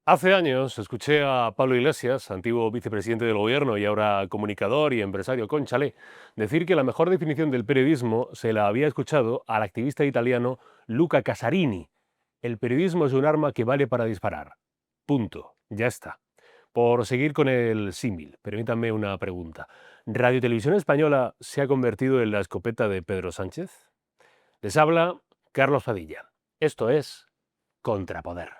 Hace años escuché a Pablo Iglesias, antiguo vicepresidente del gobierno y ahora comunicador y empresario con chalet, decir que la mejor definición del periodismo se la había escuchado al activista italiano Luca Casarini. El periodismo es un arma que vale para disparar. Punto. Ya está. Por seguir con el símil, permítanme una pregunta. ¿Radio Televisión Española se ha convertido en la escopeta de Pedro Sánchez? Les habla Carlos Padilla. Esto es Contrapoder.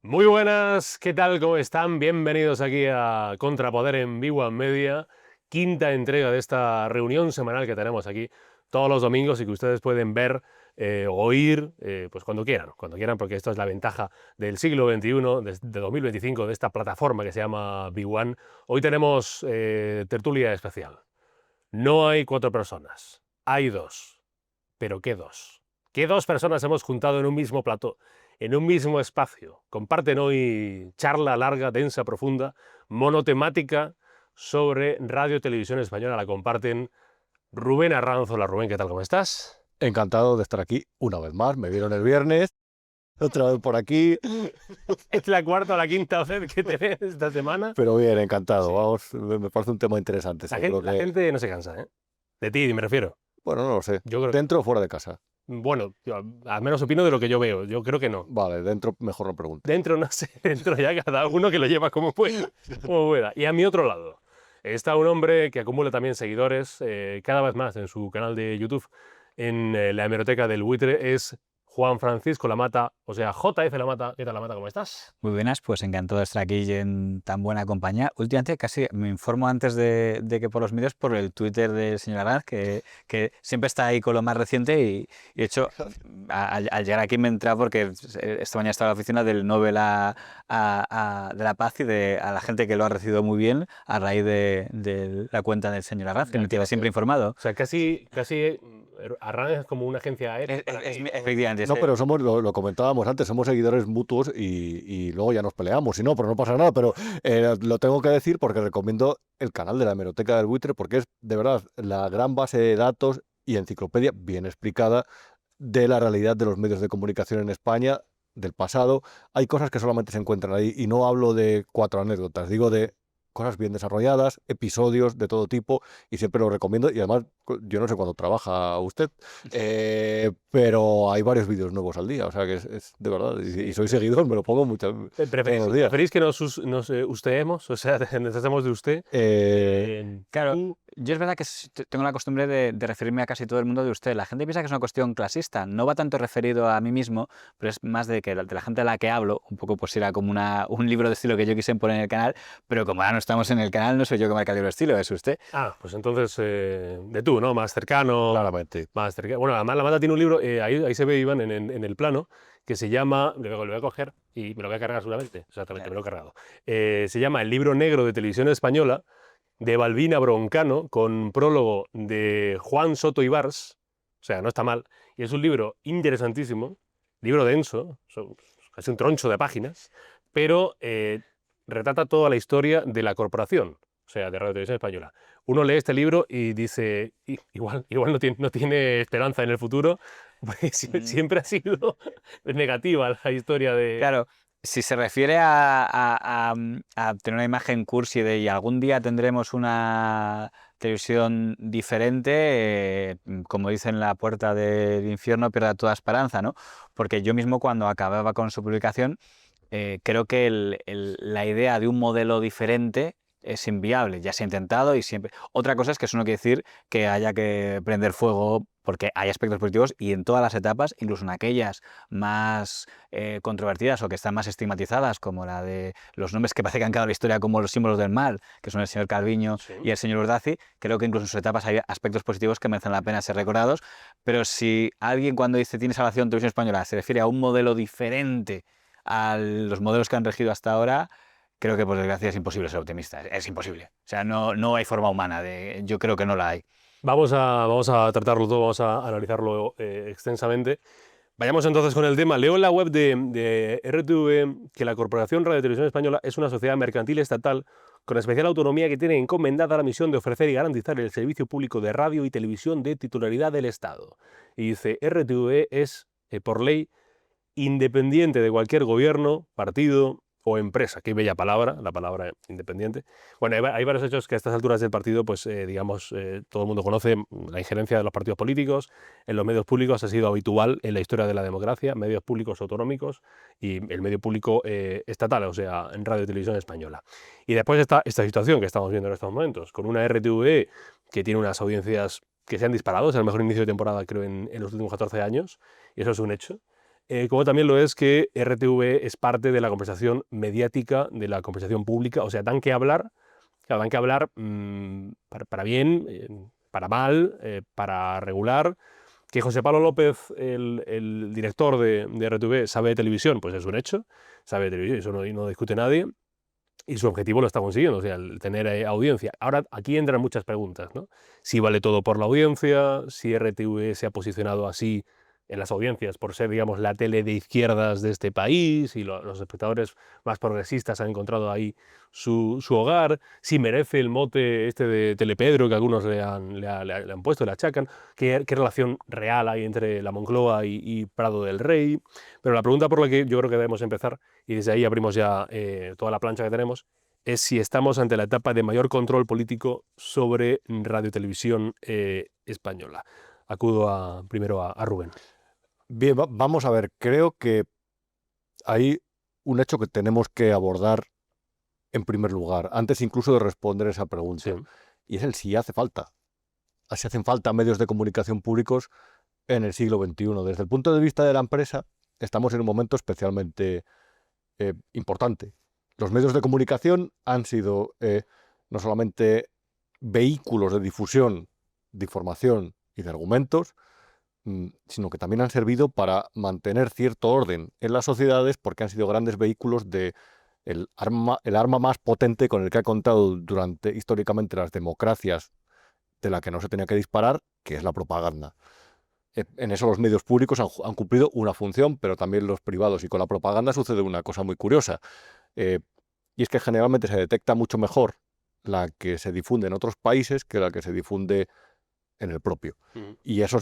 Muy buenas, ¿qué tal? ¿Cómo están? Bienvenidos aquí a Contrapoder en B1 Media, quinta entrega de esta reunión semanal que tenemos aquí todos los domingos y que ustedes pueden ver, oír, pues cuando quieran, porque esto es la ventaja del siglo XXI, de 2025, de esta plataforma que se llama B1. Hoy tenemos tertulia especial. No hay 4 personas, hay 2. ¿Pero qué 2? ¿Qué 2 personas hemos juntado en un mismo plató, en un mismo espacio? Comparten hoy charla larga, densa, profunda, monotemática sobre Radio Televisión Española. La comparten Rubén Arranz. Hola Rubén, ¿qué tal? ¿Cómo estás? Encantado de estar aquí una vez más. Me vieron el viernes, otra vez por aquí, Es la cuarta o la quinta vez que te ves esta semana. pero bien, encantado. Sí. Me parece un tema interesante. Seguro La que, gente no se cansa, ¿eh? De ti me refiero. bueno, no lo sé. Yo creo, ¿Dentro o fuera de casa? bueno, yo al menos opino de lo que yo veo. Yo creo que no. Vale, dentro mejor no pregunte. Dentro, no sé, dentro ya cada uno que lo lleva como pueda. Como pueda. Y a mi otro lado está un hombre que acumula también seguidores, cada vez más en su canal de YouTube, en la hemeroteca del buitre, es Juan Francisco Lamata, o sea, JF Lamata. ¿Qué tal, Lamata? ¿Cómo estás? Muy buenas, pues encantado de estar aquí en tan buena compañía. Últimamente casi me informo antes de que por los medios por el Twitter del señor Arranz, que siempre está ahí con lo más reciente y de hecho al llegar aquí me he entrado porque esta mañana estaba en la oficina del Nobel de la Paz y a la gente que lo ha recibido muy bien a raíz de la cuenta del señor Arranz, que me tiene siempre informado. O sea, casi Arranz es como una agencia aérea. Efectivamente, No, pero lo comentábamos antes, somos seguidores mutuos y luego ya nos peleamos. Y no, pero no pasa nada. Pero lo tengo que decir porque recomiendo el canal de la Hemeroteca del Buitre porque es de verdad la gran base de datos y enciclopedia bien explicada de la realidad de los medios de comunicación en España, del pasado. Hay cosas que solamente se encuentran ahí y no hablo de 4 anécdotas, digo de cosas bien desarrolladas, episodios de todo tipo y siempre lo recomiendo y además yo no sé cuándo trabaja usted, pero hay varios vídeos nuevos al día, o sea que es de verdad y soy seguidor, me lo pongo todos los días. ¿Preferís que nos usteemos? O sea, nos hacemos de usted. Claro, yo es verdad que tengo la costumbre de referirme a casi todo el mundo de usted. La gente piensa que es una cuestión clasista. No va tanto referido a mí mismo, pero es más de que de la gente a la que hablo, un poco pues era como un libro de estilo que yo quise poner en el canal, pero como ahora no estamos en el canal, no soy yo que marca el libro de estilo, es usted. Pues entonces de tú, ¿no? Más cercano. Claramente. Más cercano. Bueno, además la Mata tiene un libro, ahí se ve, Iván, en el plano, que se llama, lo voy a coger y me lo voy a cargar seguramente, exactamente, me lo he cargado. Se llama El libro negro de Televisión Española, de Balbina Broncano, con prólogo de Juan Soto Ibars, o sea, no está mal, y es un libro interesantísimo, libro denso, son casi un troncho de páginas, pero retrata toda la historia de la corporación, o sea, de Radio Televisión Española. Uno lee este libro y dice, igual no tiene esperanza en el futuro, porque siempre ha sido negativa la historia de... Claro, si se refiere a tener una imagen cursi de y algún día tendremos una televisión diferente, como dice en La puerta del infierno, pierda toda esperanza, ¿no? Porque yo mismo cuando acababa con su publicación, creo que la idea de un modelo diferente es inviable, ya se ha intentado y siempre... Otra cosa es que eso no quiere decir que haya que prender fuego porque hay aspectos positivos y en todas las etapas, incluso en aquellas más controvertidas o que están más estigmatizadas, como la de los nombres que parece que han quedado en la historia como los símbolos del mal, que son el señor Calviño y el señor Urdaci, creo que incluso en sus etapas hay aspectos positivos que merecen la pena ser recordados, pero si alguien cuando dice tiene salvación televisión española se refiere a un modelo diferente a los modelos que han regido hasta ahora, creo que por desgracia es imposible ser optimista, es imposible. O sea, no hay forma humana, yo creo que no la hay. Vamos a tratarlo todo, vamos a analizarlo extensamente, Vayamos entonces con el tema. Leo en la web de RTV que la Corporación Radio Televisión Española es una sociedad mercantil estatal con especial autonomía que tiene encomendada la misión de ofrecer y garantizar el servicio público de radio y televisión de titularidad del Estado. Y dice, RTV es, por ley, independiente de cualquier gobierno, partido o empresa. Qué bella palabra, la palabra independiente. Bueno, hay varios hechos que a estas alturas del partido, pues digamos, todo el mundo conoce. La injerencia de los partidos políticos en los medios públicos ha sido habitual en la historia de la democracia, medios públicos autonómicos y el medio público estatal, o sea, en Radio y Televisión Española. Y después está esta situación que estamos viendo en estos momentos, con una RTV que tiene unas audiencias que se han disparado, es el mejor inicio de temporada, creo, en los últimos 14 años, y eso es un hecho. Como también lo es que RTV es parte de la conversación mediática, de la conversación pública, o sea, dan que hablar, claro, dan que hablar para bien, para mal, para regular. Que José Pablo López, el director de RTV, sabe de televisión, pues es un hecho, sabe de televisión, eso no discute nadie, y su objetivo lo está consiguiendo, o sea, el tener audiencia. Ahora, aquí entran muchas preguntas, ¿no? Si vale todo por la audiencia, si RTV se ha posicionado así en las audiencias por ser, digamos, la tele de izquierdas de este país y los espectadores más progresistas han encontrado ahí su hogar, si merece el mote este de Telepedro que algunos le han puesto, le achacan, qué relación real hay entre la Moncloa y Prado del Rey. Pero la pregunta por la que yo creo que debemos empezar, y desde ahí abrimos ya toda la plancha que tenemos, es si estamos ante la etapa de mayor control político sobre Radio Televisión Española. Acudo primero a Rubén. Bien, vamos a ver, creo que hay un hecho que tenemos que abordar en primer lugar, antes incluso de responder esa pregunta, Sí. y es el si hace falta. Si hacen falta medios de comunicación públicos en el siglo XXI. Desde el punto de vista de la empresa, estamos en un momento especialmente importante. Los medios de comunicación han sido no solamente vehículos de difusión, de información y de argumentos, sino que también han servido para mantener cierto orden en las sociedades porque han sido grandes vehículos de el arma más potente con el que ha contado históricamente las democracias, de la que no se tenía que disparar, que es la propaganda. En eso los medios públicos han cumplido una función, pero también los privados. Y con la propaganda sucede una cosa muy curiosa. Y es que generalmente se detecta mucho mejor la que se difunde en otros países que la que se difunde en el propio. Y eso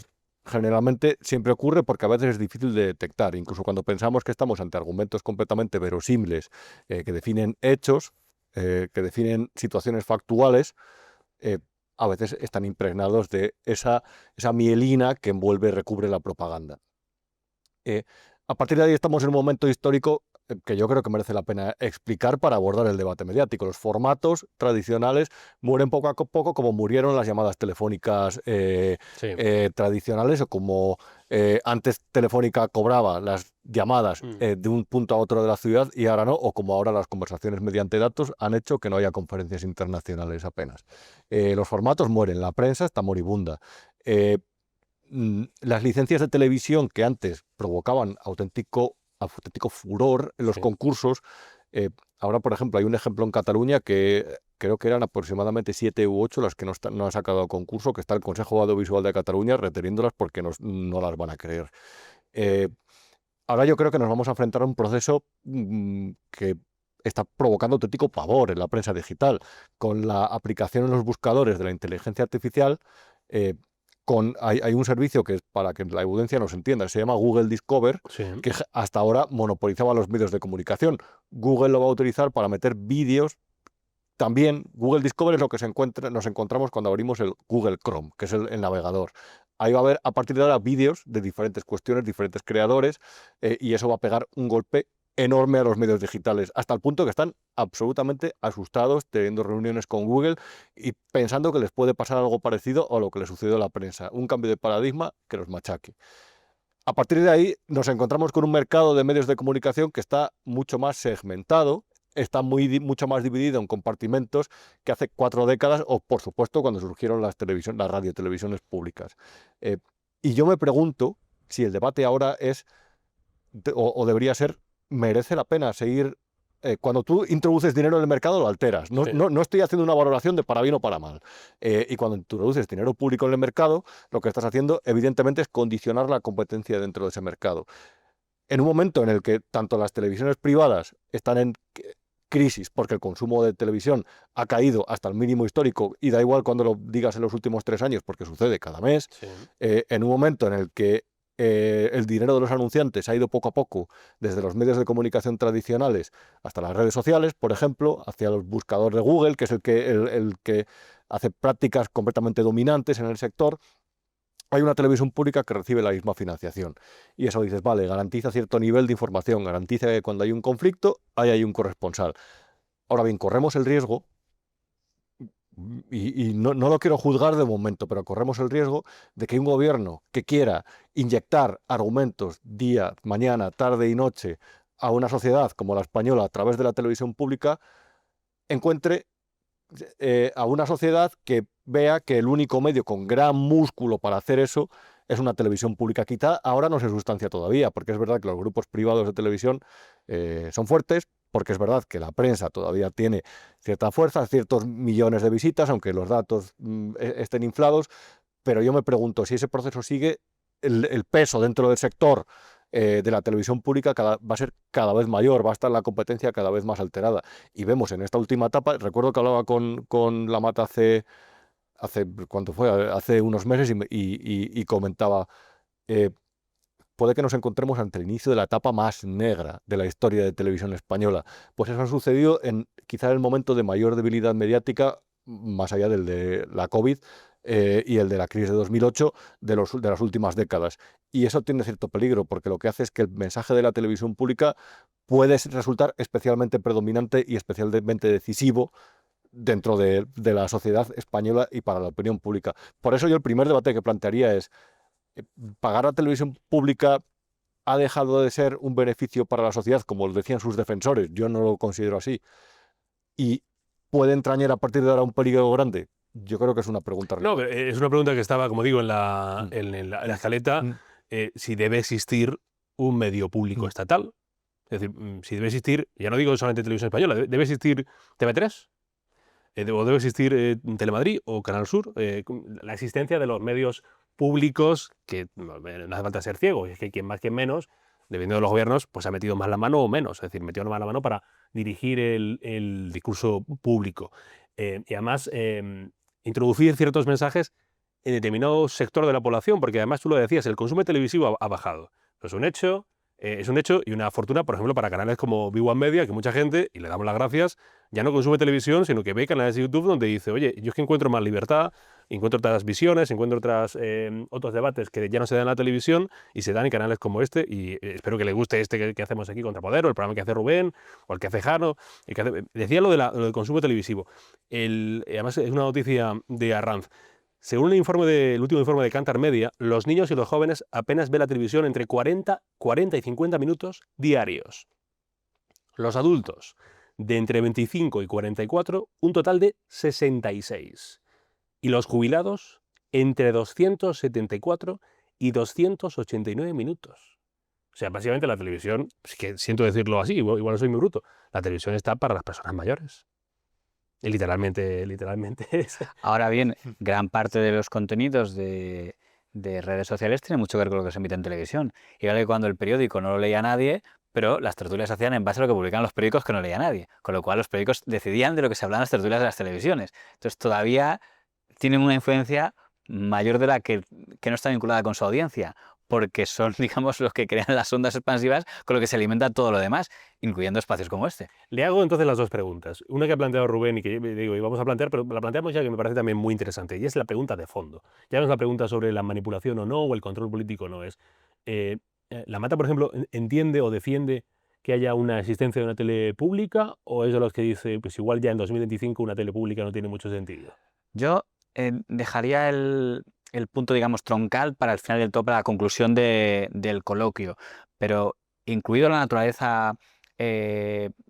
generalmente siempre ocurre porque a veces es difícil de detectar. Incluso cuando pensamos que estamos ante argumentos completamente verosímiles, que definen hechos, que definen situaciones factuales, a veces están impregnados de esa mielina que recubre la propaganda. A partir de ahí estamos en un momento histórico que yo creo que merece la pena explicar para abordar el debate mediático. Los formatos tradicionales mueren poco a poco, como murieron las llamadas telefónicas tradicionales, o como antes Telefónica cobraba las llamadas de un punto a otro de la ciudad y ahora no, o como ahora las conversaciones mediante datos han hecho que no haya conferencias internacionales apenas. Los formatos mueren, la prensa está moribunda. Las licencias de televisión que antes provocaban auténtico furor en los concursos, ahora, por ejemplo, hay un ejemplo en Cataluña que creo que eran aproximadamente 7 u 8 las que no han sacado a concurso, que está el Consejo Audiovisual de Cataluña reteniéndolas porque no las van a creer. Ahora yo creo que nos vamos a enfrentar a un proceso que está provocando auténtico pavor en la prensa digital, con la aplicación en los buscadores de la inteligencia artificial. Hay un servicio que, para que la audiencia nos entienda, se llama Google Discover, que hasta ahora monopolizaba los medios de comunicación. Google lo va a utilizar para meter vídeos. También Google Discover es lo que nos encontramos cuando abrimos el Google Chrome, que es el navegador. Ahí va a haber a partir de ahora vídeos de diferentes cuestiones, diferentes creadores, y eso va a pegar un golpe enorme a los medios digitales, hasta el punto que están absolutamente asustados, teniendo reuniones con Google y pensando que les puede pasar algo parecido a lo que le sucedió a la prensa, un cambio de paradigma que los machaque. A partir de ahí nos encontramos con un mercado de medios de comunicación que está mucho más segmentado, está mucho más dividido en compartimentos que hace 4 décadas, o por supuesto cuando surgieron las radiotelevisiones públicas. Y yo me pregunto si el debate ahora es, o debería ser, ¿merece la pena seguir cuando tú introduces dinero en el mercado lo alteras. No, Sí. no estoy haciendo una valoración de para bien o para mal. Y cuando introduces dinero público en el mercado, lo que estás haciendo evidentemente es condicionar la competencia dentro de ese mercado. En un momento en el que tanto las televisiones privadas están en crisis porque el consumo de televisión ha caído hasta el mínimo histórico, y da igual cuando lo digas en los últimos 3 años porque sucede cada mes, Sí. en un momento en el que el dinero de los anunciantes ha ido poco a poco desde los medios de comunicación tradicionales hasta las redes sociales, por ejemplo, hacia los buscadores de Google, que es el que hace prácticas completamente dominantes en el sector, hay una televisión pública que recibe la misma financiación. Y eso dices, vale, garantiza cierto nivel de información, garantiza que cuando hay un conflicto, hay un corresponsal. Ahora bien, corremos el riesgo, y no lo quiero juzgar de momento, pero corremos el riesgo de que un gobierno que quiera inyectar argumentos día, mañana, tarde y noche a una sociedad como la española a través de la televisión pública, encuentre a una sociedad que vea que el único medio con gran músculo para hacer eso es una televisión pública. Quizá ahora no se sustancia todavía, porque es verdad que los grupos privados de televisión son fuertes, porque es verdad que la prensa todavía tiene cierta fuerza, ciertos millones de visitas, aunque los datos estén inflados, pero yo me pregunto si ese proceso sigue, el peso dentro del sector de la televisión pública va a ser cada vez mayor, va a estar la competencia cada vez más alterada. Y vemos en esta última etapa, recuerdo que hablaba con La Mata ¿cuánto fue? Hace unos meses y comentaba, eh, puede que nos encontremos ante el inicio de la etapa más negra de la historia de televisión española. Pues eso ha sucedido en quizá el momento de mayor debilidad mediática, más allá del de la COVID y el de la crisis de 2008, de las últimas décadas. Y eso tiene cierto peligro, porque lo que hace es que el mensaje de la televisión pública puede resultar especialmente predominante y especialmente decisivo dentro de la sociedad española y para la opinión pública. Por eso yo el primer debate que plantearía es, ¿pagar la televisión pública ha dejado de ser un beneficio para la sociedad, como lo decían sus defensores? Yo no lo considero así. ¿Y puede entrañar a partir de ahora un peligro grande? Yo creo que es una pregunta No, retórica. pero es una pregunta que estaba, como digo, en la, Mm, en la escaleta, mm, si debe existir un medio público mm. estatal. Es decir, si debe existir, ya no digo solamente Televisión Española, debe existir TV3, o debe existir Telemadrid o Canal Sur, la existencia de los medios públicos, que no hace falta ser ciego, es que quien más, quien menos, dependiendo de los gobiernos, pues ha metido más la mano o menos, es decir, metió más la mano para dirigir el discurso público. Y además, introducir ciertos mensajes en determinado sector de la población, porque además tú lo decías, el consumo televisivo ha bajado. Eso es un hecho y una fortuna, por ejemplo, para canales como V1 Media, que mucha gente, y le damos las gracias, ya no consume televisión, sino que ve canales de YouTube donde dice, oye, yo es que encuentro más libertad, encuentro otras visiones, encuentro otros debates que ya no se dan en la televisión y se dan en canales como este, y espero que le guste este que hacemos aquí, Contrapoder, o el programa que hace Rubén, o el que hace Jano. Decía lo del consumo televisivo. Además, es una noticia de Arranz. Según el último informe de Kantar Media, los niños y los jóvenes apenas ven la televisión entre 40 y 50 minutos diarios. Los adultos, de entre 25 y 44, un total de 66. Y los jubilados, entre 274 y 289 minutos. O sea, básicamente la televisión, es que siento decirlo así, igual soy muy bruto, la televisión está para las personas mayores. Y literalmente es. Ahora bien, gran parte de los contenidos de redes sociales tiene mucho que ver con lo que se emite en televisión. Igual que cuando el periódico no lo leía nadie, pero las tertulias se hacían en base a lo que publicaban los periódicos que no leía nadie. Con lo cual los periódicos decidían de lo que se hablaba en las tertulias de las televisiones. Entonces todavía tienen una influencia mayor de la que no está vinculada con su audiencia, porque son, digamos, los que crean las ondas expansivas con lo que se alimenta todo lo demás, incluyendo espacios como este. Le hago entonces las dos preguntas. Una que ha planteado Rubén y que digo, y vamos a plantear, pero la planteamos ya que me parece también muy interesante, y es la pregunta de fondo. Ya no es la pregunta sobre la manipulación o no, o el control político o no. ¿La Mata, por ejemplo, entiende o defiende que haya una existencia de una tele pública, o es de los que dice, pues igual ya en 2025 una tele pública no tiene mucho sentido? Yo dejaría el punto, digamos, troncal para el final del todo, para la conclusión del coloquio, pero incluido la naturaleza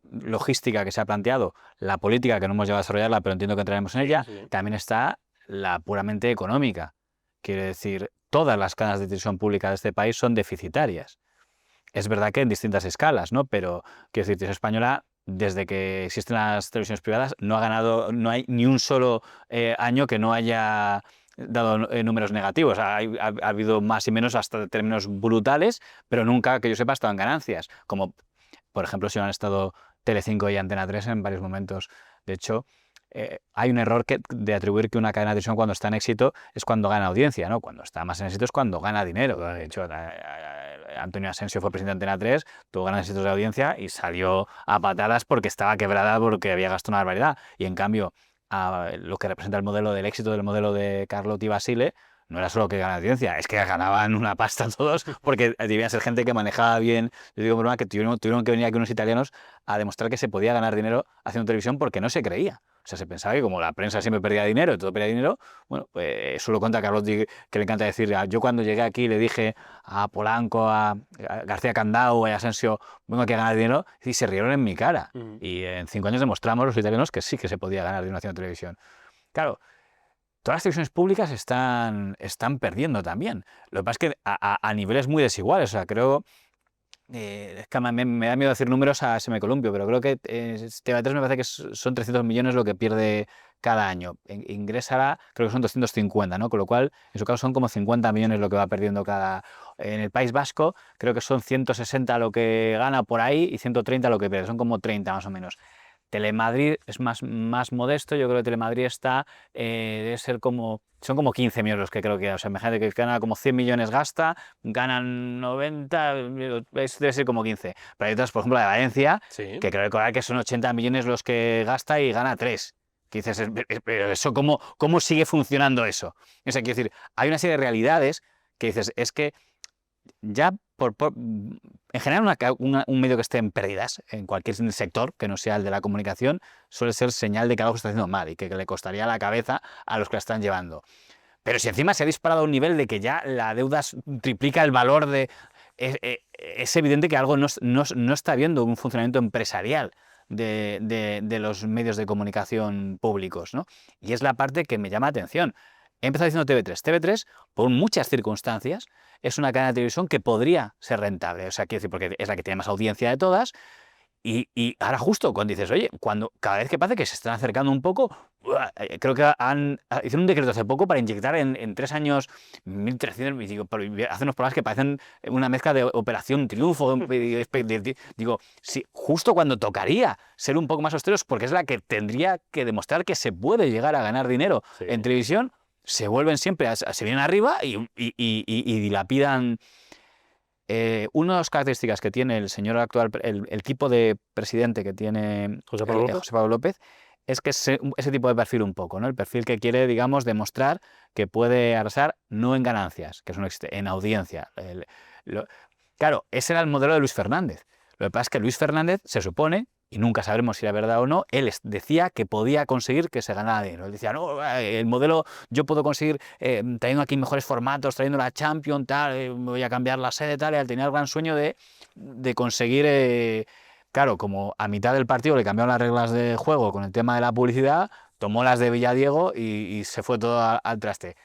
logística que se ha planteado, la política que no hemos llegado a desarrollarla, pero entiendo que entraremos en ella, Sí. también está la puramente económica. Quiere decir, todas las cadenas de televisión pública de este país son deficitarias. Es verdad que en distintas escalas, ¿no? Pero, quiero decir, Televisión Española desde que existen las televisiones privadas, no hay ni un solo año que no haya dado números negativos. Ha habido más y menos hasta términos brutales, pero nunca, que yo sepa, ha estado en ganancias. Como, por ejemplo, si han estado Telecinco y Antena 3 en varios momentos. De hecho, hay un error de atribuir que una cadena de televisión cuando está en éxito es cuando gana audiencia, ¿no? Cuando está más en éxito es cuando gana dinero. De hecho, Antonio Asensio fue presidente de Antena 3, tuvo grandes éxitos de audiencia y salió a patadas porque estaba quebrada, porque había gastado una barbaridad. Y en cambio, lo que representa el modelo del éxito del modelo de Carlotti y Basile no era solo que gana audiencia, es que ganaban una pasta todos, porque debían ser gente que manejaba bien. Yo digo, broma, que tuvieron que venir aquí unos italianos a demostrar que se podía ganar dinero haciendo televisión porque no se creía. O sea, se pensaba que como la prensa siempre perdía dinero y todo perdía dinero, bueno, pues eso lo cuenta Carlotti, que le encanta decir, yo cuando llegué aquí le dije a Polanco, a García Candau y a Asensio, vengo aquí a ganar dinero, y se rieron en mi cara. Y en 5 años demostramos los italianos que sí que se podía ganar dinero haciendo televisión. Claro, todas las televisiones públicas están perdiendo también. Lo que pasa es que a niveles muy desiguales. O sea, creo... es que me da miedo decir números, se me columpio, pero creo que TV3 me parece que son 300 millones lo que pierde cada año. Ingresará, creo que son 250, ¿no? Con lo cual, en su caso, son como 50 millones lo que va perdiendo cada... En el País Vasco, creo que son 160 lo que gana por ahí y 130 lo que pierde. Son como 30 más o menos. Telemadrid es más modesto, yo creo que Telemadrid está, debe ser como, son como 15 millones los que creo que, o sea, imagínate que gana como 100 millones gasta, ganan 90, debe ser como 15. Pero hay otras, por ejemplo, la de Valencia, Sí. que creo recordar que son 80 millones los que gasta y gana 3. Que dices, pero eso, ¿cómo sigue funcionando eso? O sea, quiero decir, hay una serie de realidades que dices, es que ya en general un medio que esté en pérdidas en cualquier sector que no sea el de la comunicación suele ser señal de que algo está haciendo mal y que le costaría la cabeza a los que la están llevando. Pero si encima se ha disparado a un nivel de que ya la deuda triplica el valor de... Es evidente que algo no está habiendo un funcionamiento empresarial de los medios de comunicación públicos, ¿no? Y es la parte que me llama la atención. He empezado diciendo TV3. TV3, por muchas circunstancias, es una cadena de televisión que podría ser rentable. O sea, quiero decir, porque es la que tiene más audiencia de todas. Y ahora justo cuando dices, oye, cada vez que parece que se están acercando un poco, creo que hicieron un decreto hace poco para inyectar en 3 años 1.300, y digo, hace unos programas que parecen una mezcla de Operación Triunfo. Digo, sí, justo cuando tocaría ser un poco más austeros, porque es la que tendría que demostrar que se puede llegar a ganar dinero en televisión, se vuelven siempre, se vienen arriba y dilapidan. Una de las características que tiene el señor actual, el tipo de presidente que tiene José Pablo López, es que es ese tipo de perfil un poco, ¿no? El perfil que quiere, digamos, demostrar que puede arrasar no en ganancias, que eso no existe, en audiencia. Claro, ese era el modelo de Luis Fernández. Lo que pasa es que Luis Fernández se supone, y nunca sabremos si era verdad o no, él decía que podía conseguir que se ganara dinero. Él decía, no, el modelo yo puedo conseguir trayendo aquí mejores formatos, trayendo la Champions, tal, voy a cambiar la sede, tal, y él tenía el gran sueño de conseguir, claro, como a mitad del partido le cambiaron las reglas de juego con el tema de la publicidad, tomó las de Villadiego y se fue todo al traste.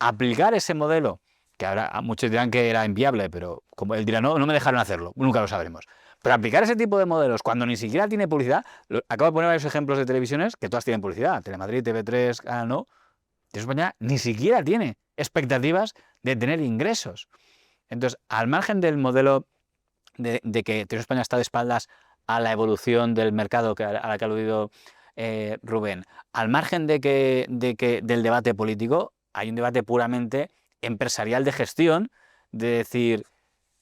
Aplicar ese modelo, que ahora muchos dirán que era inviable, pero como él dirá, no me dejaron hacerlo, nunca lo sabremos. Pero aplicar ese tipo de modelos cuando ni siquiera tiene publicidad, acabo de poner varios ejemplos de televisiones que todas tienen publicidad, Telemadrid, TV3, no, Televisión Española ni siquiera tiene expectativas de tener ingresos. Entonces, al margen del modelo de que Televisión Española está de espaldas a la evolución del mercado a la que ha aludido Rubén, al margen del debate político, hay un debate puramente empresarial de gestión, de decir,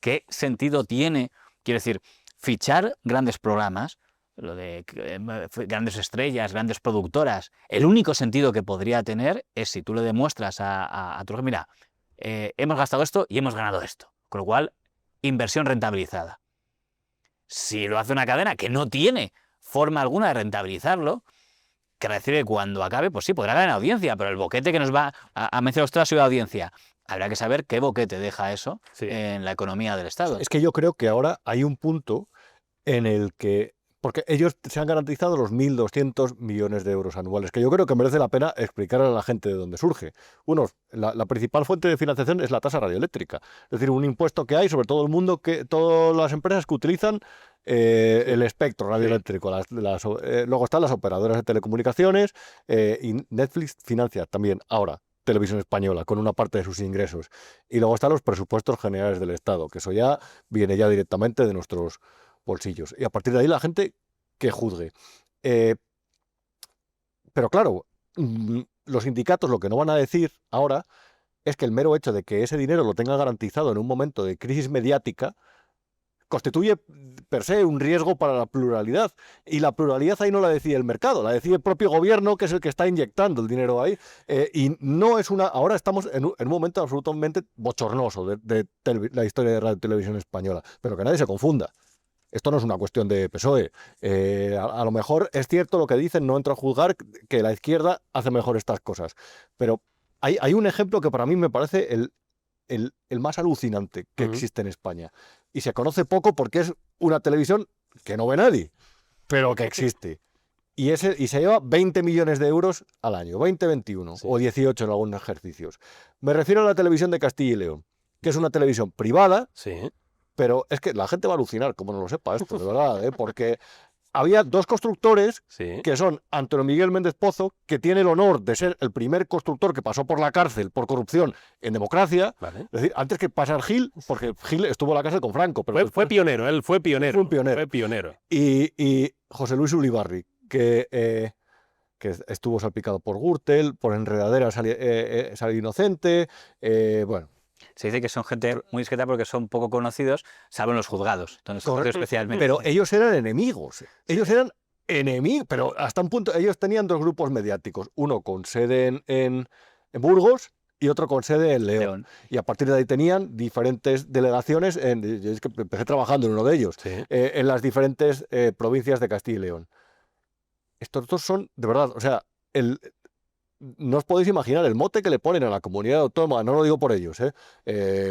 ¿qué sentido tiene? Quiero decir, fichar grandes programas, lo de grandes estrellas, grandes productoras, el único sentido que podría tener es si tú le demuestras a tu jefe, mira, hemos gastado esto y hemos ganado esto, con lo cual, inversión rentabilizada. Si lo hace una cadena que no tiene forma alguna de rentabilizarlo, que decir que cuando acabe, pues sí, podrá ganar audiencia, pero el boquete que nos va a mencionar usted ha sido audiencia. Habrá que saber qué boquete deja eso en la economía del Estado. Es que yo creo que ahora hay un punto en el que, porque ellos se han garantizado los 1.200 millones de euros anuales, que yo creo que merece la pena explicar a la gente de dónde surge. La principal fuente de financiación es la tasa radioeléctrica, es decir, un impuesto que hay sobre todo el mundo, que todas las empresas que utilizan el espectro radioeléctrico. Luego están las operadoras de telecomunicaciones y Netflix financia también ahora Televisión Española con una parte de sus ingresos. Y luego están los presupuestos generales del Estado, que eso ya viene ya directamente de nuestros bolsillos. Y a partir de ahí la gente que juzgue. Pero claro, los sindicatos lo que no van a decir ahora es que el mero hecho de que ese dinero lo tenga garantizado en un momento de crisis mediática constituye per se un riesgo para la pluralidad. Y la pluralidad ahí no la decide el mercado, la decide el propio gobierno, que es el que está inyectando el dinero ahí. Y no es una... Ahora estamos en un momento absolutamente bochornoso de la historia de Radio y Televisión Española. Pero que nadie se confunda. Esto no es una cuestión de PSOE. A lo mejor es cierto lo que dicen, no entro a juzgar que la izquierda hace mejor estas cosas. Pero hay un ejemplo que para mí me parece el más alucinante que existe en España. Y se conoce poco porque es una televisión que no ve nadie, pero que existe. Y se lleva 20 millones de euros al año, 20, 21 o 18 en algunos ejercicios. Me refiero a la televisión de Castilla y León, que es una televisión privada, pero es que la gente va a alucinar, como no lo sepa esto, de verdad, porque había dos constructores que son Antonio Miguel Méndez Pozo, que tiene el honor de ser el primer constructor que pasó por la cárcel por corrupción en democracia. Es decir, antes que pasar Gil, porque Gil estuvo en la cárcel con Franco. Pero fue pionero, él fue pionero. Fue un pionero. Fue pionero. Y José Luis Ulibarri, que estuvo salpicado por Gürtel, por enredadera salió inocente, bueno. Se dice que son gente muy discreta porque son poco conocidos, salvo en los juzgados, donde especialmente. Pero ellos eran enemigos. Ellos eran enemigos, pero hasta un punto. Ellos tenían dos grupos mediáticos, uno con sede en Burgos y otro con sede en León. Y a partir de ahí tenían diferentes delegaciones. Yo es que empecé trabajando en uno de ellos, en las diferentes provincias de Castilla y León. Estos dos son, de verdad, o sea, no os podéis imaginar el mote que le ponen a la comunidad autónoma, no lo digo por ellos,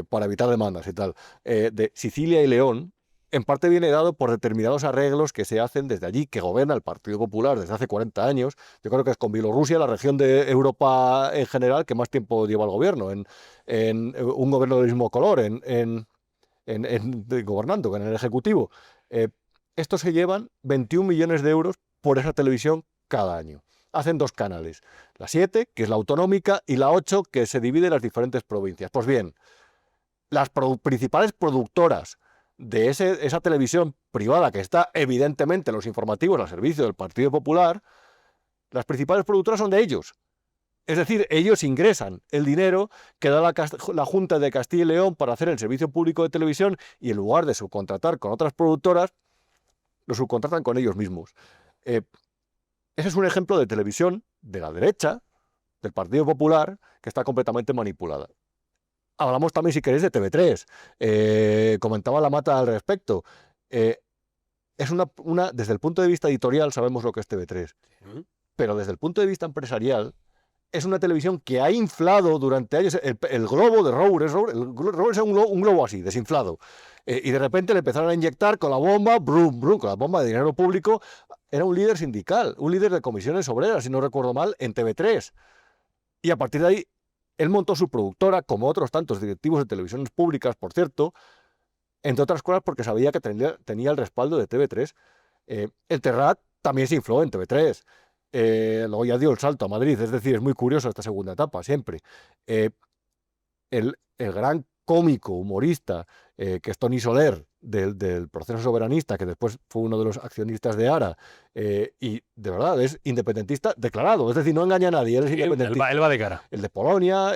para evitar demandas y tal, de Sicilia y León, en parte viene dado por determinados arreglos que se hacen desde allí, que gobierna el Partido Popular desde hace 40 años. Yo creo que es con Bielorrusia la región de Europa en general que más tiempo lleva el gobierno, en un gobierno del mismo color, gobernando, en el Ejecutivo. Estos se llevan 21 millones de euros por esa televisión cada año. Hacen dos canales, la 7, que es la autonómica, y la 8, que se divide en las diferentes provincias. Pues bien, las principales productoras de esa televisión privada, que está evidentemente en los informativos al servicio del Partido Popular, las principales productoras son de ellos. Es decir, ellos ingresan el dinero que da la Junta de Castilla y León para hacer el servicio público de televisión y en lugar de subcontratar con otras productoras, lo subcontratan con ellos mismos. Ese es un ejemplo de televisión de la derecha, del Partido Popular, que está completamente manipulada. Hablamos también, si queréis, de TV3. Comentaba la Mata al respecto. Es desde el punto de vista editorial sabemos lo que es TV3, pero desde el punto de vista empresarial es una televisión que ha inflado durante años el globo de Roures. El Roures es un globo así, desinflado. Y de repente le empezaron a inyectar con la bomba, brum, brum, con la bomba de dinero público. Era un líder sindical, un líder de comisiones obreras, si no recuerdo mal, en TV3. Y a partir de ahí, él montó su productora, como otros tantos directivos de televisiones públicas, por cierto, entre otras cosas porque sabía que tenía el respaldo de TV3. El Terrat también se infló en TV3. Luego ya dio el salto a Madrid, es decir, es muy curioso esta segunda etapa, siempre. El gran cómico, humorista, que es Toni Soler, del proceso soberanista, que después fue uno de los accionistas de ARA, y de verdad es independentista declarado, es decir, no engaña a nadie, él es independentista. Él va de cara. El de Polonia,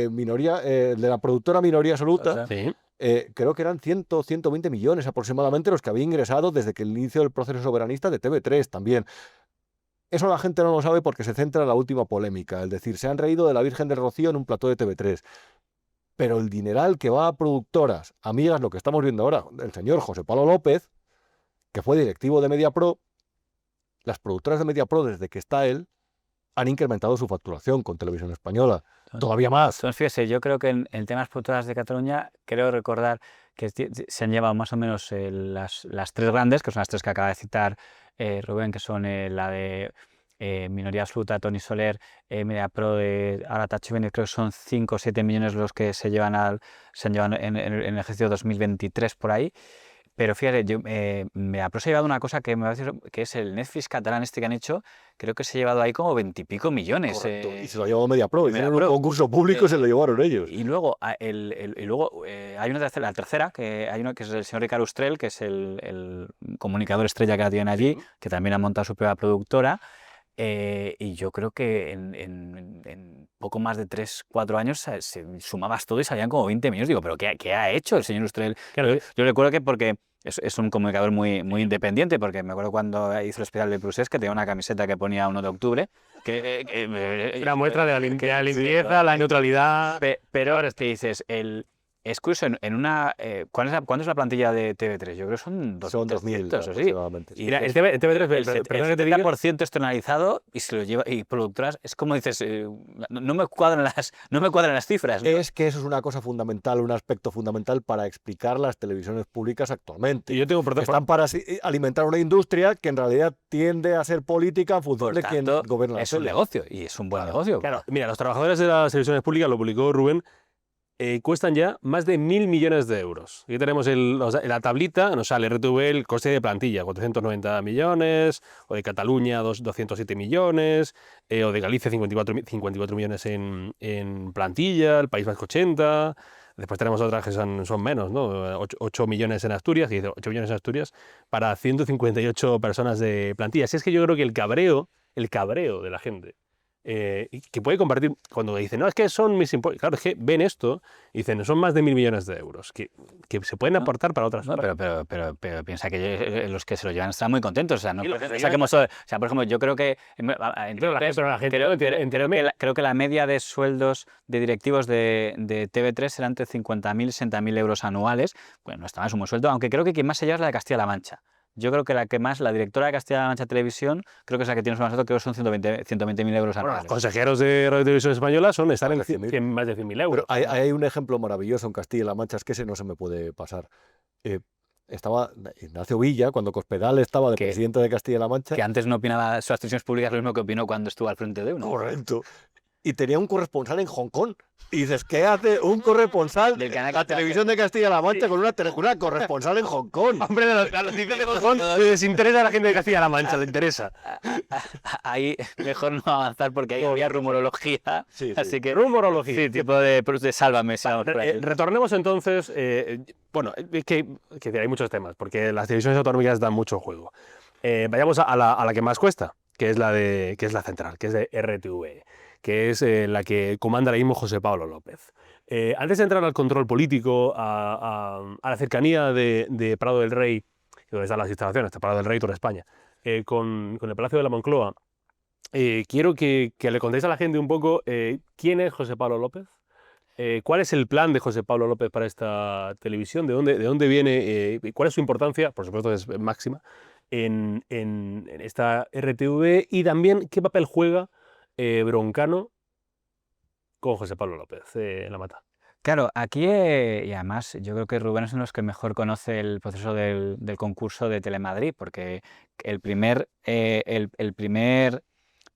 minoría, el de la productora Minoría Absoluta, creo que eran 120 millones aproximadamente los que había ingresado desde que el inicio del proceso soberanista de TV3 también. Eso la gente no lo sabe porque se centra en la última polémica, es decir, se han reído de la Virgen del Rocío en un plató de TV3. Pero el dineral que va a productoras, amigas, lo que estamos viendo ahora, el señor José Pablo López, que fue directivo de Mediapro, las productoras de Mediapro, desde que está él, han incrementado su facturación con Televisión Española. Todavía más. Entonces, fíjese, yo creo que en temas productoras de Cataluña, creo recordar que se han llevado más o menos las tres grandes, que son las tres que acaba de citar Rubén, que son la de Minoría Absoluta, Toni Soler, Mediapro, ahora Tacho Ibáñez, creo que son 5 o 7 millones los que se han llevado en el ejercicio 2023 por ahí. Pero fíjate, me ha llevado una cosa que me va a decir que es el Netflix catalán este que han hecho, creo que se ha llevado ahí como 20 y pico millones. Correcto. Y se lo llevó MediaPro. Media Hicieron un Pro. concurso público y se lo llevaron ellos. Y luego, hay una tercera, la tercera, que hay uno que es el señor Ricardo Ustrell, que es el comunicador estrella que la tiene allí, que también ha montado su propia productora. Y yo creo que en poco más de 3-4 años se sumabas todo y salían como 20 millones. Digo, ¿pero qué ha hecho el señor Ustrell? Claro, Yo recuerdo que porque es un comunicador muy independiente, porque me acuerdo cuando hizo el especial de Prusés que tenía una camiseta que ponía 1 de octubre. una muestra de la limpieza, la neutralidad. Pero ahora te dices, es curioso, ¿cuándo es la plantilla de TV3? Yo creo que son 2000 200, o sí. aproximadamente. Y Mira, el dices, TV3, perdona que te diga, 70% externalizado y se lo lleva, y productoras, es como dices, no me cuadran las cifras, ¿no? Es que eso es una cosa fundamental, un aspecto fundamental para explicar las televisiones públicas actualmente. y yo tengo Están para alimentar una industria que en realidad tiende a ser política en función Por de quién tanto, gobierna la es un tele. negocio y es un buen negocio. Claro, mira, los trabajadores de las televisiones públicas, lo publicó Rubén, cuestan ya más de 1.000 millones de euros. Aquí tenemos en la tablita, nos sale RTV el coste de plantilla, 490 millones, o de Cataluña 207 millones, o de Galicia 54 millones en plantilla, el País Vasco 80, después tenemos otras que son menos, ¿no? 8 millones en Asturias, 8 millones en Asturias, para 158 personas de plantilla. Así es que yo creo que el cabreo de la gente, que puede compartir cuando dicen, no, es que son mis impuestos. Claro, es que ven esto y dicen, son más de 1.000 millones de euros que se pueden aportar para otras No, cosas. pero piensa que los que se lo llevan están muy contentos. O sea, no Y los que se saquemos, o sea, por ejemplo, yo creo que Pero la gente creo que la media de sueldos de directivos de TV3 será entre 50.000 y 60.000 euros anuales. Bueno, no está mal, es un buen sueldo, aunque creo que quien más se lleva es la de Castilla-La Mancha. Yo creo que la directora de Castilla-La Mancha Televisión, creo que es la que tiene más alto, creo que son 120.000 euros Bueno, anuales. los consejeros de Radio y Televisión Española están en Más de 100.000. más de 100.000 euros. Pero hay un ejemplo maravilloso en Castilla-La Mancha, es que ese no se me puede pasar. Estaba Ignacio Villa, cuando Cospedal estaba de Que- presidente de Castilla-La Mancha. Que antes no opinaba sobre las televisiones públicas lo mismo que opinó cuando estuvo al frente de uno. Correcto. Y tenía un corresponsal en Hong Kong. Y dices, ¿qué hace un corresponsal Del de canal la televisión de Castilla-La Mancha con una corresponsal en Hong Kong? Hombre, las noticias de Hong Kong les interesa a la gente de Castilla-La Mancha, le interesa. Ahí mejor no avanzar porque ahí había rumorología. Sí, sí. Así que Rumorología. sí, tipo de sálvame. Vamos por ahí. Retornemos entonces. Bueno, es que hay muchos temas, porque las televisiones autonómicas dan mucho juego. Vayamos a la que más cuesta, que es la central, que es de RTV, que es la que comanda ahora mismo José Pablo López. Antes de entrar al control político, a la cercanía de Prado del Rey, donde están las instalaciones de Prado del Rey, toda España, con el Palacio de la Moncloa, quiero que le contéis a la gente un poco quién es José Pablo López. ¿Cuál es el plan de José Pablo López para esta televisión? ¿De dónde viene? ¿Cuál es su importancia? Por supuesto es máxima en esta RTV. Y también, ¿qué papel juega Broncano con José Pablo López en La Mata? Claro, aquí, y además yo creo que Rubén es uno de los que mejor conoce el proceso del concurso de Telemadrid, porque el primer directivo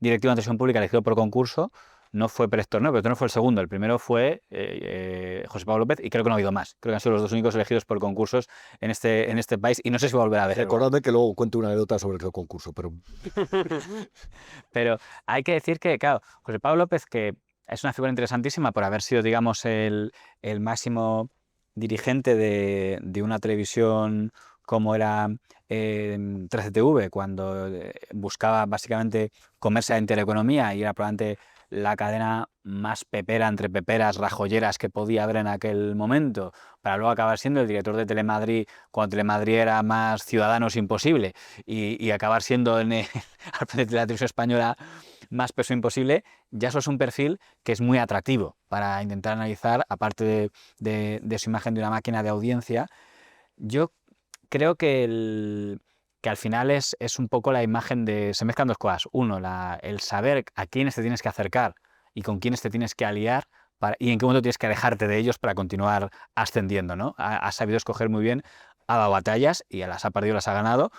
de televisión pública elegido por concurso no fue Pérez Tornero, Pérez Tornero fue el segundo, el primero fue José Pablo López, y creo que no ha habido más. Creo que han sido los dos únicos elegidos por concursos en este país, y no sé si va a volver a haber. Recordadme que luego cuento una anécdota sobre el concurso, pero Pero hay que decir que, claro, José Pablo López, que es una figura interesantísima por haber sido, digamos, el máximo dirigente de una televisión como era 13TV, cuando buscaba básicamente comerse la intereconomía y era probablemente la cadena más pepera entre peperas, rajoyeras que podía haber en aquel momento, para luego acabar siendo el director de Telemadrid cuando Telemadrid era más Ciudadanos imposible y acabar siendo al frente de la televisión española más peso imposible. Ya eso es un perfil que es muy atractivo para intentar analizar, aparte de su imagen de una máquina de audiencia. Yo creo que al final es un poco la imagen de... Se mezclan dos cosas. Uno, el saber a quiénes te tienes que acercar y con quiénes te tienes que aliar y en qué momento tienes que alejarte de ellos para continuar ascendiendo, ¿no? Ha sabido escoger muy bien, ha dado batallas y las ha perdido, las ha ganado,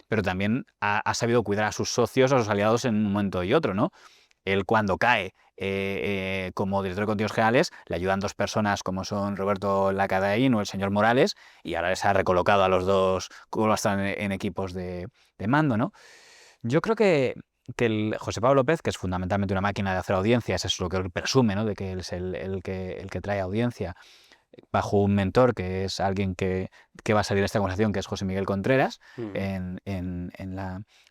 pero también ha sabido cuidar a sus socios, a sus aliados en un momento y otro, ¿no? él cuando cae como director de contenidos generales, le ayudan 2 personas como son Roberto Lacadaín o el señor Morales, y ahora les ha recolocado a los 2 como están en equipos de mando, ¿no? Yo creo que el José Pablo López, que es fundamentalmente una máquina de hacer audiencias, eso es lo que él presume, ¿no? De que él es el que trae audiencia, bajo un mentor que es alguien que va a salir de esta conversación, que es José Miguel Contreras, en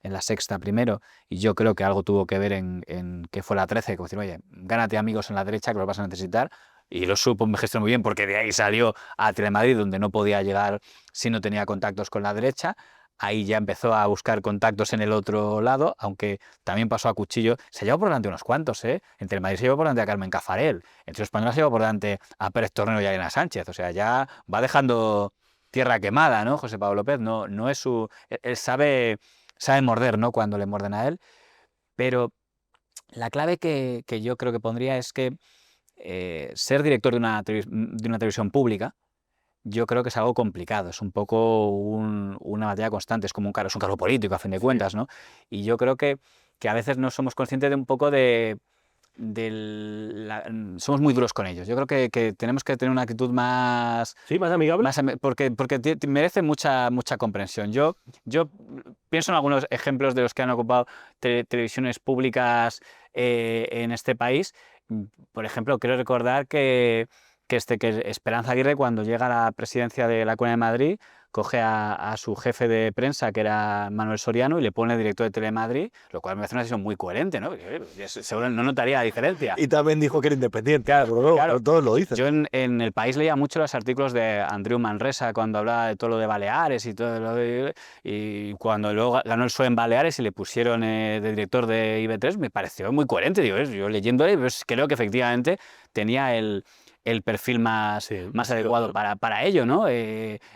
la Sexta primero, y yo creo que algo tuvo que ver en que fue la 13, como decir, oye, gánate amigos en la derecha que los vas a necesitar, y lo supo gestionar muy bien, porque de ahí salió a Telemadrid, donde no podía llegar si no tenía contactos con la derecha. Ahí ya empezó a buscar contactos en el otro lado, aunque también pasó a cuchillo. Se llevó por delante unos cuantos, ¿eh? En Telemadrid se llevó por delante a Carmen Cafarel. En Televisión Española se llevó por delante a Pérez Tornero y a Elena Sánchez. O sea, ya va dejando tierra quemada, ¿no? José Pablo López no es su... Él sabe morder, ¿no? Cuando le muerden a él. Pero la clave que yo creo que pondría es que ser director de una televisión pública, yo creo que es algo complicado, es un poco una batalla constante, es como es un cargo político a fin de cuentas, ¿no? Y yo creo que a veces no somos conscientes de un poco somos muy duros con ellos. Yo creo que tenemos que tener una actitud más... ¿Sí? ¿Más amigable? Porque merece mucha comprensión. Yo pienso en algunos ejemplos de los que han ocupado televisiones públicas en este país. Por ejemplo, quiero recordar que Esperanza Aguirre, cuando llega a la presidencia de la Comunidad de Madrid, coge a su jefe de prensa, que era Manuel Soriano, y le pone director de Telemadrid, lo cual me parece una decisión muy coherente, ¿no? Seguro no notaría la diferencia. Y también dijo que era independiente. Claro. Todos lo dicen. Yo en El País leía mucho los artículos de Andreu Manresa cuando hablaba de todo lo de Baleares y todo y cuando luego ganó el PSOE en Baleares y le pusieron de director de IB3, me pareció muy coherente. Digo, yo leyéndole, pues creo que efectivamente tenía el perfil más adecuado para ello, ¿no?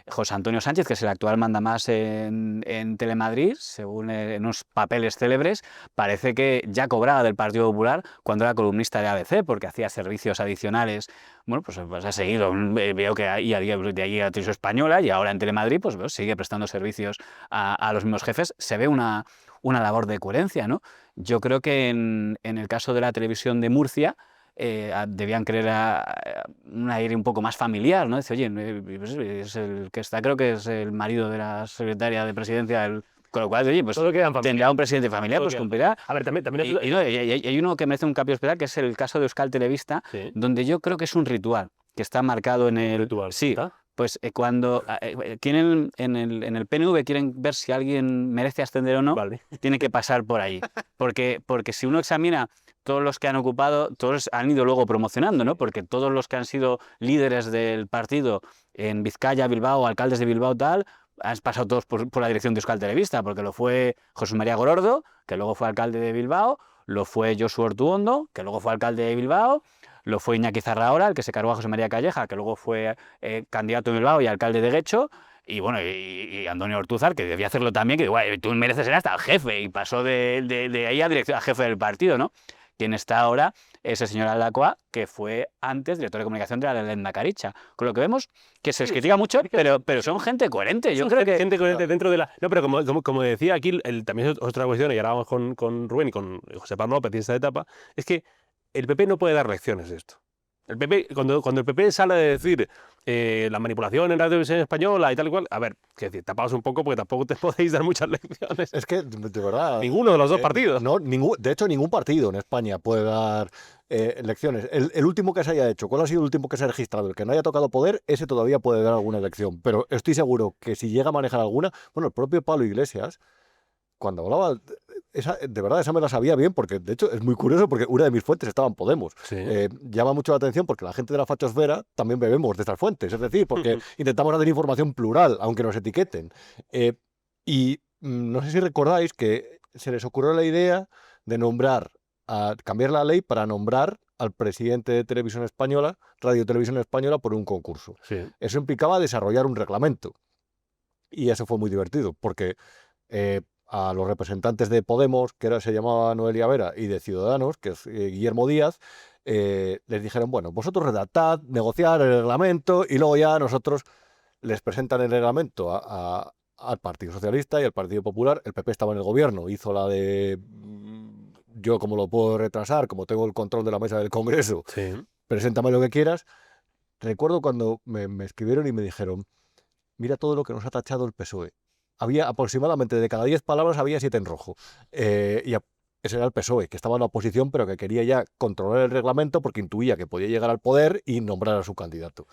José Antonio Sánchez, que es el actual mandamás en Telemadrid, según en unos papeles célebres, parece que ya cobraba del Partido Popular cuando era columnista de ABC, porque hacía servicios adicionales. Bueno, pues ha seguido, veo que de allí a Televisión Española y ahora en Telemadrid, pues sigue prestando servicios a los mismos jefes. Se ve una labor de coherencia, ¿no? Yo creo que en el caso de la televisión de Murcia, debían creer un aire un poco más familiar, ¿no? Dice, oye, pues es el que está, creo que es el marido de la secretaria de presidencia, con lo cual, oye, pues tendrá un presidente familiar, pues cumplirá. A ver, también Y hay uno que merece un cambio especial, que es el caso de Euskal Telebista, donde yo creo que es un ritual que está marcado en el... ritual. Sí. ¿Está? Pues cuando quieren en el PNV quieren ver si alguien merece ascender o no, Vale. tiene que pasar por ahí. Porque si uno examina todos los que han ocupado, todos han ido luego promocionando, ¿no? Porque todos los que han sido líderes del partido en Vizcaya, Bilbao, alcaldes de Bilbao, tal, han pasado todos por la dirección de Euskal Telebista, porque lo fue José María Gorordo, que luego fue alcalde de Bilbao, lo fue Josu Ortuondo, que luego fue alcalde de Bilbao, lo fue Iñaki Zarraora, el que se cargó a José María Calleja, que luego fue candidato en Bilbao y alcalde de Guecho, y bueno, y Antonio Ortúzar, que debía hacerlo también, que igual, tú mereces ser hasta el jefe, y pasó de ahí a jefe del partido, ¿no? Quien está ahora es el señor Aldacua, que fue antes director de comunicación de la Lenda Caricha. Con lo que vemos que se les critica mucho, pero son gente coherente. Yo creo que gente coherente dentro de la... No, pero como decía aquí, también es otra cuestión, y ahora vamos con Rubén y con José Pablo López en esta etapa, es que el PP no puede dar lecciones de esto. El PP, cuando el PP sale de decir la manipulación en la televisión española y tal y cual, a ver, que decir, tapaos un poco porque tampoco te podéis dar muchas lecciones. Es que, de verdad... Ninguno de los dos partidos. No, de hecho, ningún partido en España puede dar elecciones. El último que se haya hecho, ¿cuál ha sido el último que se ha registrado? El que no haya tocado poder, ese todavía puede dar alguna elección. Pero estoy seguro que si llega a manejar alguna... Bueno, el propio Pablo Iglesias, cuando hablaba... de verdad, esa me la sabía bien, porque de hecho es muy curioso, porque una de mis fuentes estaba en Podemos. Sí. Llama mucho la atención porque la gente de la fachosfera también bebemos de estas fuentes, es decir, porque intentamos dar información plural, aunque nos etiqueten. Y no sé si recordáis que se les ocurrió la idea de cambiar la ley para nombrar al presidente de Televisión Española, Radio Televisión Española, por un concurso. Sí. Eso implicaba desarrollar un reglamento. Y eso fue muy divertido, porque... a los representantes de Podemos, que ahora se llamaba Noelia Vera, y de Ciudadanos, que es Guillermo Díaz, les dijeron, bueno, vosotros redactad, negociar el reglamento, y luego ya nosotros les presentan el reglamento al Partido Socialista y al Partido Popular. El PP estaba en el gobierno, hizo la de yo como lo puedo retrasar, como tengo el control de la mesa del Congreso, Sí. preséntame lo que quieras. Recuerdo cuando me escribieron y me dijeron, mira todo lo que nos ha tachado el PSOE. Había aproximadamente de cada 10 palabras había 7 en rojo. Ese era el PSOE, que estaba en la oposición, pero que quería ya controlar el reglamento porque intuía que podía llegar al poder y nombrar a su candidato.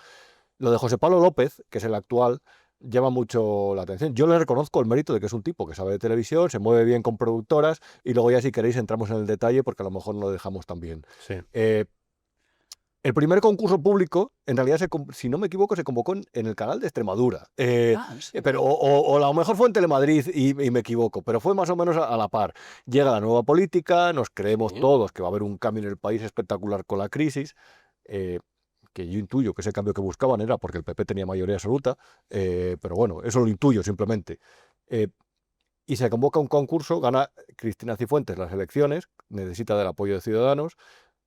Lo de José Pablo López, que es el actual, llama mucho la atención. Yo le reconozco el mérito de que es un tipo que sabe de televisión, se mueve bien con productoras, y luego ya si queréis entramos en el detalle porque a lo mejor no lo dejamos tan bien. Sí. El primer concurso público, en realidad, si no me equivoco, se convocó en el canal de Extremadura. Pero, o a lo mejor fue en Telemadrid y me equivoco, pero fue más o menos a la par. Llega la nueva política, nos creemos todos que va a haber un cambio en el país espectacular con la crisis, que yo intuyo que ese cambio que buscaban era porque el PP tenía mayoría absoluta, pero bueno, eso lo intuyo simplemente. Y se convoca un concurso, gana Cristina Cifuentes las elecciones, necesita del apoyo de Ciudadanos,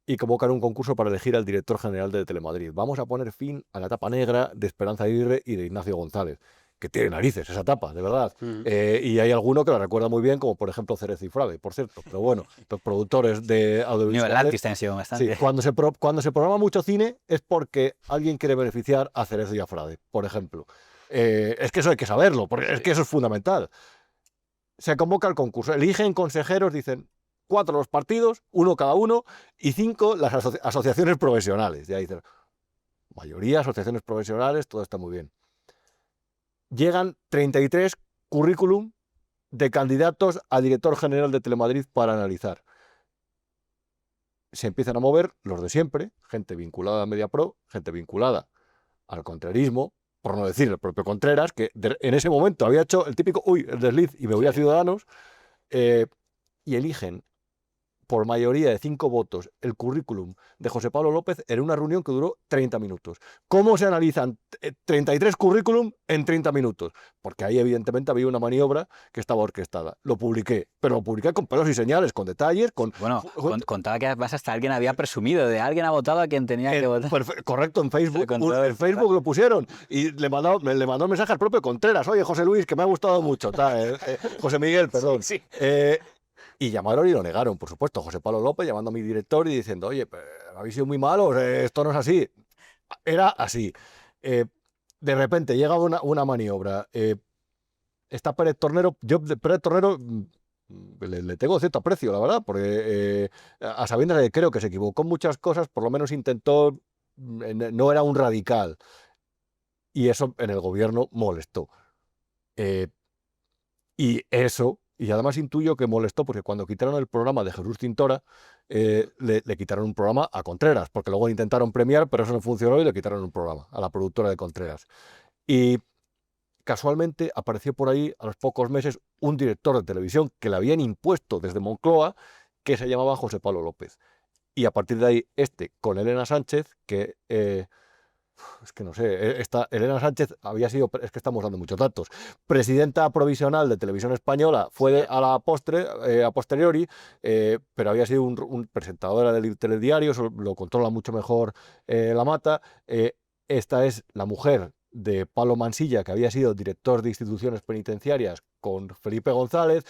y convocan un concurso para elegir al director general de Telemadrid. Vamos a poner fin a la etapa negra de Esperanza Aguirre y de Ignacio González, que tiene narices esa etapa, de verdad. Y hay alguno que la recuerda muy bien, como por ejemplo Ceres y Frade, por cierto. Pero bueno, los productores de audiovisuales... bastante. Sí, cuando se programa mucho cine es porque alguien quiere beneficiar a Ceres y a Frade, por ejemplo. Es que eso hay que saberlo, porque es que eso es fundamental. Se convoca el concurso, eligen consejeros, dicen 4 los partidos, 1 cada uno, y 5 las asociaciones profesionales. Ya dicen, mayoría asociaciones profesionales, todo está muy bien. Llegan 33 currículum de candidatos a director general de Telemadrid para analizar. Se empiezan a mover los de siempre, gente vinculada a Mediapro, gente vinculada al contrerismo, por no decir el propio Contreras, que en ese momento había hecho el típico, el desliz y me voy a Ciudadanos, y eligen por mayoría de 5 votos el currículum de José Pablo López en una reunión que duró 30 minutos. ¿Cómo se analizan 33 currículum en 30 minutos? Porque ahí evidentemente había una maniobra que estaba orquestada. Lo publiqué, pero lo publiqué con pelos y señales, con detalles, con... Bueno, contaba que además hasta alguien había presumido de alguien ha votado a quien tenía que votar. Correcto, en Facebook. En Facebook lo pusieron y le mandó un mensaje al propio Contreras. Oye, José Luis, que me ha gustado mucho. José Miguel, perdón. Sí. Y llamaron y lo negaron, por supuesto. José Pablo López llamando a mi director y diciendo, oye, habéis sido muy malos, esto no es así. Era así. De repente llega una maniobra. Está Pérez Tornero. Yo de Pérez Tornero le tengo cierto aprecio, la verdad, porque a sabiendas de que creo que se equivocó en muchas cosas, por lo menos intentó, no era un radical. Y eso en el gobierno molestó. Y además intuyo que molestó porque cuando quitaron el programa de Jesús Tintora, le quitaron un programa a Contreras, porque luego intentaron premiar, pero eso no funcionó y le quitaron un programa a la productora de Contreras. Y casualmente apareció por ahí a los pocos meses un director de televisión que le habían impuesto desde Moncloa, que se llamaba José Pablo López. Y a partir de ahí, con Elena Sánchez, que... es que no sé, Elena Sánchez había sido, es que estamos dando muchos datos, presidenta provisional de Televisión Española, fue a posteriori, pero había sido un presentadora del telediario, lo controla mucho mejor La Mata. Esta es la mujer de Pablo Mansilla, que había sido director de instituciones penitenciarias con Felipe González.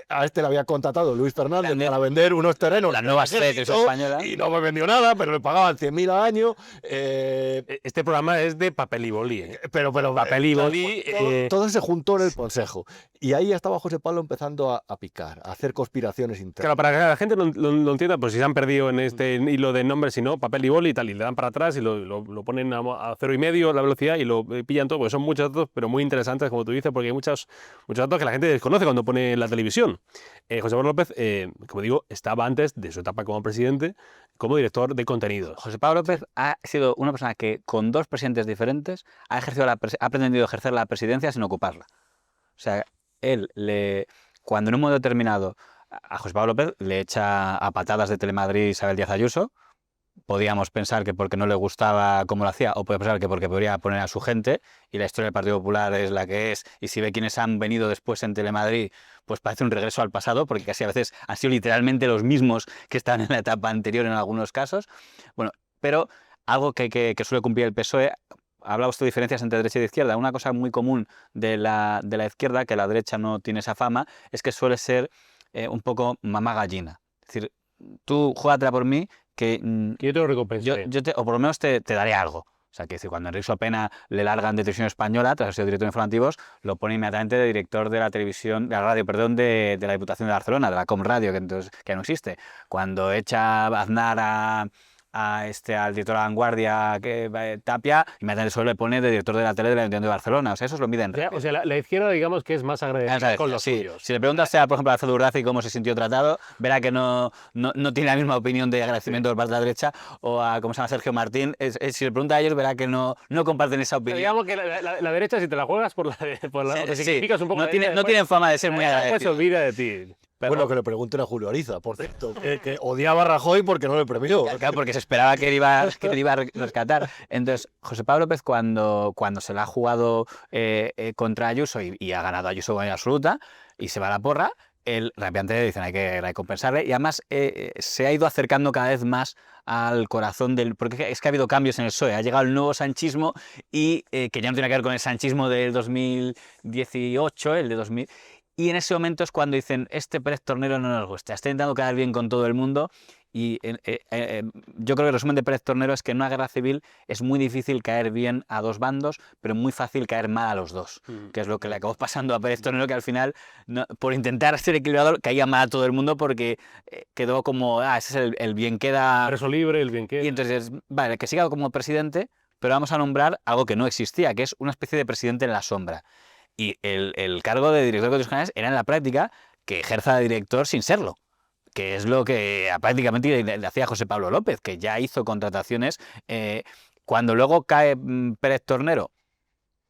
A este le había contratado Luis Fernández para vender unos terrenos. La nueva sede española. Y no me vendió nada, pero le pagaban 100.000 al año. Este programa es de papel y boli. Pero papel y boli. Todo se juntó en el consejo. Y ahí estaba José Pablo empezando a picar, a hacer conspiraciones internas. Claro, para que la gente lo entienda, pues si se han perdido en este hilo de nombres, si no, papel y boli y tal, y le dan para atrás y lo ponen a 0,5 la velocidad y lo pillan todo, porque son muchos datos, pero muy interesantes, como tú dices, porque hay muchos datos que la gente desconoce cuando pone la televisión. José Pablo López, como digo, estaba antes de su etapa como presidente como director de contenidos. José Pablo López ha sido una persona que con 2 presidentes diferentes ha pretendido ejercer la presidencia sin ocuparla. O sea, cuando en un momento determinado a José Pablo López le echa a patadas de Telemadrid Isabel Díaz Ayuso, podíamos pensar que porque no le gustaba cómo lo hacía, o puede pensar que porque podría poner a su gente, y la historia del Partido Popular es la que es, y si ve quiénes han venido después en Telemadrid, pues parece un regreso al pasado, porque casi a veces han sido literalmente los mismos que estaban en la etapa anterior en algunos casos. Bueno, pero algo que suele cumplir el PSOE, habla usted de diferencias entre derecha y izquierda. Una cosa muy común de la izquierda, que la derecha no tiene esa fama, es que suele ser un poco mamá gallina. Es decir, tú júgatela por mí, que Que yo te lo recompensaré. o por lo menos te daré algo. O sea, que decir, cuando Enrique Sopena le largan de Televisión Española, tras haber sido director de informativos, lo pone inmediatamente de director de la televisión, de la radio, perdón, de la Diputación de Barcelona, de la Comradio, que entonces que no existe. Cuando echa Aznar al director de La Vanguardia, Tapia, inmediatamente solo le pone de director de la tele de la Diputación de Barcelona. O sea, eso es lo miden. O sea, la izquierda, digamos que es más agradecida con los suyos. Si le preguntas, por ejemplo, a Alfredo Urdazi cómo se sintió tratado, verá que no tiene la misma opinión de agradecimiento por parte de la derecha, o a, ¿cómo se llama?, Sergio Martín. Si le pregunta a ellos, verá que no comparten esa opinión. Digamos que la derecha, si te la juegas por la o te significas un poco no tienen fama de ser muy agradecidos. Pues se olvida de ti. Pero bueno, que le pregunten a Julio Ariza, por cierto, que odiaba a Rajoy porque no le premió. Claro, porque se esperaba que le iba a rescatar. Entonces, José Pablo López, cuando se la ha jugado contra Ayuso y ha ganado Ayuso en absoluta, y se va a la porra, él rápidamente dicen hay que recompensarle, y además se ha ido acercando cada vez más al corazón porque es que ha habido cambios en el PSOE, ha llegado el nuevo sanchismo, y que ya no tiene que ver con el sanchismo del 2018, el de 2000. Y en ese momento es cuando dicen, este Pérez Tornero no nos gusta, está intentando quedar bien con todo el mundo. Y yo creo que el resumen de Pérez Tornero es que en una guerra civil es muy difícil caer bien a dos bandos, pero muy fácil caer mal a los dos, que es lo que le acabó pasando a Pérez Tornero, que al final, por intentar ser equilibrador, caía mal a todo el mundo porque quedó como, ese es el bien queda... Preso libre, el bien queda. Y entonces, vale, que siga como presidente, pero vamos a nombrar algo que no existía, que es una especie de presidente en la sombra. Y el cargo de director de constitucionales era en la práctica que ejerza de director sin serlo, que es lo que prácticamente le hacía José Pablo López, que ya hizo contrataciones. Cuando luego cae Pérez Tornero,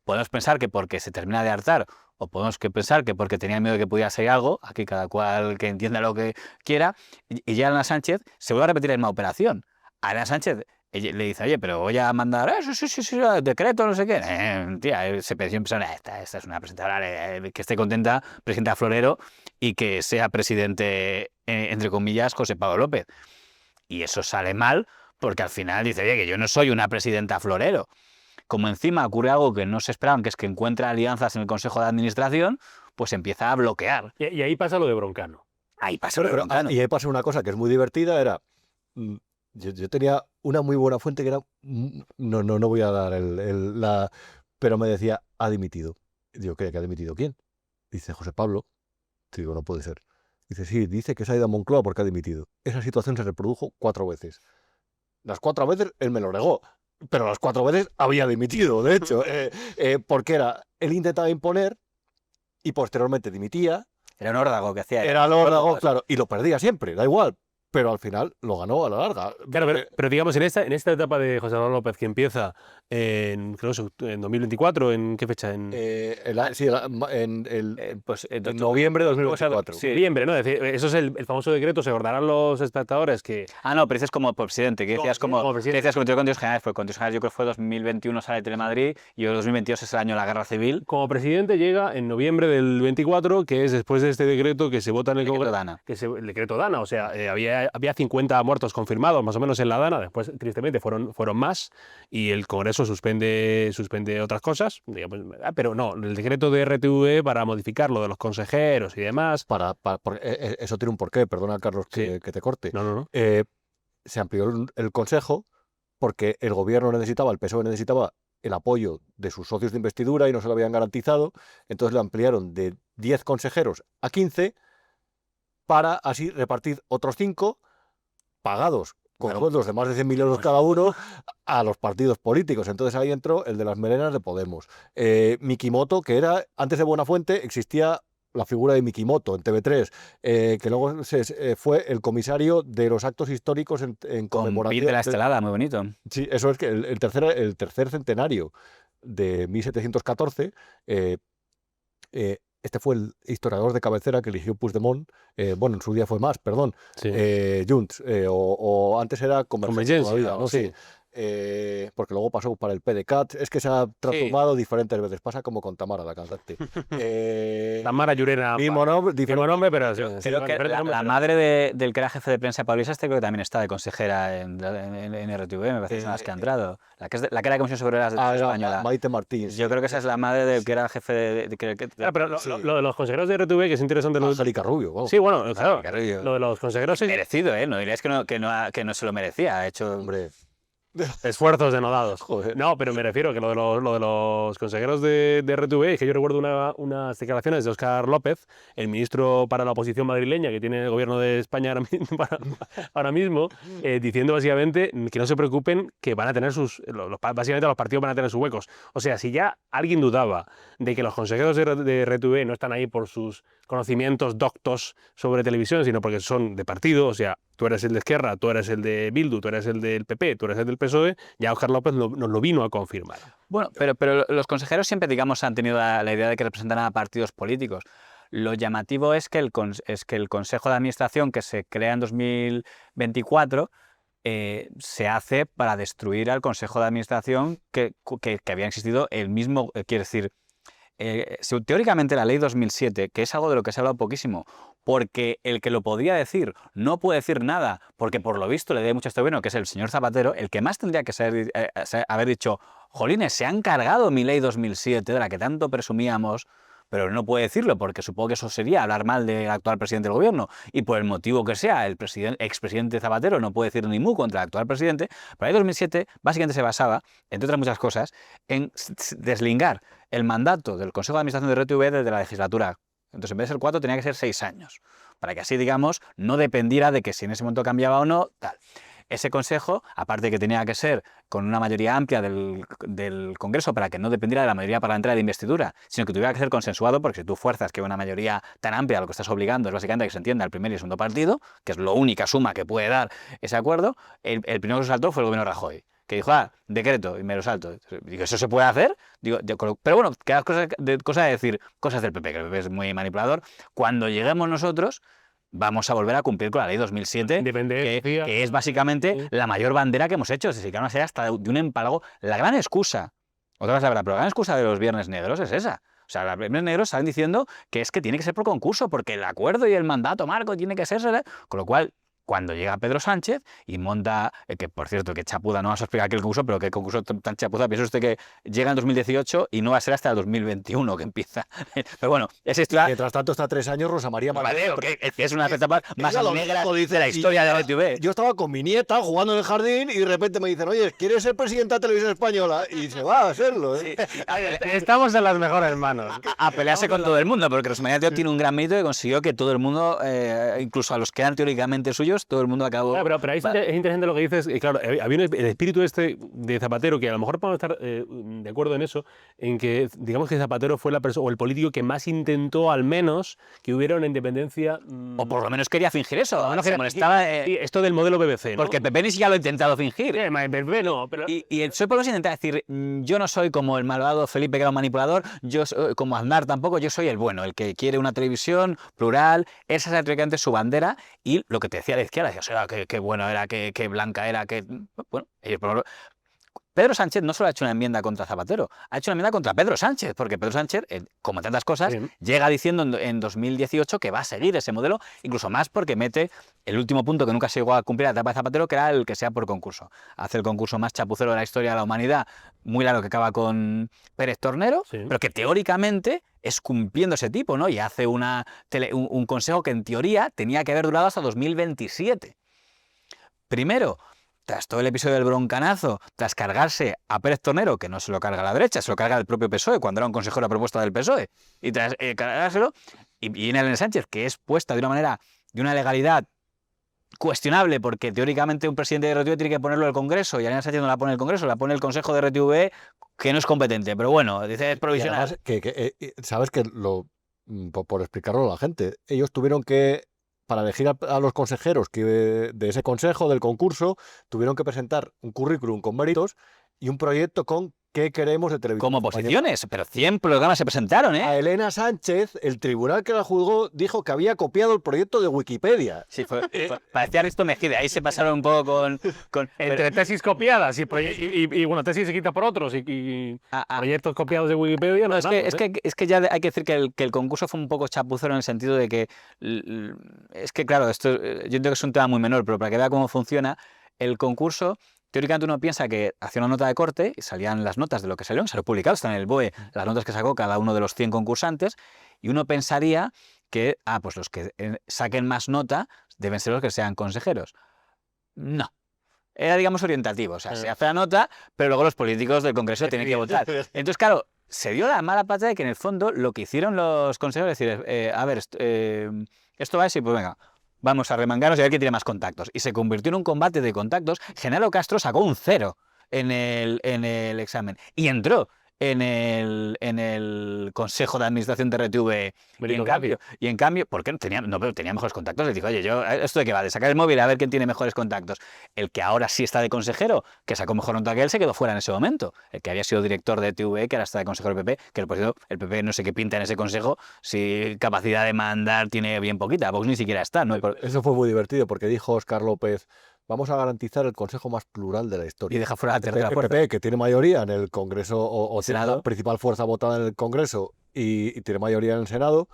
podemos pensar que porque se termina de hartar, o podemos pensar que porque tenía miedo de que pudiera ser algo, aquí cada cual que entienda lo que quiera, y ya Elena Sánchez se vuelve a repetir la misma operación. A Elena Sánchez le dice, oye, pero voy a mandar sí, decreto, no sé qué. Tía, se pensó, esta es una presentadora que esté contenta, presidenta Florero, y que sea presidente, entre comillas, José Pablo López. Y eso sale mal, porque al final dice, oye, que yo no soy una presidenta Florero. Como encima ocurre algo que no se esperaban, que es que encuentra alianzas en el Consejo de Administración, pues empieza a bloquear. Y ahí pasa lo de Broncano. Ahí pasa lo de Broncano. Y ahí pasa una cosa que es muy divertida, era... Yo tenía una muy buena fuente que era... No voy a dar pero me decía, ha dimitido. Y digo, ¿qué? ¿Que ha dimitido quién? Dice, José Pablo. Digo, no puede ser. Dice, sí, dice que se ha ido a Moncloa porque ha dimitido. Esa situación se reprodujo 4 veces. Las 4 veces él me lo negó, pero las 4 veces había dimitido, de hecho. Porque él intentaba imponer y posteriormente dimitía. Era un órdago que hacía. Era el órdago, claro, y lo perdía siempre, da igual. Pero al final lo ganó a la larga. Claro, pero digamos, en esta etapa de José Manuel López, que empieza en 2024, ¿en qué fecha? En noviembre de 2024. Sí, noviembre, ¿no? Es decir, eso es el famoso decreto, se ordenarán los espectadores que... no, pero dices como presidente, que decías como presidente. Decías como Contidos Generales, porque Contidos Generales yo creo que fue 2021 sale Telemadrid y 2022 es el año de la Guerra Civil. Como presidente llega en noviembre del 24, que es después de este decreto que se vota en el Congreso. El decreto Dana, o sea, había 50 muertos confirmados más o menos en la Dana, después tristemente fueron más, y el Congreso suspende otras cosas, digamos, pero no, el decreto de RTV para modificar lo de los consejeros y demás. Eso tiene un porqué, perdona Carlos que te corte. No. Se amplió el Consejo porque el gobierno necesitaba, el PSOE necesitaba el apoyo de sus socios de investidura y no se lo habían garantizado, entonces lo ampliaron de 10 consejeros a 15 para así repartir otros 5 pagados con sueldos de más de 100 millones cada uno a los partidos políticos. Entonces ahí entró el de las melenas de Podemos. Mikimoto, que era, antes de Buenafuente, existía la figura de Mikimoto en TV3, que luego fue el comisario de los actos históricos en conmemoración. Con Pir de la Estelada, muy bonito. Sí, eso es que el tercer centenario de 1714, este fue el historiador de cabecera que eligió Puigdemont, bueno, en su día fue más, perdón, Sí. Junts, o antes era Convergencia, Convergencia, ¿no? Sí. porque luego pasó para el PDCAT, es que se ha transformado diferentes veces, pasa como con Tamara, la cantante. Tamara Llurena, mismo nombre, pero creo que la madre del que era jefe de prensa, Pablo Isastre, creo que también está de consejera en RTV, me parece que son las que han entrado. La que era la Comisión sobre las Derechos española. Maite Martín. Yo creo que esa es la madre del que era jefe de pero lo de los consejeros de RTV, que es interesante. Angélica Rubio. Wow. Sí, bueno, claro. Lo de los consejeros es merecido, ¿eh? No dirías que no se lo merecía. Ha hecho... Hombre... esfuerzos denodados. Joder. No, pero me refiero que lo de los consejeros de RTV, es que yo recuerdo unas declaraciones de Óscar López, el ministro para la oposición madrileña que tiene el gobierno de España ahora mismo, diciendo básicamente que no se preocupen, que van a tener básicamente los partidos van a tener sus huecos. O sea, si ya alguien dudaba de que los consejeros de RTV no están ahí por sus conocimientos doctos sobre televisión, sino porque son de partido, o sea, tú eres el de Esquerra, tú eres el de Bildu, tú eres el del PP, tú eres el del PSOE, ya Óscar López nos lo vino a confirmar. Bueno, pero los consejeros siempre, digamos, han tenido la idea de que representan a partidos políticos. Lo llamativo es que el Consejo de Administración que se crea en 2024 se hace para destruir al Consejo de Administración que había existido el mismo, quiere decir, teóricamente la ley 2007, que es algo de lo que se ha hablado poquísimo, porque el que lo podía decir no puede decir nada, porque por lo visto le dé mucho este bueno, que es el señor Zapatero, el que más tendría que haber dicho, jolines, se han cargado mi ley 2007, de la que tanto presumíamos, pero no puede decirlo, porque supongo que eso sería hablar mal del actual presidente del gobierno, y por el motivo que sea, el expresidente Zapatero no puede decir ni mu contra el actual presidente. Pero la ley 2007 básicamente se basaba, entre otras muchas cosas, en deslingar el mandato del Consejo de Administración de RTV desde la legislatura. Entonces, en vez de ser 4, tenía que ser 6 años, para que así, digamos, no dependiera de que si en ese momento cambiaba o no, tal. Ese consejo, aparte de que tenía que ser con una mayoría amplia del Congreso para que no dependiera de la mayoría parlamentaria de investidura, sino que tuviera que ser consensuado, porque si tú fuerzas que una mayoría tan amplia, lo que estás obligando es básicamente que se entienda el primer y el segundo partido, que es la única suma que puede dar ese acuerdo, el primero que se saltó fue el gobierno Rajoy, que dijo, decreto, y me lo salto. Digo, ¿eso se puede hacer? Digo, pero bueno, quedan cosas de decir, cosas del PP, que el PP es muy manipulador. Cuando lleguemos nosotros, vamos a volver a cumplir con la ley 2007, que es básicamente la mayor bandera que hemos hecho. Es decir, que van a ser hasta de un empalago. La gran excusa, otra vez la verdad, pero la gran excusa de los viernes negros es esa. O sea, los viernes negros salen diciendo que es que tiene que ser por concurso, porque el acuerdo y el mandato marco tiene que ser, con lo cual, cuando llega Pedro Sánchez y monta, que por cierto, que chapuza, no vamos a explicar qué concurso, pero qué concurso tan chapuza, piensa usted que llega en 2018 y no va a ser hasta el 2021 que empieza. Pero bueno, esa historia... Mientras tanto está 3 años Rosa María Madero, que es una etapa más negra de la historia de la TV. Yo estaba con mi nieta jugando en el jardín y de repente me dicen, oye, ¿quieres ser presidenta de Televisión Española? Y se va a serlo, ¿eh? Sí. Estamos en las mejores manos. A pelearse con todo el mundo, porque Rosa María tiene un gran mérito que consiguió que todo el mundo, incluso a los que eran teóricamente suyos, todo el mundo acabó... Pero ahí es interesante lo que dices, y claro, había el espíritu este de Zapatero, que a lo mejor podemos estar de acuerdo en eso, en que digamos que Zapatero fue la persona o el político que más intentó al menos que hubiera una independencia... O por lo menos quería fingir eso, no se molestaba... esto del modelo BBC, ¿no? Porque el PP ni siquiera lo ha intentado fingir. El PP no, pero... Y el PSOE por lo menos intenta decir, yo no soy como el malvado Felipe que era un manipulador, yo soy, como Aznar tampoco, yo soy el bueno, el que quiere una televisión plural, esa es teóricamente su bandera, y lo que te decía la izquierda, o sea, qué bueno era, qué blanca era, que bueno, Pedro Sánchez no solo ha hecho una enmienda contra Zapatero, ha hecho una enmienda contra Pedro Sánchez, porque Pedro Sánchez, como tantas cosas, llega diciendo en 2018 que va a seguir ese modelo, incluso más porque mete el último punto que nunca se llegó a cumplir la etapa de Zapatero, que era el que sea por concurso. Hace el concurso más chapucero de la historia de la humanidad, muy largo, que acaba con Pérez Tornero, pero que teóricamente es cumpliendo ese tipo, ¿no? Y hace un consejo que en teoría tenía que haber durado hasta 2027. Primero, tras todo el episodio del broncanazo, tras cargarse a Pérez Tornero, que no se lo carga a la derecha, se lo carga el propio PSOE, cuando era un consejero a propuesta del PSOE, y tras cargárselo, y viene Elena Sánchez, que es puesta de una manera, de una legalidad cuestionable, porque teóricamente un presidente de RTV tiene que ponerlo al Congreso, y Elena Sánchez no la pone el Congreso, la pone el Consejo de RTV, que no es competente, pero bueno, dice es provisional. Sabes que, por explicarlo a la gente, ellos tuvieron que... Para elegir a los consejeros de ese consejo, del concurso, tuvieron que presentar un currículum con méritos y un proyecto con ¿qué queremos de televisión Como española? oposiciones, pero 100 programas se presentaron, A ¿eh? Elena Sánchez, el tribunal que la juzgó, dijo que había copiado el proyecto de Wikipedia. Sí, parecía Risto Mejide, ahí se pasaron un poco con Entre tesis copiadas y, bueno, tesis escritas por otros y proyectos copiados de Wikipedia. No, es que ya hay que decir que el concurso fue un poco chapucero en el sentido de que es que, claro, esto yo entiendo que es un tema muy menor, pero para que vea cómo funciona, el concurso, teóricamente uno piensa que hacía una nota de corte y salían las notas de lo que salió publicado, está en el BOE, las notas que sacó cada uno de los 100 concursantes, y uno pensaría que, pues los que saquen más nota deben ser los que sean consejeros. No. Era, digamos, orientativo. O sea, se hace la nota, pero luego los políticos del Congreso tienen que votar. Entonces, claro, se dio la mala pata de que, en el fondo, lo que hicieron los consejeros es decir, a ver, esto va así, pues venga, vamos a remangarnos y a ver quién tiene más contactos. Y se convirtió en un combate de contactos. Genaro Castro sacó un 0 en el examen y entró en el Consejo de Administración de RTV. Y en cambio, ¿por qué no tenía mejores contactos? Le dijo, oye, ¿esto de qué va? De sacar el móvil a ver quién tiene mejores contactos. El que ahora sí está de consejero, que sacó mejor nota que él, se quedó fuera en ese momento. El que había sido director de TV, que ahora está de consejero del PP, que por cierto, el PP no sé qué pinta en ese consejo, si capacidad de mandar tiene bien poquita. Vox ni siquiera está, ¿no? Eso fue muy divertido porque dijo Óscar López, vamos a garantizar el consejo más plural de la historia. Y deja fuera la tercera el fuerza. PP, que tiene mayoría en el Congreso, o tiene Senado. la principal fuerza votada en el Congreso y tiene mayoría en el Senado,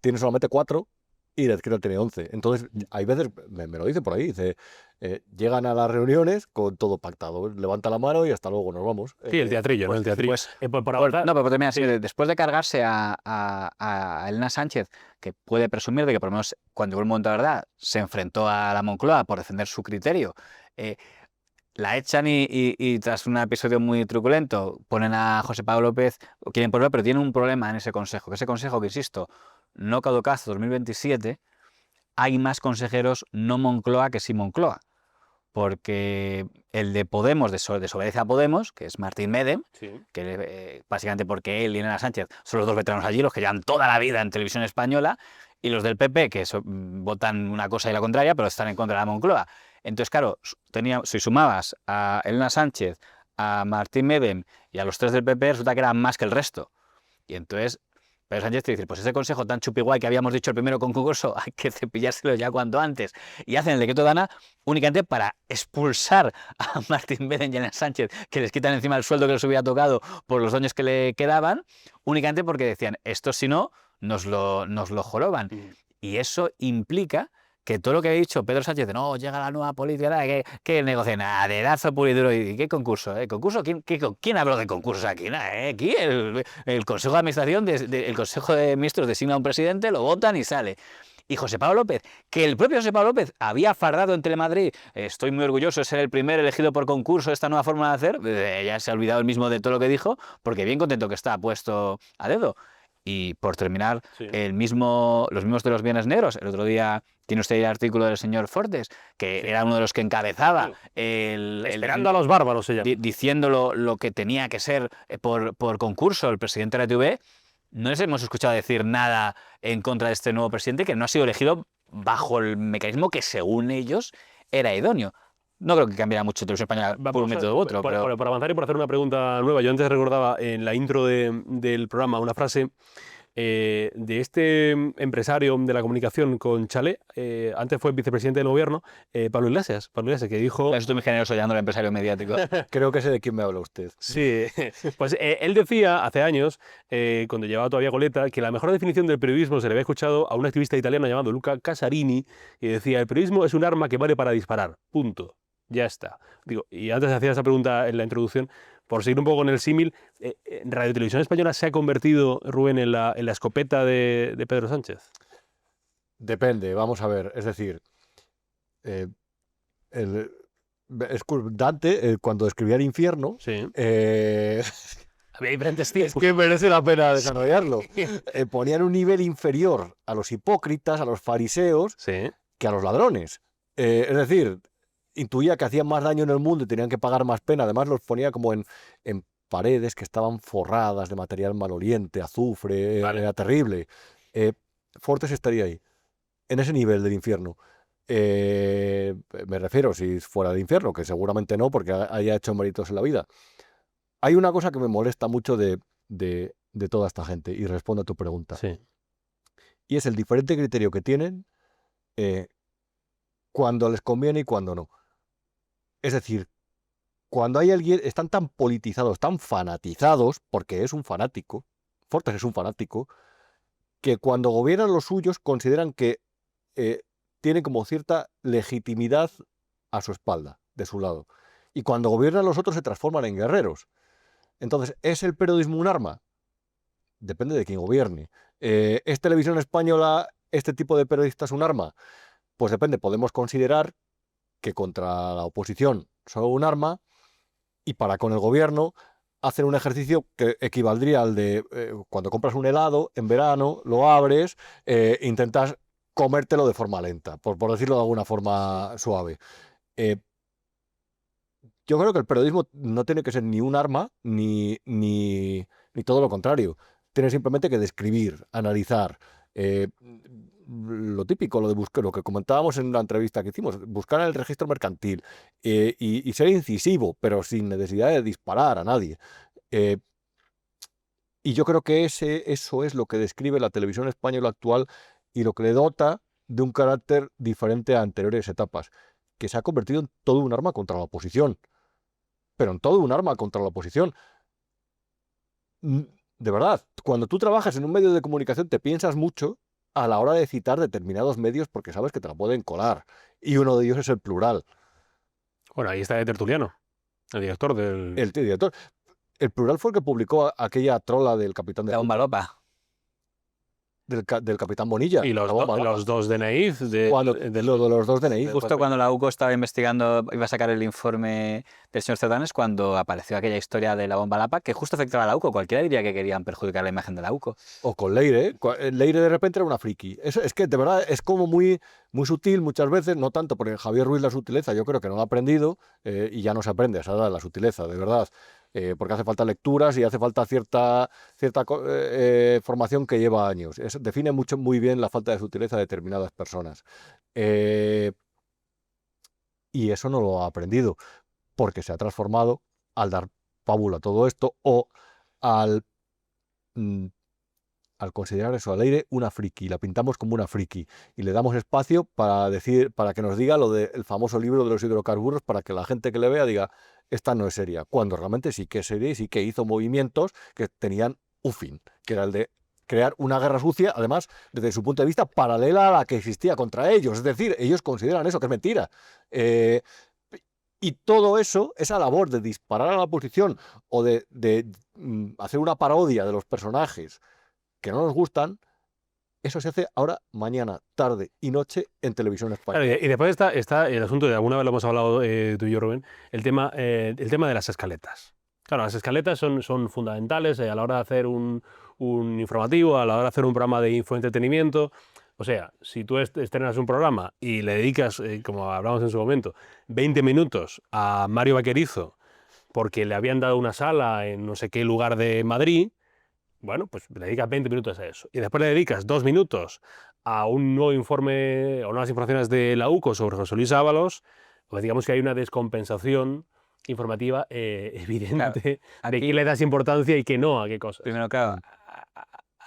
tiene solamente 4 y la izquierda tiene 11. Entonces, hay veces, me lo dice por ahí, dice, llegan a las reuniones con todo pactado. Levanta la mano y hasta luego, nos vamos. Sí, el teatrillo, ¿no? El teatrillo. Por avanzar. No, pero termina así. Después de cargarse a Elena Sánchez, que puede presumir de que por lo menos cuando llegó el momento de la verdad se enfrentó a la Moncloa por defender su criterio, la echan y tras un episodio muy truculento ponen a José Pablo López, quieren ponerlo, pero tiene un problema en ese consejo, que insisto, no caduca hasta 2027, hay más consejeros no Moncloa que sí Moncloa. Porque el de Podemos, desobedece a Podemos, que es Martín Medem, que básicamente porque él y Elena Sánchez son los dos veteranos allí, los que llevan toda la vida en televisión española, y los del PP, que votan una cosa y la contraria, pero están en contra de la Moncloa. Entonces, claro, si sumabas a Elena Sánchez, a Martín Medem y a los 3 del PP, resulta que eran más que el resto. Y entonces Pedro Sánchez te dice, pues ese consejo tan chupiguay que habíamos dicho el primero con concurso, hay que cepillárselo ya cuanto antes. Y hacen el decreto de Ana únicamente para expulsar a Martín Medem y a Elena Sánchez, que les quitan encima el sueldo que les hubiera tocado por los años que le quedaban, únicamente porque decían, esto si no, nos lo joroban. Y eso implica que todo lo que ha dicho Pedro Sánchez de no, llega la nueva política, que negocien, nada, dedazo puro y duro, y qué concurso, ¿concurso? ¿Quién habló de concursos aquí? Aquí el Consejo de Administración, el Consejo de Ministros designa a un presidente, lo votan y sale. Y José Pablo López, que el propio José Pablo López había fardado en Telemadrid, estoy muy orgulloso de ser el primer elegido por concurso de esta nueva forma de hacer, ya se ha olvidado él mismo de todo lo que dijo, porque bien contento que está puesto a dedo. Y por terminar, los mismos de los Viernes Negros. El otro día tiene usted el artículo del señor Fortes, que era uno de los que encabezaba Esperando a los bárbaros, se llama. Diciendo lo que tenía que ser por concurso el presidente de la TV. No les hemos escuchado decir nada en contra de este nuevo presidente, que no ha sido elegido bajo el mecanismo que, según ellos, era idóneo. No creo que cambiara mucho Televisión Española por un método u otro. Por avanzar y por hacer una pregunta nueva, yo antes recordaba en la intro del programa una frase de este empresario de la comunicación con Chalé, antes fue vicepresidente del gobierno, Pablo Iglesias, que dijo... Estoy muy generoso llamándolo empresario mediático. Creo que sé de quién me habla usted. Sí, pues él decía hace años, cuando llevaba todavía coleta, que la mejor definición del periodismo se le había escuchado a un activista italiano llamado Luca Casarini, y decía, el periodismo es un arma que vale para disparar, punto. Ya está. Digo, y antes hacía esa pregunta en la introducción, por seguir un poco con el símil, ¿Radio Televisión Española se ha convertido, Rubén, en la escopeta de Pedro Sánchez? Depende, vamos a ver. Es decir, Dante, cuando escribía El Infierno, había diferentes tipos. Es que merece la pena desarrollarlo. Ponían un nivel inferior a los hipócritas, a los fariseos, que a los ladrones. Es decir, intuía que hacían más daño en el mundo y tenían que pagar más pena. Además los ponía como en paredes que estaban forradas de material maloliente, azufre, era terrible. Fortes estaría ahí, en ese nivel del infierno. Me refiero, si fuera del infierno, que seguramente no, porque haya hecho méritos en la vida. hay una cosa que me molesta mucho de toda esta gente, y respondo a tu pregunta, Sí. y es el diferente criterio que tienen cuando les conviene y cuando no. Es decir, cuando hay alguien, están tan politizados, tan fanatizados, porque es un fanático, Fortes es un fanático, que cuando gobiernan los suyos consideran que tienen como cierta legitimidad a su espalda, de su lado. Y cuando gobiernan los otros se transforman en guerreros. Entonces, ¿es el periodismo un arma? Depende de quién gobierne. ¿Es Televisión Española este tipo de periodistas un arma? Pues depende, podemos considerar que contra la oposición son un arma y para con el gobierno hacen un ejercicio que equivaldría al de cuando compras un helado en verano, lo abres, intentas comértelo de forma lenta, por decirlo de alguna forma suave. Yo creo que el periodismo no tiene que ser ni un arma ni todo lo contrario. Tiene simplemente que describir, analizar. Lo típico, lo de buscar, lo que comentábamos en la entrevista que hicimos, buscar en el registro mercantil y ser incisivo, pero sin necesidad de disparar a nadie. Eh, y yo creo que eso es lo que describe la televisión española actual y lo que le dota de un carácter diferente a anteriores etapas, que se ha convertido en todo un arma contra la oposición, pero en todo un arma contra la oposición. De verdad, cuando tú trabajas en un medio de comunicación te piensas mucho a la hora de citar determinados medios porque sabes que te la pueden colar. Y uno de ellos es el Plural. Bueno, ahí está de Tertuliano, el director del... El director. El Plural fue el que publicó aquella trola del capitán de La bomba lopa. del capitán Bonilla. Y la bomba lopa. los dos DNIs Lo de los dos DNI. Justo cuando la UCO estaba investigando, iba a sacar el informe del señor Cerdanes, cuando apareció aquella historia de la bomba lapa, que justo afectaba a la UCO. Cualquiera diría que querían perjudicar la imagen de la UCO. O con Leire. Leire de repente era una friki. Es que de verdad es como muy sutil muchas veces, no tanto porque Javier Ruiz la sutileza, yo creo que no la ha aprendido y ya no se aprende a esa edad la sutileza, de verdad. Porque hace falta lecturas y hace falta cierta formación que lleva años. Define muy bien la falta de sutileza de determinadas personas. Y eso no lo ha aprendido, porque se ha transformado al dar pábula a todo esto o al considerar eso a Leire una friki, la pintamos como una friki y le damos espacio para que nos diga lo del famoso libro de los hidrocarburos, para que la gente que le vea diga, esta no es seria, cuando realmente sí que es seria y sí que hizo movimientos que tenían un fin, que era el de crear una guerra sucia, además, desde su punto de vista, paralela a la que existía contra ellos. Es decir, ellos consideran eso, que es mentira. Y todo eso, esa labor de disparar a la oposición o de hacer una parodia de los personajes que no nos gustan, eso se hace ahora, mañana, tarde y noche en Televisión Española. Claro, y después está el asunto, de alguna vez lo hemos hablado tú y yo, Rubén, el tema de las escaletas. Claro, las escaletas son fundamentales a la hora de hacer un informativo, a la hora de hacer un programa de infoentretenimiento. O sea, si tú estrenas un programa y le dedicas, como hablamos en su momento, 20 minutos a Mario Vaquerizo porque le habían dado una sala en no sé qué lugar de Madrid, bueno, pues le dedicas 20 minutos a eso. Y después le dedicas 2 minutos a un nuevo informe o nuevas informaciones de la UCO sobre José Luis Ábalos, pues digamos que hay una descompensación informativa evidente de qué le das importancia y qué no a qué cosas. Primero, claro,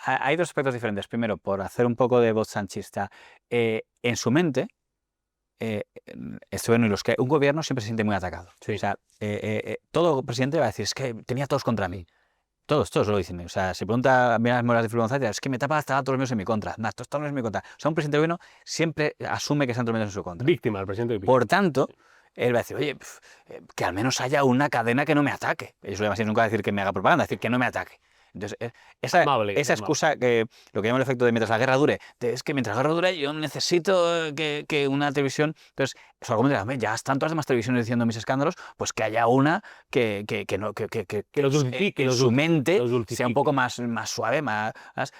hay dos aspectos diferentes. Primero, por hacer un poco de voz sanchista, en su mente, un gobierno siempre se siente muy atacado. Sí. O sea, todo presidente va a decir, es que tenía todos contra mí. Todos lo dicen. O sea, se pregunta a las moras de Fibonacci, es que me tapa hasta todos los míos en mi contra. Nah, esto no es mi contra. O sea, un presidente bueno siempre asume que están todos en su contra. Víctima, el presidente víctima. Por tanto, él va a decir, oye, que al menos haya una cadena que no me ataque. Ellos lo llaman nunca decir que me haga propaganda, decir que no me ataque. Entonces, esa excusa, que lo que llama el efecto de mientras la guerra dure, es que mientras la guerra dure yo necesito que una televisión... Entonces, su argumento es, ya están todas las demás televisiones diciendo mis escándalos, pues que haya una que su mente sea un poco más suave, más...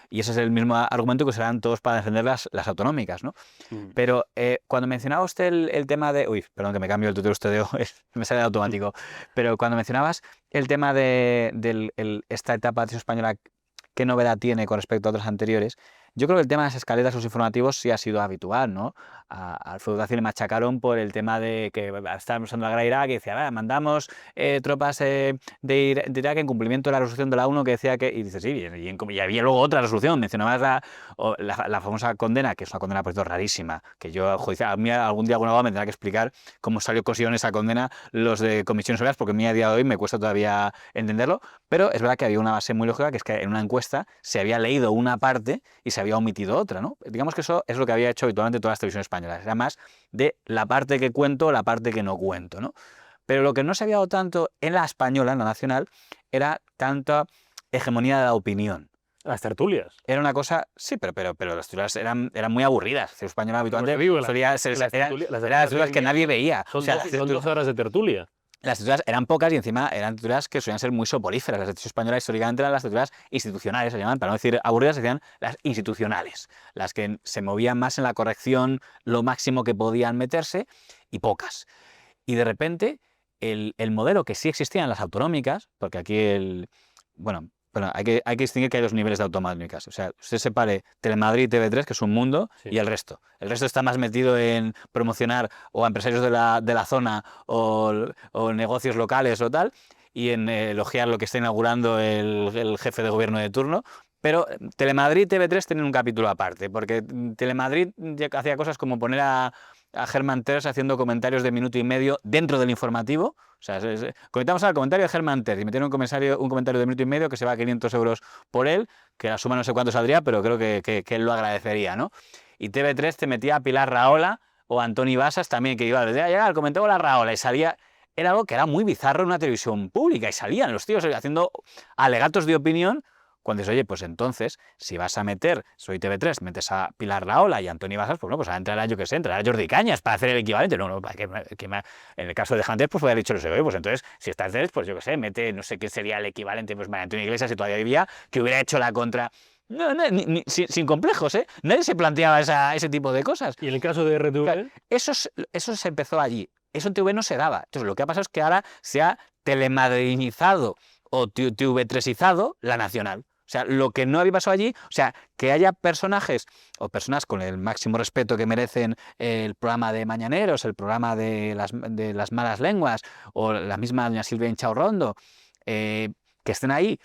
Y ese es el mismo argumento que usarán todos para defender las autonómicas, ¿no? Pero cuando mencionaba usted el tema de... Uy, perdón que me cambio el tutor usted, me sale de automático. Pero cuando mencionabas el tema de esta etapa española, ¿qué novedad tiene con respecto a otras anteriores? Yo creo que el tema de las escaletas, los informativos, sí ha sido habitual, ¿no? A Alfredo Dacil le machacaron por el tema de que estábamos usando la guerra de Irak y decía, mandamos tropas de Irak en cumplimiento de la resolución de la ONU que decía que... Y dices, sí, y había luego otra resolución, mencionabas la famosa condena, que es una condena por cierto rarísima, que yo judicial, a mí algún día alguna vez me tendrá que explicar cómo consiguieron esa condena los de Comisiones Obreras, porque a mí a día de hoy me cuesta todavía entenderlo, pero es verdad que había una base muy lógica, que es que en una encuesta se había leído una parte y se había omitido otra, ¿no? Digamos que eso es lo que había hecho habitualmente todas las televisiones españolas, era más de la parte que cuento, la parte que no cuento, ¿no? Pero lo que no se había dado tanto en la española, en la nacional, era tanta hegemonía de la opinión. Las tertulias. Era una cosa, sí, pero las tertulias eran muy aburridas. El español habitualmente eran las tertulias que nadie veía. Son 12 horas de tertulia. Las tertulias eran pocas y encima eran tertulias que solían ser muy soporíferas. Las tertulias españolas históricamente eran las tertulias institucionales, se llaman, para no decir aburridas, se decían las institucionales. Las que se movían más en la corrección, lo máximo que podían meterse, y pocas. Y de repente, el modelo que sí existía en las autonómicas, porque aquí bueno, hay que distinguir que hay dos niveles de autonómicas. O sea, usted separe Telemadrid y TV3, que es un mundo, sí, y el resto. El resto está más metido en promocionar o a empresarios de la zona o negocios locales o tal, y en elogiar lo que está inaugurando el jefe de gobierno de turno. Pero Telemadrid y TV3 tienen un capítulo aparte, porque Telemadrid hacía cosas como poner a Germán Terz haciendo comentarios de minuto y medio dentro del informativo. O sea, comentamos al comentario de Germán Terz y metieron un comentario de minuto y medio que se va a 500 euros por él, que la suma no sé cuánto saldría, pero creo que él lo agradecería, ¿no? Y TV3 te metía a Pilar Rahola o a Antoni Basas también, que iba a llegar, comentaba la Rahola y salía... Era algo que era muy bizarro en una televisión pública y salían los tíos haciendo alegatos de opinión. Cuando dices, oye, pues entonces, si vas a meter, soy TV3, metes a Pilar Rahola y a Antoni Basas, pues no, pues a entrará, yo qué sé, entrará Jordi Cañas para hacer el equivalente. No, en el caso de Hunter, pues hubiera dicho, no sé, pues entonces, si estás TV3, pues yo qué sé, mete, no sé qué sería el equivalente, pues María Antonia Iglesias, si todavía vivía, que hubiera hecho la contra... No, sin complejos, ¿eh? Nadie se planteaba ese tipo de cosas. ¿Y en el caso de RTV? Claro, eso se empezó allí. Eso en TV no se daba. Entonces, lo que ha pasado es que ahora se ha telemadrinizado o TV3izado la nacional. O sea, lo que no había pasado allí, o sea, que haya personajes o personas con el máximo respeto que merecen el programa de Mañaneros, el programa de las malas lenguas o la misma doña Silvia Inchaurrondo, que estén ahí,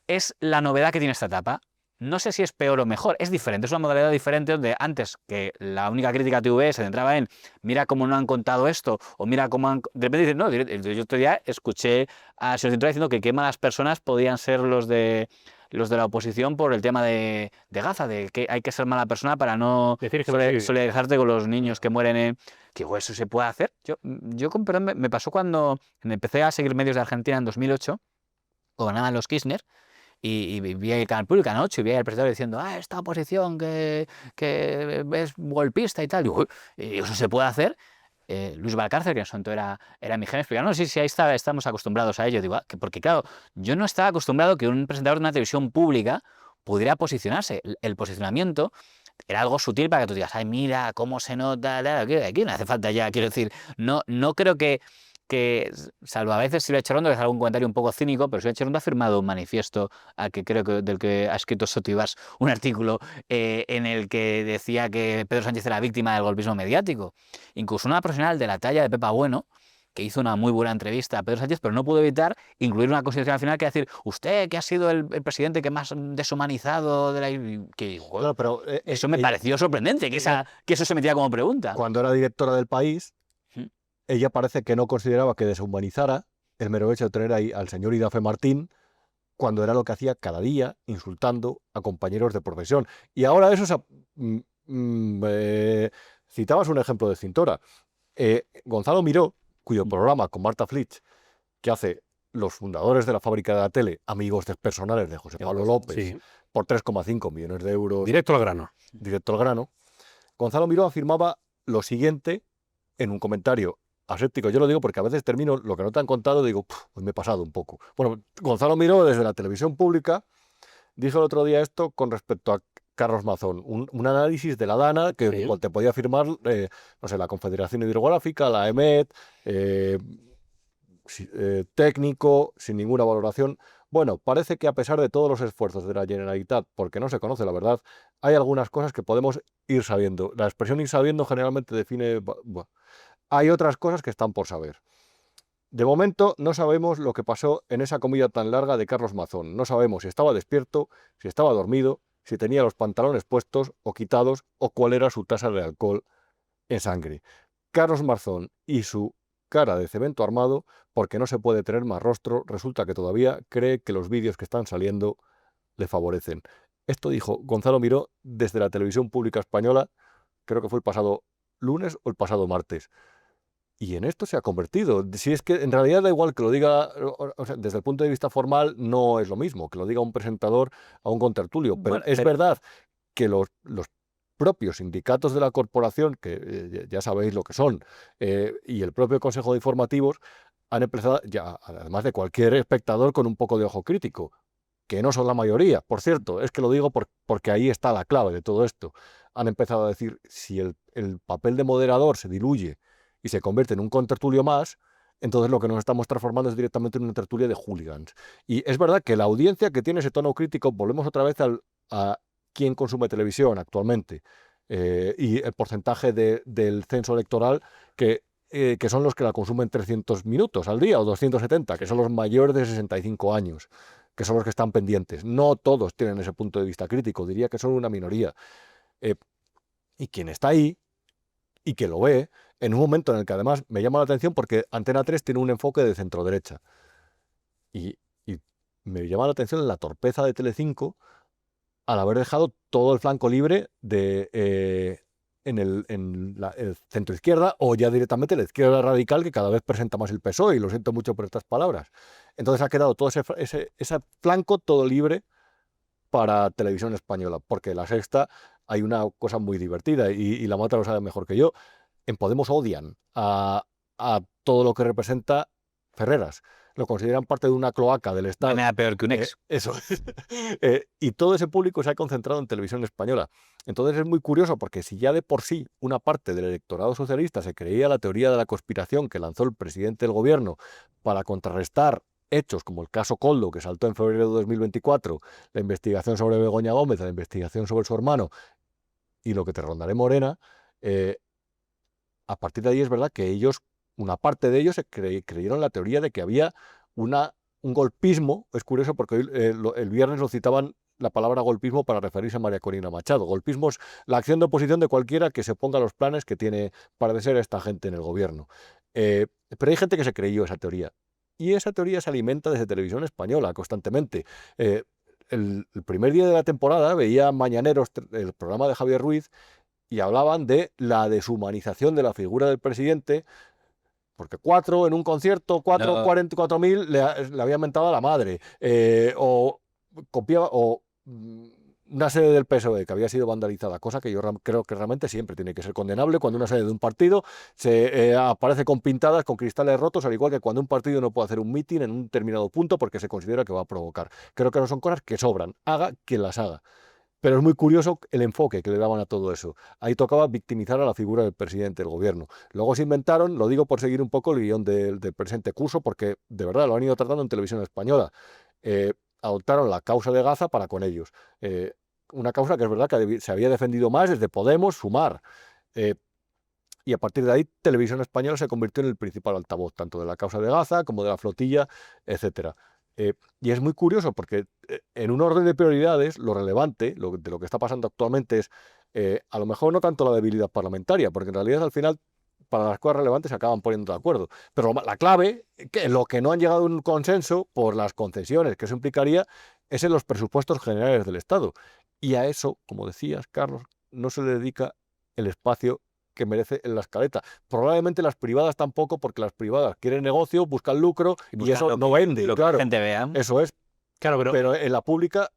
es la novedad que tiene esta etapa. No sé si es peor o mejor, es diferente, es una modalidad diferente donde antes que la única crítica a TV se centraba en mira cómo no han contado esto o mira cómo han... De repente dicen, no, yo otro día escuché a señor Cintura diciendo que qué malas personas podían ser los de la oposición por el tema de Gaza, de que hay que ser mala persona para no solidarizarte con los niños que mueren que eso se puede hacer. Yo perdón, me pasó cuando empecé a seguir medios de Argentina en 2008, gobernaban los Kirchner, y vi el Canal Público, Canal 8, y vi al presentador diciendo, esta oposición que es golpista y tal. Y eso se puede hacer. Luis Valcárcel, que en su momento era mi jefe, explicaba, no, sí, ahí estamos acostumbrados a ello. Digo, porque claro, yo no estaba acostumbrado que un presentador de una televisión pública pudiera posicionarse. El posicionamiento era algo sutil para que tú digas, mira, cómo se nota, aquí no hace falta ya, quiero decir, no creo que salvo a veces Silvia Inchaurrondo, que es algún comentario un poco cínico, pero Silvia Inchaurrondo ha firmado un manifiesto del que ha escrito Sotivas un artículo en el que decía que Pedro Sánchez era víctima del golpismo mediático. Incluso una profesional de la talla de Pepa Bueno, que hizo una muy buena entrevista a Pedro Sánchez, pero no pudo evitar incluir una consideración al final que decir, usted que ha sido el presidente que más deshumanizado de la... Claro, pero, eso me pareció sorprendente, que eso se metía como pregunta. Cuando era directora del País, ella parece que no consideraba que deshumanizara el mero hecho de tener ahí al señor Idafe Martín, cuando era lo que hacía cada día, insultando a compañeros de profesión. Y ahora eso citabas un ejemplo de Cintora. Gonzalo Miró, cuyo programa con Marta Flitsch, que hace los fundadores de la fábrica de la tele, amigos personales de José Pablo López, sí, por 3,5 millones de euros. Directo al grano. Directo al grano. Gonzalo Miró afirmaba lo siguiente en un comentario aséptico. Yo lo digo porque a veces termino lo que no te han contado y digo, pues me he pasado un poco. Bueno, Gonzalo Miró, desde la televisión pública, dijo el otro día esto con respecto a Carlos Mazón, un análisis de la DANA que sí, te podía firmar, no sé, la Confederación Hidrográfica, la EMET, técnico, sin ninguna valoración. Bueno, parece que a pesar de todos los esfuerzos de la Generalitat, porque no se conoce la verdad, hay algunas cosas que podemos ir sabiendo. La expresión ir sabiendo generalmente define... Hay otras cosas que están por saber. De momento no sabemos lo que pasó en esa comida tan larga de Carlos Mazón. No sabemos si estaba despierto, si estaba dormido, si tenía los pantalones puestos o quitados o cuál era su tasa de alcohol en sangre. Carlos Mazón y su cara de cemento armado, porque no se puede tener más rostro, resulta que todavía cree que los vídeos que están saliendo le favorecen. Esto dijo Gonzalo Miró desde la televisión pública española, creo que fue el pasado lunes o el pasado martes. Y en esto se ha convertido. Si es que en realidad da igual que lo diga, o sea, desde el punto de vista formal no es lo mismo, que lo diga un presentador a un contertulio, pero Bueno, es verdad que los propios sindicatos de la corporación, que ya sabéis lo que son, y el propio Consejo de Informativos, han empezado, ya, además de cualquier espectador con un poco de ojo crítico, que no son la mayoría, por cierto, es que lo digo porque ahí está la clave de todo esto. Han empezado a decir, si el papel de moderador se diluye y se convierte en un contertulio más, entonces lo que nos estamos transformando es directamente en una tertulia de hooligans. Y es verdad que la audiencia que tiene ese tono crítico, volvemos otra vez a quién consume televisión actualmente, y el porcentaje del censo electoral que son los que la consumen 300 minutos al día o 270, que son los mayores de 65 años, que son los que están pendientes. No todos tienen ese punto de vista crítico, diría que son una minoría. Eh, y quien está ahí y que lo ve, en un momento en el que además me llama la atención porque Antena 3 tiene un enfoque de centro-derecha. Y me llama la atención la torpeza de Telecinco al haber dejado todo el flanco libre en el centro izquierda o ya directamente la izquierda radical que cada vez presenta más el PSOE, y lo siento mucho por estas palabras. Entonces ha quedado todo ese flanco todo libre para Televisión Española, porque en La Sexta hay una cosa muy divertida y la Mata lo sabe mejor que yo. En Podemos odian a todo lo que representa Ferreras. Lo consideran parte de una cloaca del no Estado. hay nada peor que un ex. Eso. Y todo ese público se ha concentrado en Televisión Española. Entonces es muy curioso porque si ya de por sí una parte del electorado socialista se creía la teoría de la conspiración que lanzó el presidente del gobierno para contrarrestar hechos como el caso Koldo, que saltó en febrero de 2024, la investigación sobre Begoña Gómez, la investigación sobre su hermano y lo que te rondaré Morena, a partir de ahí es verdad que ellos, una parte de ellos creyeron la teoría de que había un golpismo. Es curioso porque hoy, el viernes lo citaban la palabra golpismo para referirse a María Corina Machado. Golpismo es la acción de oposición de cualquiera que se ponga a los planes que tiene para ser esta gente en el gobierno. Pero hay gente que se creyó esa teoría. Y esa teoría se alimenta desde Televisión Española constantemente. El primer día de la temporada veía Mañaneros, el programa de Javier Ruiz, y hablaban de la deshumanización de la figura del presidente, porque 4 en un concierto, 44.000 le habían mentado a la madre, o copiaba, o una sede del PSOE que había sido vandalizada, cosa que yo creo que realmente siempre tiene que ser condenable cuando una sede de un partido se aparece con pintadas, con cristales rotos, al igual que cuando un partido no puede hacer un mitin en un determinado punto porque se considera que va a provocar. Creo que no son cosas que sobran, haga quien las haga. Pero es muy curioso el enfoque que le daban a todo eso. Ahí tocaba victimizar a la figura del presidente del gobierno. Luego se inventaron, lo digo por seguir un poco el guión del presente curso, porque de verdad lo han ido tratando en Televisión Española. Adoptaron la causa de Gaza para con ellos. Una causa que es verdad que se había defendido más desde Podemos, Sumar. Y a partir de ahí, Televisión Española se convirtió en el principal altavoz, tanto de la causa de Gaza como de la flotilla, etcétera. Y es muy curioso porque en un orden de prioridades, lo relevante de lo que está pasando actualmente es, a lo mejor no tanto la debilidad parlamentaria, porque en realidad al final para las cosas relevantes se acaban poniendo de acuerdo. Pero la clave, que lo que no han llegado a un consenso por las concesiones que eso implicaría, es en los presupuestos generales del Estado. Y a eso, como decías, Carlos, no se le dedica el espacio que merece en la escaleta. Probablemente las privadas tampoco, porque las privadas quieren negocio, buscan lucro y eso no vende. Lo Claro, que la gente vea. eso es. Claro, Pero en la pública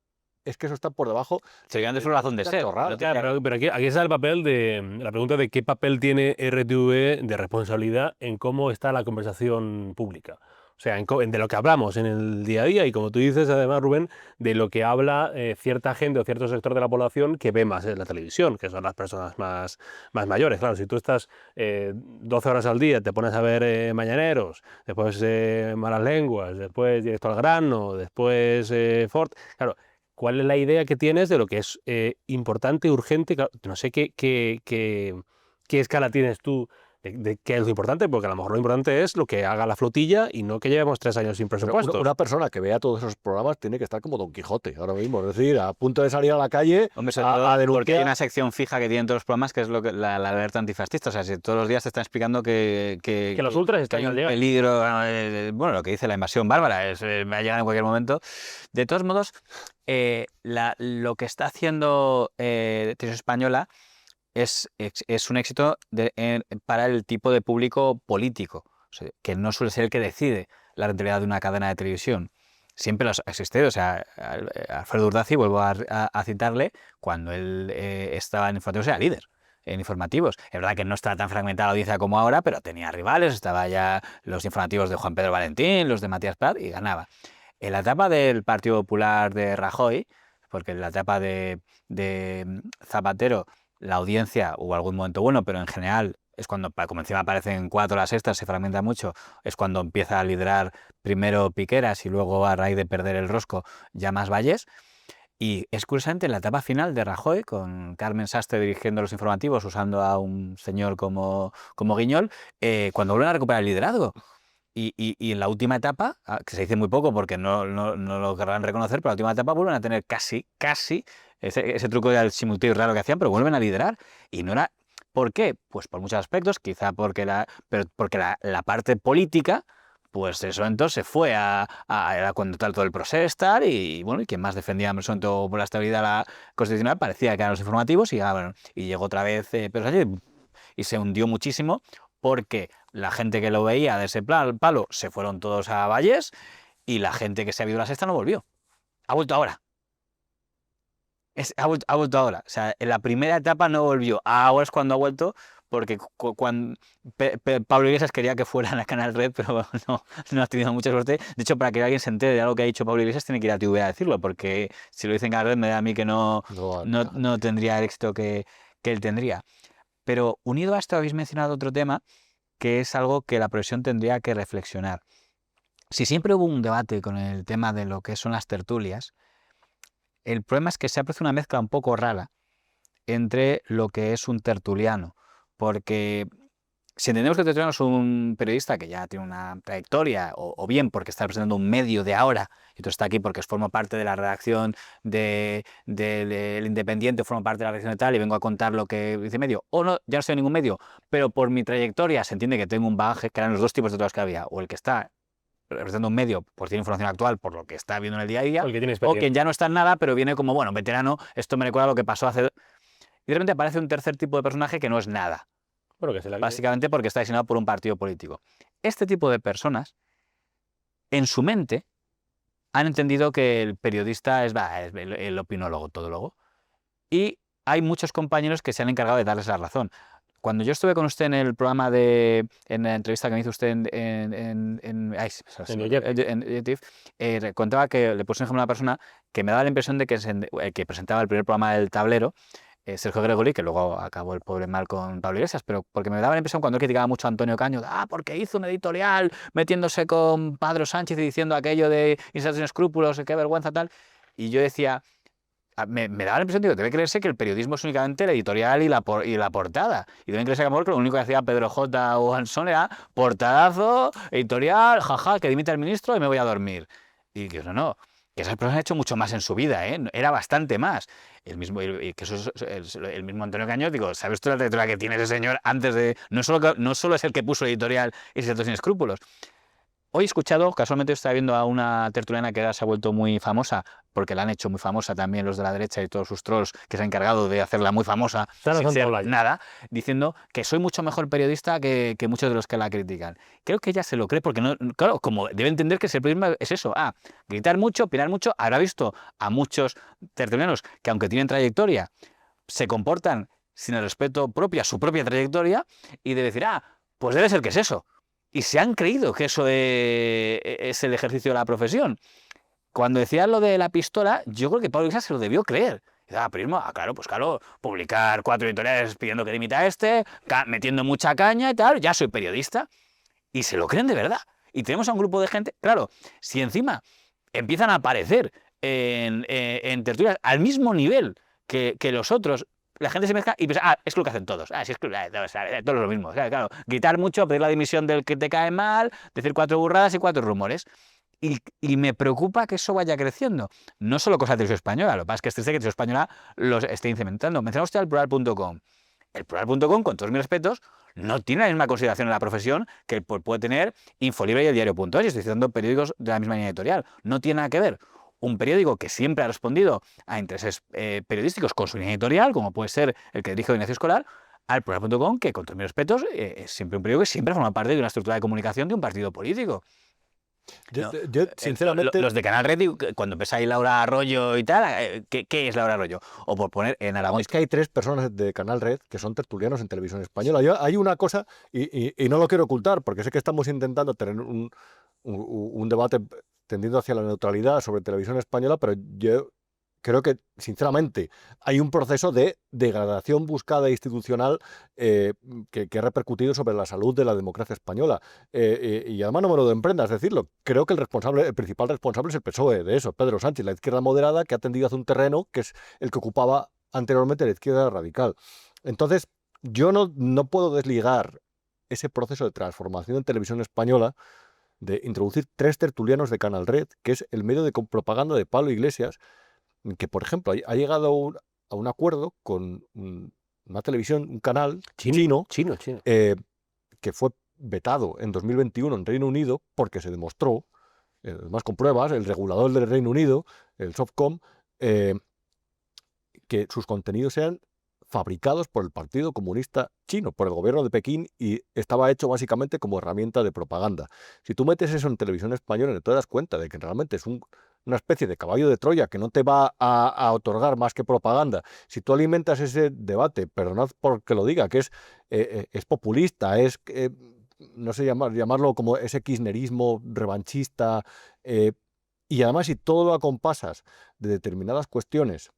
es que eso está por debajo. Serían de su razón de ser. Claro, pero aquí está el papel la pregunta de qué papel tiene RTV de responsabilidad en cómo está la conversación pública. O sea, de lo que hablamos en el día a día y como tú dices, además, Rubén, de lo que habla cierta gente o cierto sector de la población que ve más en la televisión, que son las personas más mayores. Claro, si tú estás 12 horas al día, te pones a ver Mañaneros, después Malas Lenguas, después Directo al Grano, después Ford, claro, ¿cuál es la idea que tienes de lo que es importante, urgente? Claro, no sé qué escala tienes tú de qué es lo importante, porque a lo mejor lo importante es lo que haga la flotilla y no que llevemos 3 años sin Pero presupuestos. una persona que vea todos esos programas tiene que estar como Don Quijote ahora mismo, es decir, a punto de salir a la calle Hombre, sobre a todo porque hay denunciar. una sección fija que tienen todos los programas, que es la alerta antifascista. O sea, si todos los días te están explicando que los ultras que están hay al un llegar. peligro, bueno, lo que dice la invasión bárbara, va a llegar en cualquier momento. De todos modos, lo que está haciendo Televisión Española es un éxito para el tipo de público político, o sea, que no suele ser el que decide la rentabilidad de una cadena de televisión. Siempre ha existido, o sea, Alfredo Urdaci, vuelvo a citarle, cuando él estaba en informativos era líder en informativos. Es verdad que no estaba tan fragmentada la audiencia como ahora, pero tenía rivales, estaba ya los informativos de Juan Pedro Valentín, los de Matías Prat, y ganaba. En la etapa del Partido Popular de Rajoy, porque en la etapa de Zapatero la audiencia hubo algún momento bueno, pero en general es cuando, como encima aparecen 4 las extras, se fragmenta mucho, es cuando empieza a liderar primero Piqueras y luego, a raíz de perder el rosco, ya más Vallés. Y es curiosamente en la etapa final de Rajoy, con Carmen Sastre dirigiendo los informativos, usando a un señor como Guiñol, cuando vuelven a recuperar el liderazgo. Y en la última etapa, que se dice muy poco porque no lo querrán reconocer, pero en la última etapa vuelven a tener casi ese truco del simultáneo raro que hacían, pero vuelven a liderar. Y no era... ¿Por qué? Pues por muchos aspectos, quizá porque la parte política, pues en ese momento se fue era cuando tal todo el proceso estar y bueno, y quien más defendía en ese momento por la estabilidad constitucional parecía que eran los informativos y, bueno, y llegó otra vez Pedro Sánchez y se hundió muchísimo porque la gente que lo veía de ese palo se fueron todos a Vallés y la gente que se ha visto la sexta no volvió. Ha vuelto ahora. Ha vuelto ahora. O sea, en la primera etapa no volvió. Ahora es cuando ha vuelto, porque cuando Pablo Iglesias quería que fuera a Canal Red, pero no ha tenido mucha suerte. De hecho, para que alguien se entere de algo que ha dicho Pablo Iglesias, tiene que ir a TV a decirlo, porque si lo dice en Canal Red, me da a mí que no tendría el éxito que él tendría. Pero unido a esto, habéis mencionado otro tema, que es algo que la profesión tendría que reflexionar. Si siempre hubo un debate con el tema de lo que son las tertulias, el problema es que se ha producido una mezcla un poco rara entre lo que es un tertuliano, porque si entendemos que el tertuliano es un periodista que ya tiene una trayectoria, o bien porque está representando un medio de ahora, y entonces está aquí porque forma parte de la redacción del Independiente, forma parte de la redacción de tal, y vengo a contar lo que dice medio, o no, ya no estoy en ningún medio, pero por mi trayectoria se entiende que tengo un bagaje, que eran los dos tipos de titulares que había, o el que está representando un medio, pues tiene información actual por lo que está viendo en el día a día, o quien ya no está en nada, pero viene como, bueno, veterano, esto me recuerda a lo que pasó hace... Y de repente aparece un tercer tipo de personaje que no es nada. Bueno, que básicamente porque está designado por un partido político. Este tipo de personas, en su mente, han entendido que el periodista es el opinólogo, todólogo. Y hay muchos compañeros que se han encargado de darles la razón. Cuando yo estuve con usted en el programa en la entrevista que me hizo usted en Objective, contaba que le puse un ejemplo a una persona que me daba la impresión de que presentaba el primer programa del Tablero, Sergio Gregory, que luego acabó el pobre mal con Pablo Iglesias, pero porque me daba la impresión cuando él criticaba mucho a Antonio Caño, porque hizo un editorial metiéndose con Pedro Sánchez y diciendo aquello de inserción sin escrúpulos, qué vergüenza tal, y yo decía... Me daba la impresión de que debe creerse que el periodismo es únicamente el editorial y la portada. Y deben creerse que a lo mejor lo único que hacía Pedro J. o Hansón era portadazo, editorial, jaja, que dimita el ministro y me voy a dormir. Y que no, que esas personas han hecho mucho más en su vida, era bastante más. El mismo Antonio Caño, digo, ¿sabes tú la trayectoria que tiene ese señor antes de...? No solo es el que puso el editorial y se sin escrúpulos. Hoy he escuchado, casualmente estaba viendo a una tertuliana que ahora se ha vuelto muy famosa, porque la han hecho muy famosa también los de la derecha y todos sus trolls que se han encargado de hacerla muy famosa, sin ser nada, diciendo que soy mucho mejor periodista que muchos de los que la critican. Creo que ella se lo cree porque, claro, como debe entender que el periodismo es eso, gritar mucho, opinar mucho. Habrá visto a muchos tertulianos que, aunque tienen trayectoria, se comportan sin el respeto propio a su propia trayectoria y debe decir, pues debe ser que es eso. y se han creído que eso es el ejercicio de la profesión. Cuando decías lo de la pistola, yo creo que Pablo Iglesias se lo debió creer. Periodismo, claro, pues claro, publicar 4 editoriales pidiendo que dimita a este, metiendo mucha caña y tal, ya soy periodista. Y se lo creen de verdad. Y tenemos a un grupo de gente, claro, si encima empiezan a aparecer en tertulias al mismo nivel que los otros, la gente se mezcla y piensa, es lo que hacen todos. Sí, es que todos lo mismo. Claro, gritar mucho, pedir la dimisión del que te cae mal, decir 4 burradas y 4 rumores. Y me preocupa que eso vaya creciendo. No solo cosa de Televisión Española, lo que pasa es que es triste que Televisión Española los esté incrementando. Mencionaba usted al plural.com. El plural.com, con todos mis respetos, no tiene la misma consideración en la profesión que puede tener Infolibre y el diario.es. Estoy citando periódicos de la misma línea editorial. No tiene nada que ver. Un periódico que siempre ha respondido a intereses periodísticos con su línea editorial, como puede ser el que dirige Ignacio Escolar, al plural.com, que con todos mis respetos es siempre un periódico que siempre forma parte de una estructura de comunicación de un partido político. Yo, sinceramente... Los de Canal Red, cuando empieza ahí Laura Arroyo y tal, ¿qué es Laura Arroyo? O por poner en Aragón... Es que hay 3 personas de Canal Red que son tertulianos en Televisión Española. Hay una cosa, y no lo quiero ocultar, porque sé que estamos intentando tener un debate tendiendo hacia la neutralidad sobre Televisión Española, pero yo creo que, sinceramente, hay un proceso de degradación buscada e institucional que ha repercutido sobre la salud de la democracia española. Y además no me lo emprendas decirlo. Creo que el principal responsable es el PSOE de eso, Pedro Sánchez, la izquierda moderada, que ha tendido hacia un terreno que es el que ocupaba anteriormente la izquierda radical. Entonces, yo no puedo desligar ese proceso de transformación en Televisión Española de introducir 3 tertulianos de Canal Red, que es el medio de propaganda de Pablo Iglesias, que, por ejemplo, ha llegado a un acuerdo con una televisión, un canal chino. Que fue vetado en 2021 en Reino Unido porque se demostró, además con pruebas, el regulador del Reino Unido, el Softcom, que sus contenidos eran fabricados por el Partido Comunista Chino, por el gobierno de Pekín, y estaba hecho básicamente como herramienta de propaganda. Si tú metes eso en Televisión Española, te das cuenta de que realmente es una especie de caballo de Troya que no te va a otorgar más que propaganda. Si tú alimentas ese debate, perdonad porque lo diga, que es populista, no sé llamarlo como ese kirchnerismo revanchista, y además si todo lo acompasas de determinadas cuestiones,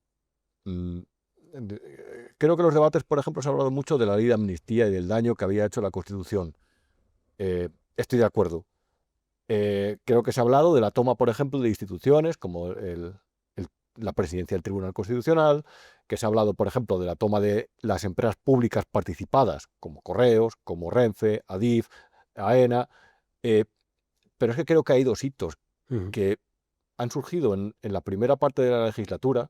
creo que los debates, por ejemplo, se ha hablado mucho de la ley de amnistía y del daño que había hecho la Constitución. Estoy de acuerdo. Creo que se ha hablado de la toma, por ejemplo, de instituciones como la presidencia del Tribunal Constitucional, que se ha hablado, por ejemplo, de la toma de las empresas públicas participadas, como Correos, como Renfe, Adif, AENA, pero es que creo que hay 2 hitos que han surgido en la primera parte de la legislatura,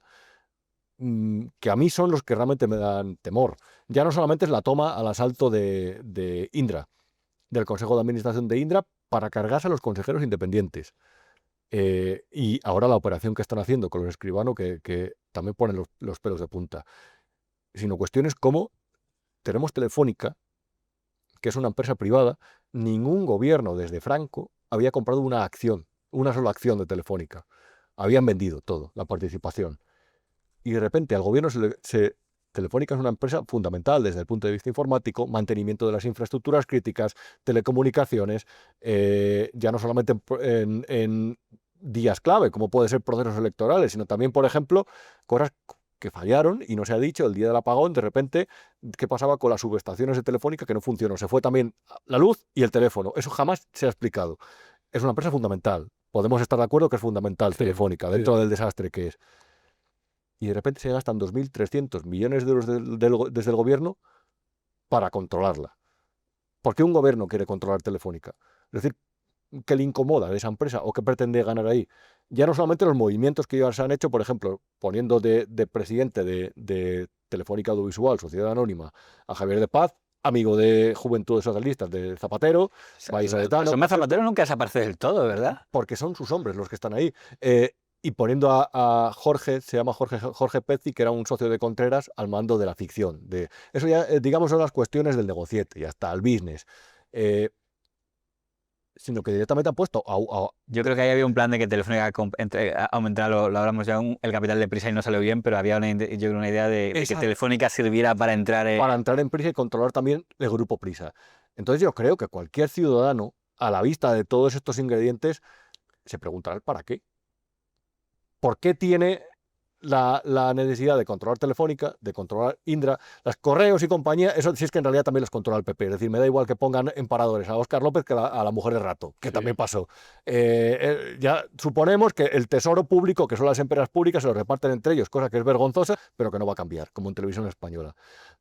que a mí son los que realmente me dan temor. Ya no solamente es la toma al asalto de Indra, del Consejo de Administración de Indra, para cargarse a los consejeros independientes. Y ahora la operación que están haciendo con los Escribano, que también ponen los pelos de punta. Sino cuestiones como tenemos Telefónica, que es una empresa privada. Ningún gobierno desde Franco había comprado una sola acción de Telefónica. Habían vendido todo, la participación. Y de repente al gobierno Telefónica es una empresa fundamental desde el punto de vista informático, mantenimiento de las infraestructuras críticas, telecomunicaciones, ya no solamente en días clave, como puede ser procesos electorales, sino también, por ejemplo, cosas que fallaron y no se ha dicho el día del apagón, de repente, qué pasaba con las subestaciones de Telefónica que no funcionó. Se fue también la luz y el teléfono. Eso jamás se ha explicado. Es una empresa fundamental. Podemos estar de acuerdo que es fundamental Telefónica dentro del desastre que es. Y de repente se gastan 2.300 millones de euros desde el gobierno para controlarla. ¿Por qué un gobierno quiere controlar Telefónica? Es decir, ¿qué le incomoda de esa empresa o qué pretende ganar ahí? Ya no solamente los movimientos que ya se han hecho, por ejemplo, poniendo de presidente de Telefónica Audiovisual, Sociedad Anónima, a Javier de Paz, amigo de Juventudes Socialistas de Zapatero, vallisoletano. Zapatero nunca desaparece del todo, ¿verdad? Porque son sus hombres los que están ahí. Y poniendo a Jorge, se llama Jorge Pezzi, que era un socio de Contreras, al mando de la ficción. Eso ya, digamos, son las cuestiones del negociete, y hasta el business. Sino que directamente han puesto Yo creo que ahí había un plan de que Telefónica aumentara, lo hablamos ya, el capital de Prisa y no salió bien, pero había una idea de que Telefónica sirviera para entrar en Prisa y controlar también el grupo Prisa. Entonces yo creo que cualquier ciudadano, a la vista de todos estos ingredientes, se preguntará el para qué. ¿Por qué tiene la necesidad de controlar Telefónica, de controlar Indra, las correos y compañía? Eso sí es que en realidad también los controla el PP. Es decir, me da igual que pongan en paradores a Óscar López que a la mujer de Rato, que Sí. también pasó. Ya suponemos que el tesoro público, que son las empresas públicas, se lo reparten entre ellos, cosa que es vergonzosa, pero que no va a cambiar, como en Televisión Española.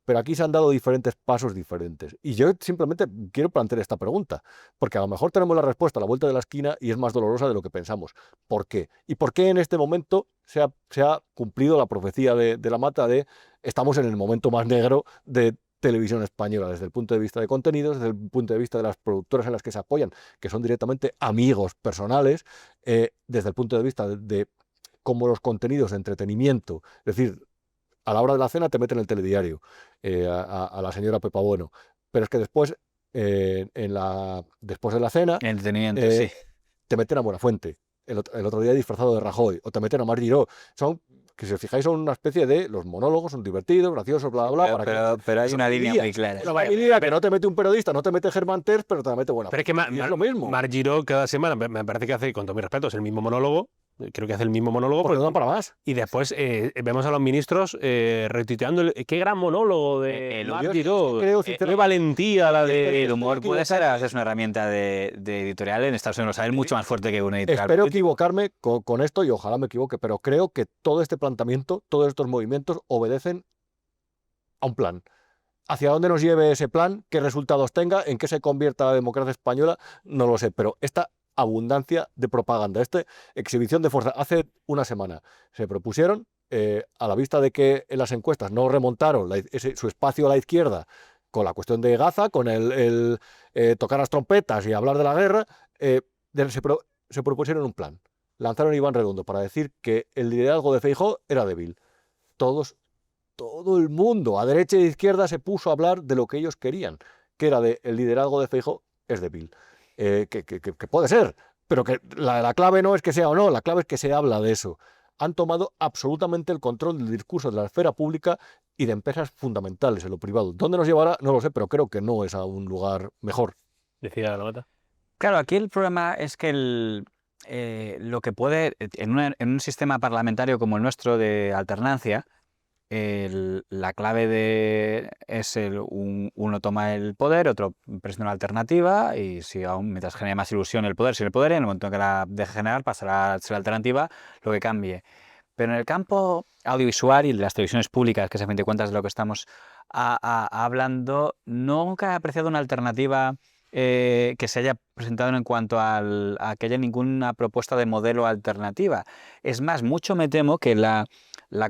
Pero aquí se han dado diferentes pasos diferentes. Y yo simplemente quiero plantear esta pregunta, porque a lo mejor tenemos la respuesta a la vuelta de la esquina y es más dolorosa de lo que pensamos. ¿Por qué? ¿Y por qué en este momento se ha cumplido la profecía de la Mata de estamos en el momento más negro de Televisión Española, desde el punto de vista de contenidos, desde el punto de vista de las productoras en las que se apoyan, que son directamente amigos personales, desde el punto de vista de cómo los contenidos de entretenimiento, es decir, a la hora de la cena te meten el telediario, a la señora Pepa Bueno, pero es que después, después de la cena, Entretenimiento, eh, sí. te meten a Buenafuente, el otro día disfrazado de Rajoy, o te meten a Mar Giró. Son, que si os fijáis, son una especie de, los monólogos son divertidos, graciosos, bla, bla, bla. Pero hay una línea muy clara. Hay línea que no te mete un periodista, no te mete Germán Terz, pero te la mete Buenafuente. Pero es que Y es lo mismo. Mar Giró cada semana me parece que hace, con todo mi respeto, es el mismo monólogo. Creo que hace el mismo monólogo. Porque no dan para más. Y después vemos a los ministros retuiteando qué gran monólogo de El Mar Yo Giró. creo, Qué sinceramente, valentía la de... El humor puede ser a veces una herramienta de editorial en Estados Unidos, es mucho más fuerte que una editorial. espero equivocarme con esto y ojalá me equivoque, pero creo que todo este planteamiento, todos estos movimientos obedecen a un plan. Hacia dónde nos lleve ese plan, qué resultados tenga, en qué se convierta la democracia española, no lo sé, pero esta abundancia de propaganda, esta exhibición de fuerza. Hace una semana se propusieron, a la vista de que en las encuestas no remontaron su espacio a la izquierda con la cuestión de Gaza, con el tocar las trompetas y hablar de la guerra, se propusieron un plan. Lanzaron a Iván Redondo para decir que el liderazgo de Feijóo era débil. Todo el mundo, a derecha y a izquierda, se puso a hablar de lo que ellos querían, que era el liderazgo de Feijóo es débil. Que puede ser, pero que la clave no es que sea o no, la clave es que se habla de eso. Han tomado absolutamente el control del discurso de la esfera pública y de empresas fundamentales en lo privado. ¿Dónde nos llevará? No lo sé, pero creo que no es a un lugar mejor. Decía la Mata. Claro, aquí el problema es que lo que puede, en un sistema parlamentario como el nuestro de alternancia, la clave es uno toma el poder, otro presenta una alternativa y si aún mientras genere más ilusión el poder, sigue el poder, y en el momento en que la deje generar pasará a ser la alternativa, lo que cambie. Pero en el campo audiovisual y de las televisiones públicas, que es a fin de cuentas de lo que estamos hablando, nunca he apreciado una alternativa que se haya presentado en cuanto a que haya ninguna propuesta de modelo alternativa. Es más, mucho me temo que la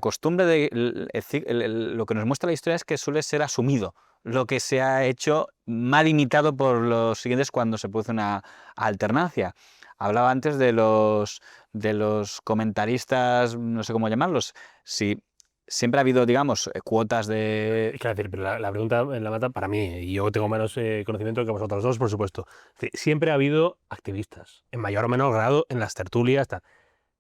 costumbre lo que nos muestra la historia es que suele ser asumido lo que se ha hecho, mal imitado por los siguientes cuando se produce una alternancia. Hablaba antes de los comentaristas, no sé cómo llamarlos. Sí, siempre ha habido, digamos, cuotas de... Es que decir, pero la pregunta en la Mata, para mí, y yo tengo menos conocimiento que vosotros dos, por supuesto, siempre ha habido activistas, en mayor o menor grado, en las tertulias.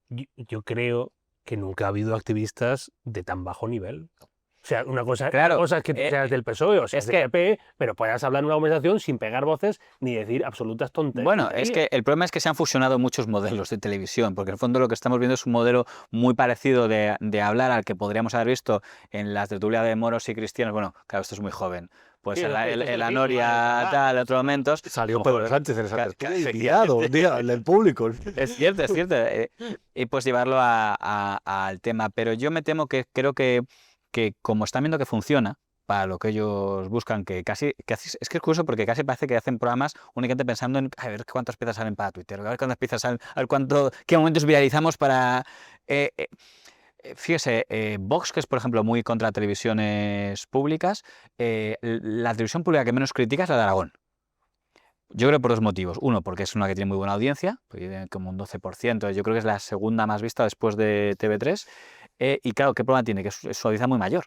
Yo creo que nunca ha habido activistas de tan bajo nivel. O sea, una cosa es que tú seas del PSOE o seas del PP, pero puedas hablar en una conversación sin pegar voces ni decir absolutas tonterías. Bueno, es que el problema es que se han fusionado muchos modelos de televisión, porque en el fondo lo que estamos viendo es un modelo muy parecido de hablar al que podríamos haber visto en la tertulia de moros y cristianos. Bueno, claro, esto es muy joven. Pues en la Noria, tal, en otros momentos. Salió Pedro Sánchez en esa tertulia guiado un día en el público. Es cierto, es cierto. Y pues llevarlo al tema. Pero yo me temo que creo que como están viendo que funciona para lo que ellos buscan, es que es curioso porque casi parece que hacen programas únicamente pensando en a ver cuántas piezas salen para Twitter, a ver cuántas piezas salen, a ver qué momentos viralizamos para... Fíjese, Vox, que es por ejemplo muy contra televisiones públicas, la televisión pública que menos critica es la de Aragón. Yo creo por dos motivos. Uno, porque es una que tiene muy buena audiencia, como un 12%, yo creo que es la segunda más vista después de TV3. Y claro, ¿qué problema tiene? Que es su audiencia muy mayor,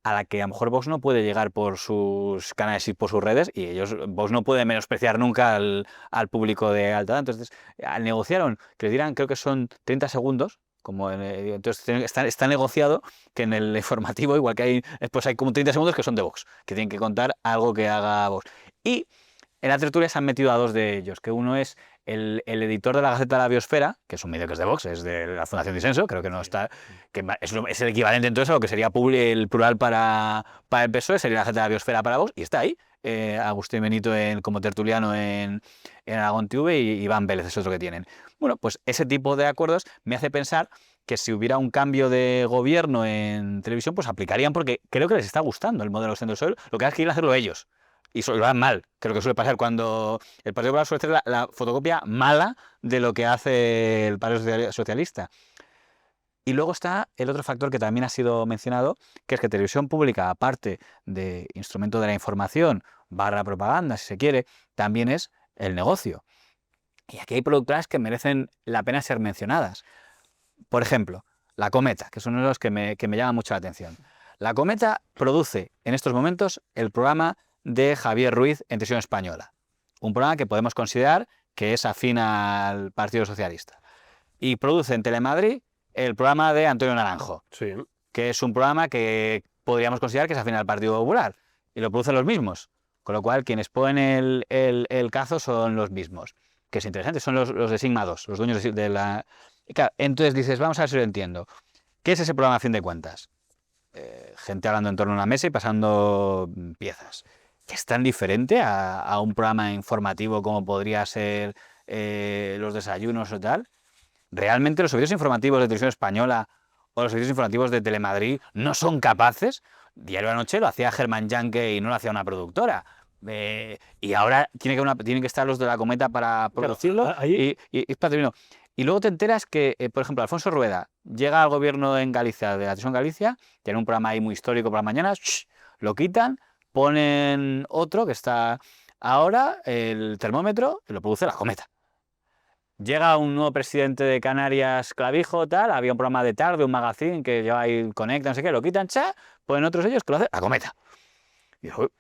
a la que a lo mejor Vox no puede llegar por sus canales y por sus redes, y Vox no puede menospreciar nunca al público de alta edad. Entonces, negociaron que les dieran, creo que son 30 segundos, Entonces está negociado que en el informativo, igual que hay, pues hay como 30 segundos que son de Vox, que tienen que contar algo que haga Vox. Y en la tertulia se han metido a dos de ellos, que uno es el editor de la Gaceta de la Biosfera, que es un medio que es de Vox, es de la Fundación Disenso, creo que no está, que es el equivalente entonces a lo que sería el plural para el PSOE, sería la Gaceta de la Biosfera para Vox, y está ahí, Agustín Benito como tertuliano en Aragón TV y Iván Vélez es otro que tienen. Bueno, pues ese tipo de acuerdos me hace pensar que si hubiera un cambio de gobierno en televisión, pues aplicarían, porque creo que les está gustando el modelo Centro Sol, lo que hay que ir a hacerlo ellos. Y lo dan mal, creo que suele pasar cuando el Partido Popular suele hacer la fotocopia mala de lo que hace el Partido Socialista. Y luego está el otro factor que también ha sido mencionado, que es que televisión pública, aparte de instrumento de la información, / propaganda, si se quiere, también es el negocio. Y aquí hay productoras que merecen la pena ser mencionadas. Por ejemplo, La Cometa, que es uno de los que me llama mucho la atención. La Cometa produce en estos momentos el programa de Javier Ruiz en Televisión Española. Un programa que podemos considerar que es afín al Partido Socialista. Y produce en Telemadrid el programa de Antonio Naranjo, Sí. que es un programa que podríamos considerar que es afín al Partido Popular. Y lo producen los mismos. Con lo cual, quienes ponen el cazo son los mismos. Que es interesante, son los de Sigma 2, los dueños de la... Claro, entonces dices, vamos a ver si lo entiendo. ¿Qué es ese programa a fin de cuentas? Gente hablando en torno a una mesa y pasando piezas. ¿Es tan diferente a un programa informativo como podría ser los desayunos o tal? ¿Realmente los servicios informativos de Televisión Española o los servicios informativos de Telemadrid no son capaces? Diario de la Noche lo hacía Germán Yanke y no lo hacía una productora. Y ahora tienen que estar los de La Cometa para producirlo. Claro, ahí... Y luego te enteras que, por ejemplo, Alfonso Rueda llega al gobierno en Galicia, de la Televisión Galicia, tiene un programa ahí muy histórico para mañana, lo quitan, ponen otro que está ahora, el termómetro, y lo produce La Cometa. Llega un nuevo presidente de Canarias, Clavijo, tal, había un programa de tarde, un magazine que lleva ahí Conecta, no sé qué, lo quitan, ponen otros ellos que lo hace La Cometa. Y joder,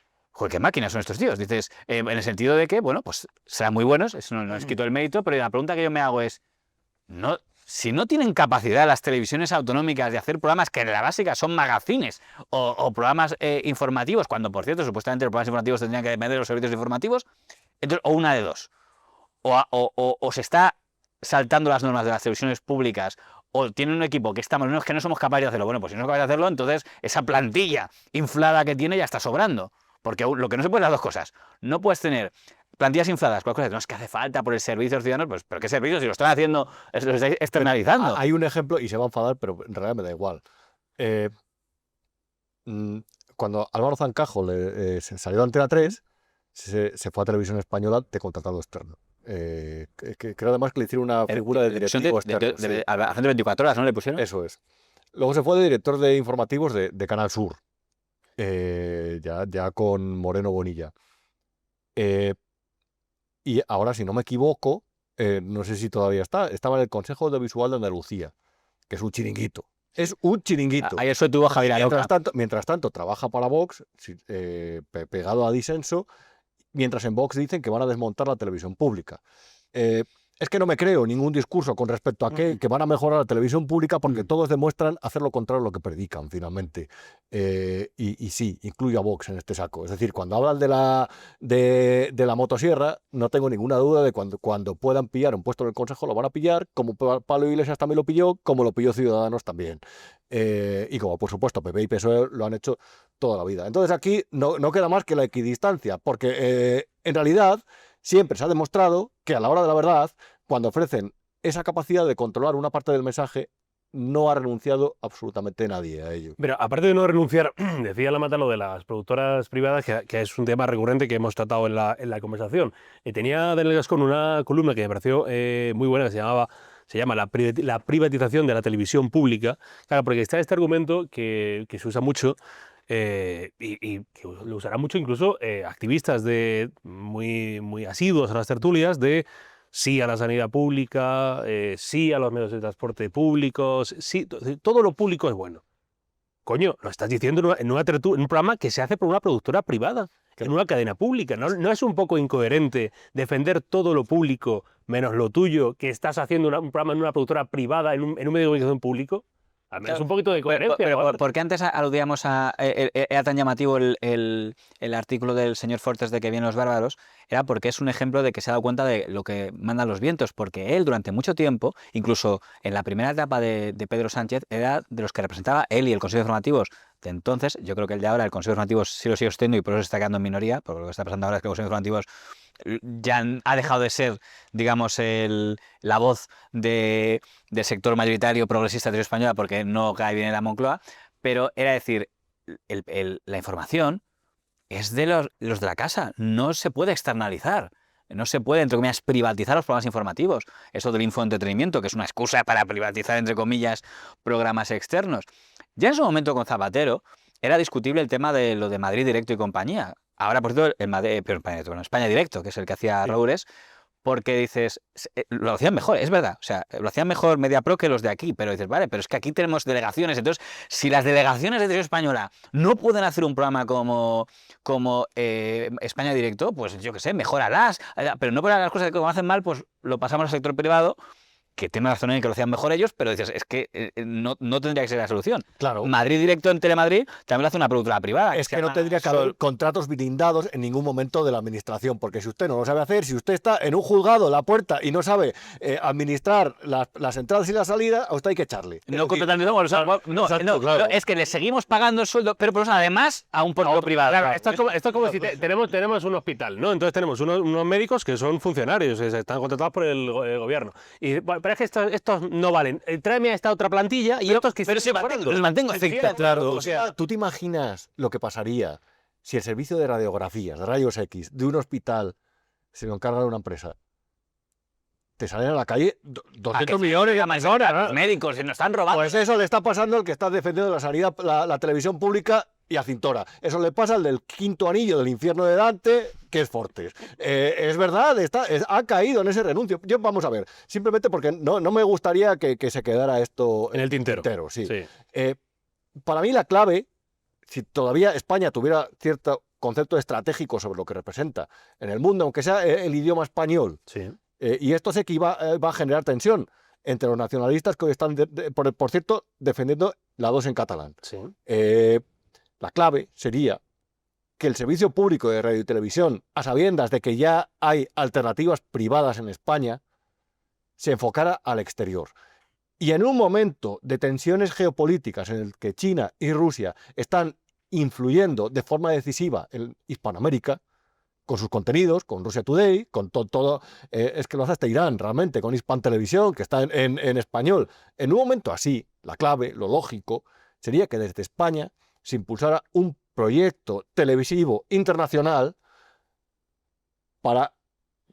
qué máquinas son estos tíos. Dices, en el sentido de que, bueno, pues serán muy buenos, eso no les quito el mérito, pero la pregunta que yo me hago es, si no tienen capacidad las televisiones autonómicas de hacer programas que en la básica son magazines o programas informativos, cuando por cierto supuestamente los programas informativos tendrían que depender de los servicios informativos, entonces, o una de dos, o se está saltando las normas de las televisiones públicas, o tienen un equipo que no somos capaces de hacerlo. Bueno, pues si no somos capaces de hacerlo, entonces esa plantilla inflada que tiene ya está sobrando. Porque lo que no se puede es las dos cosas. No puedes tener plantillas infladas, no es que hace falta por el servicio de los ciudadanos, pues ¿pero qué servicio? Si lo están haciendo, lo estáis externalizando. Hay un ejemplo, y se va a enfadar, pero en realidad me da igual. Cuando Álvaro Zancajo se salió de Antena 3, se fue a Televisión Española de contratado externo. Creo además que le hicieron una figura de directivo externo. Sí. Haciendo 24 horas, ¿no le pusieron? Eso es. Luego se fue de director de informativos de Canal Sur, ya con Moreno Bonilla. Y ahora, si no me equivoco, no sé si todavía estaba en el Consejo Audiovisual de Andalucía, que es un chiringuito. Es un chiringuito. Ahí eso tuvo Javier Aroca. Mientras tanto, trabaja para Vox, pegado a Disenso, mientras en Vox dicen que van a desmontar la televisión pública. Es que no me creo ningún discurso con respecto a que van a mejorar la televisión pública, porque todos demuestran hacer lo contrario a lo que predican, finalmente. Y sí, incluyo a Vox en este saco. Es decir, cuando hablan de la motosierra, no tengo ninguna duda de cuando puedan pillar un puesto en el Consejo, lo van a pillar, como Pablo Iglesias también lo pilló, como lo pilló Ciudadanos también. Y como, por supuesto, PP y PSOE lo han hecho toda la vida. Entonces aquí no queda más que la equidistancia, porque en realidad siempre se ha demostrado que a la hora de la verdad, cuando ofrecen esa capacidad de controlar una parte del mensaje, no ha renunciado absolutamente nadie a ello. Pero aparte de no renunciar, decía la Mata lo de las productoras privadas, que es un tema recurrente que hemos tratado en la conversación. Tenía Daniel Gascón una columna que me pareció muy buena, que se llama la privatización de la televisión pública. Claro, porque está este argumento que se usa mucho, y que lo usarán mucho incluso activistas muy asiduos a las tertulias, de sí a la sanidad pública, sí a los medios de transporte públicos, sí, todo lo público es bueno. Coño, lo estás diciendo en un programa que se hace por una productora privada. en una cadena pública. ¿No es un poco incoherente defender todo lo público menos lo tuyo, que estás haciendo un programa en una productora privada, en un medio de comunicación público? Al menos un poquito de coherencia. Pero ¿por qué antes aludíamos a... era tan llamativo el artículo del señor Fortes de Que vienen los bárbaros? Era porque es un ejemplo de que se ha dado cuenta de lo que mandan los vientos, porque él durante mucho tiempo, incluso en la primera etapa de Pedro Sánchez, era de los que representaba él y el Consejo de Informativos de entonces. Yo creo que el de ahora, el Consejo de Informativos, sí lo sigue sosteniendo y por eso se está quedando en minoría, porque lo que está pasando ahora es que el Consejo de Informativos ya ha dejado de ser, digamos, la voz del sector mayoritario progresista de Española porque no cae bien en la Moncloa, pero era decir, la información es de los de la casa, no se puede externalizar. No se puede, entre comillas, privatizar los programas informativos. Eso del infoentretenimiento, que es una excusa para privatizar, entre comillas, programas externos. Ya en su momento con Zapatero era discutible el tema de lo de Madrid Directo y compañía. Ahora, por cierto, España Directo, que es el que hacía Roures, porque dices, lo hacían mejor, es verdad, o sea, lo hacían mejor Mediapro que los de aquí, pero dices, vale, pero es que aquí tenemos delegaciones, entonces, si las delegaciones de Televisión Española no pueden hacer un programa como España Directo, pues yo qué sé, mejóralas, pero no por las cosas que como hacen mal, pues lo pasamos al sector privado, que tiene razón en que lo hacían mejor ellos, pero dices, es que no tendría que ser la solución. Claro. Madrid Directo en Telemadrid también lo hace una productora privada. Es que no tendría que haber contratos blindados en ningún momento de la administración, porque si usted no lo sabe hacer, si usted está en un juzgado, la puerta, y no sabe administrar las entradas y las salidas, a usted hay que echarle. No contratar ni claro. Es que le seguimos pagando el sueldo, pero pues además a un portero privado. Claro, esto es como si tenemos un hospital, ¿no? Entonces tenemos unos médicos que son funcionarios, están contratados por el gobierno. Y bueno, pero es que estos no valen. Tráeme a esta otra plantilla y estos que... Pero si los mantengo. Claro, o sea, ¿tú te imaginas lo que pasaría si el servicio de radiografías, de rayos X, de un hospital se lo encarga de una empresa? Te salen a la calle 200 millones de personas, ¿no? Los médicos, si nos están robando. Pues eso le está pasando al que está defendiendo la sanidad, la televisión pública y a Cintora. Eso le pasa al del quinto anillo del infierno de Dante, que es Fortes. Es verdad, ha caído en ese renuncio. Yo, vamos a ver, simplemente porque no me gustaría que se quedara esto en el tintero. Sí. Para mí la clave, si todavía España tuviera cierto concepto estratégico sobre lo que representa en el mundo, aunque sea el idioma español, sí. Y esto sé que va a generar tensión entre los nacionalistas que hoy están, por cierto, defendiendo la 2 en catalán. Sí. La clave sería que el servicio público de radio y televisión, a sabiendas de que ya hay alternativas privadas en España, se enfocara al exterior. Y en un momento de tensiones geopolíticas en el que China y Rusia están influyendo de forma decisiva en Hispanoamérica, con sus contenidos, con Russia Today, con todo, es que lo hace hasta Irán realmente, con Hispan Televisión, que está en español. En un momento así, la clave, lo lógico, sería que desde España se impulsara un proyecto televisivo internacional para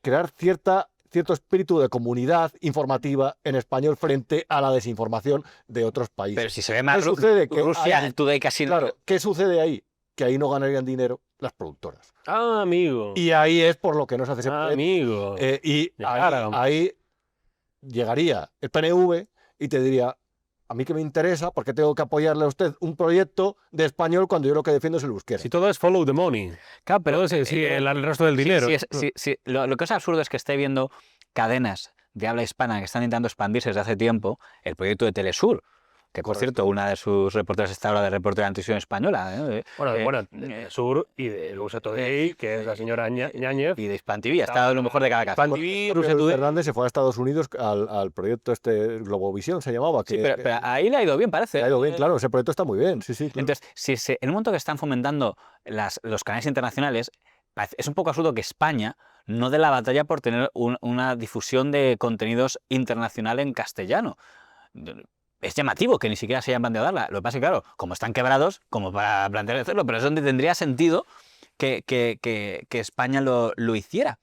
crear cierto espíritu de comunidad informativa en español frente a la desinformación de otros países. Pero si se ve más Rusia Today casi... Claro, ¿qué sucede ahí? Que ahí no ganarían dinero las productoras. Ah, amigo. Y ahí es por lo que no se hace ese proyecto. Amigo. Y ahí llegaría el PNV y te diría, a mí que me interesa, ¿por qué tengo que apoyarle a usted un proyecto de español cuando yo lo que defiendo es el euskera? Si todo es follow the money. Claro, pero el resto del dinero. Sí. Lo que es absurdo es que esté viendo cadenas de habla hispana que están intentando expandirse desde hace tiempo, el proyecto de Telesur, que por cierto, una de sus reporteras está ahora de reportera de televisión española. Sur y de Russia Today, que es la señora Ñáñez. Y de Hispan TV, está lo mejor de cada casa. Hispan TV, Russia Today. Fernández se fue a Estados Unidos al proyecto Globovisión, se llamaba. Sí, pero ahí le ha ido bien, parece. Le ha ido bien, claro, ese proyecto está muy bien. Sí, claro. Entonces, en un momento que están fomentando los canales internacionales, es un poco absurdo que España no dé la batalla por tener una difusión de contenidos internacional en castellano. Es llamativo que ni siquiera se hayan planteado darla. Lo que pasa es que, claro, como están quebrados, como para plantear hacerlo, pero es donde tendría sentido que España lo hiciera.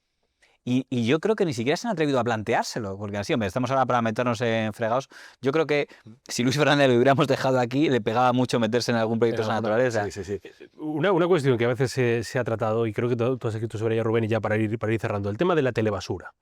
Y yo creo que ni siquiera se han atrevido a planteárselo, porque así, hombre, estamos ahora para meternos en fregados. Yo creo que si Luis Fernández lo hubiéramos dejado aquí, le pegaba mucho meterse en algún proyecto de esa naturaleza. Sí. Una cuestión que a veces se ha tratado, y creo que tú has escrito sobre ella, Rubén, y ya para ir cerrando, el tema de la telebasura.